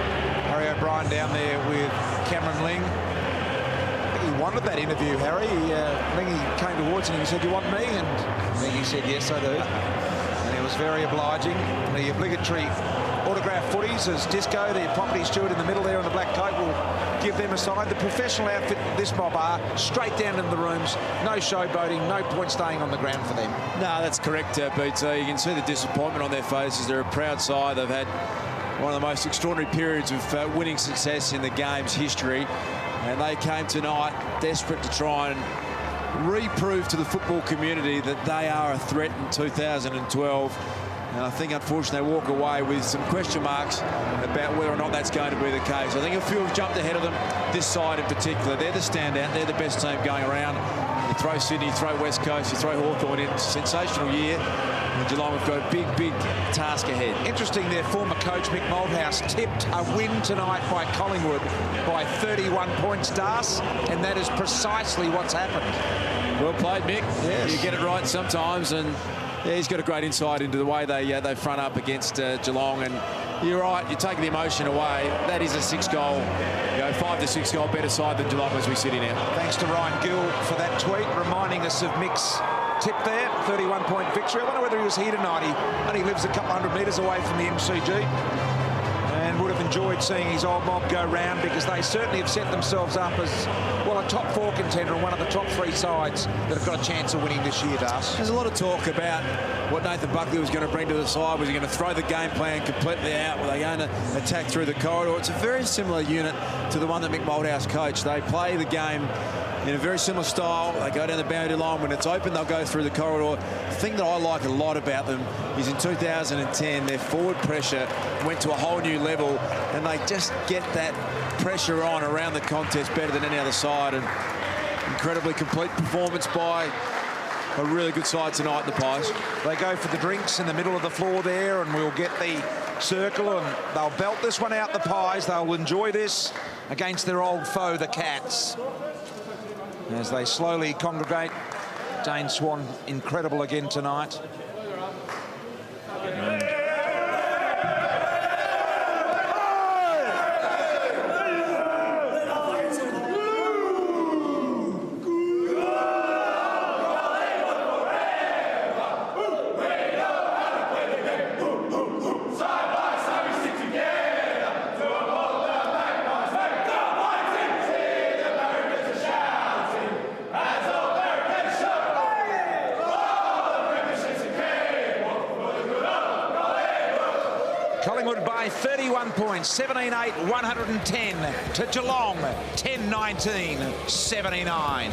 Harry O'Brien down there with Cameron Ling. I think he wanted that interview, Harry. Lingy came towards him and he said, "You want me?" And Lingy said, "Yes, I do." And he was very obliging. The obligatory autograph footies as Disco, the property steward in the middle there in the black coat, will give them a sign. The professional outfit this mob are straight down into the rooms. No showboating, no point staying on the ground for them. No, that's correct, BT. You can see the disappointment on their faces. They're a proud side. They've had one of the most extraordinary periods of winning success in the game's history. And they came tonight desperate to try and reprove to the football community that they are a threat in 2012. And I think, unfortunately, they walk away with some question marks about whether or not that's going to be the case. I think a few have jumped ahead of them, this side in particular. They're the standout. They're the best team going around. You throw Sydney, you throw West Coast, you throw Hawthorn in. Sensational year. And Geelong have got a big, big task ahead. Interesting, their former coach, Mick Malthouse, tipped a win tonight by Collingwood by 31 points, Das, and that is precisely what's happened. Well played, Mick. Yes. You get it right sometimes, and yeah, he's got a great insight into the way they front up against Geelong. And you're right, you take the emotion away. That is a 6-goal, 5 to 6 goal better side than Geelong as we sit in now. Thanks to Ryan Gill for that tweet, reminding us of Mick's tip there, 31-point victory. I wonder whether he was here tonight. He only lives a couple hundred metres away from the MCG and would have enjoyed seeing his old mob go round, because they certainly have set themselves up as, well, a top 4 contender and one of the top 3 sides that have got a chance of winning this year, Das. There's a lot of talk about what Nathan Buckley was going to bring to the side. Was he going to throw the game plan completely out? Were they going to attack through the corridor? It's a very similar unit to the one that Mick Malthouse coached. They play the game in a very similar style. They go down the boundary line. When it's open, they'll go through the corridor. The thing that I like a lot about them is in 2010, their forward pressure went to a whole new level, and they just get that pressure on around the contest better than any other side. And incredibly complete performance by a really good side tonight in the Pies. They go for the drinks in the middle of the floor there, and we'll get the circle, and they'll belt this one out, the Pies. They'll enjoy this against their old foe, the Cats. As they slowly congregate, Dane Swan incredible again tonight. Collingwood by 31 points, 17-8, 110 to Geelong, 10-19, 79.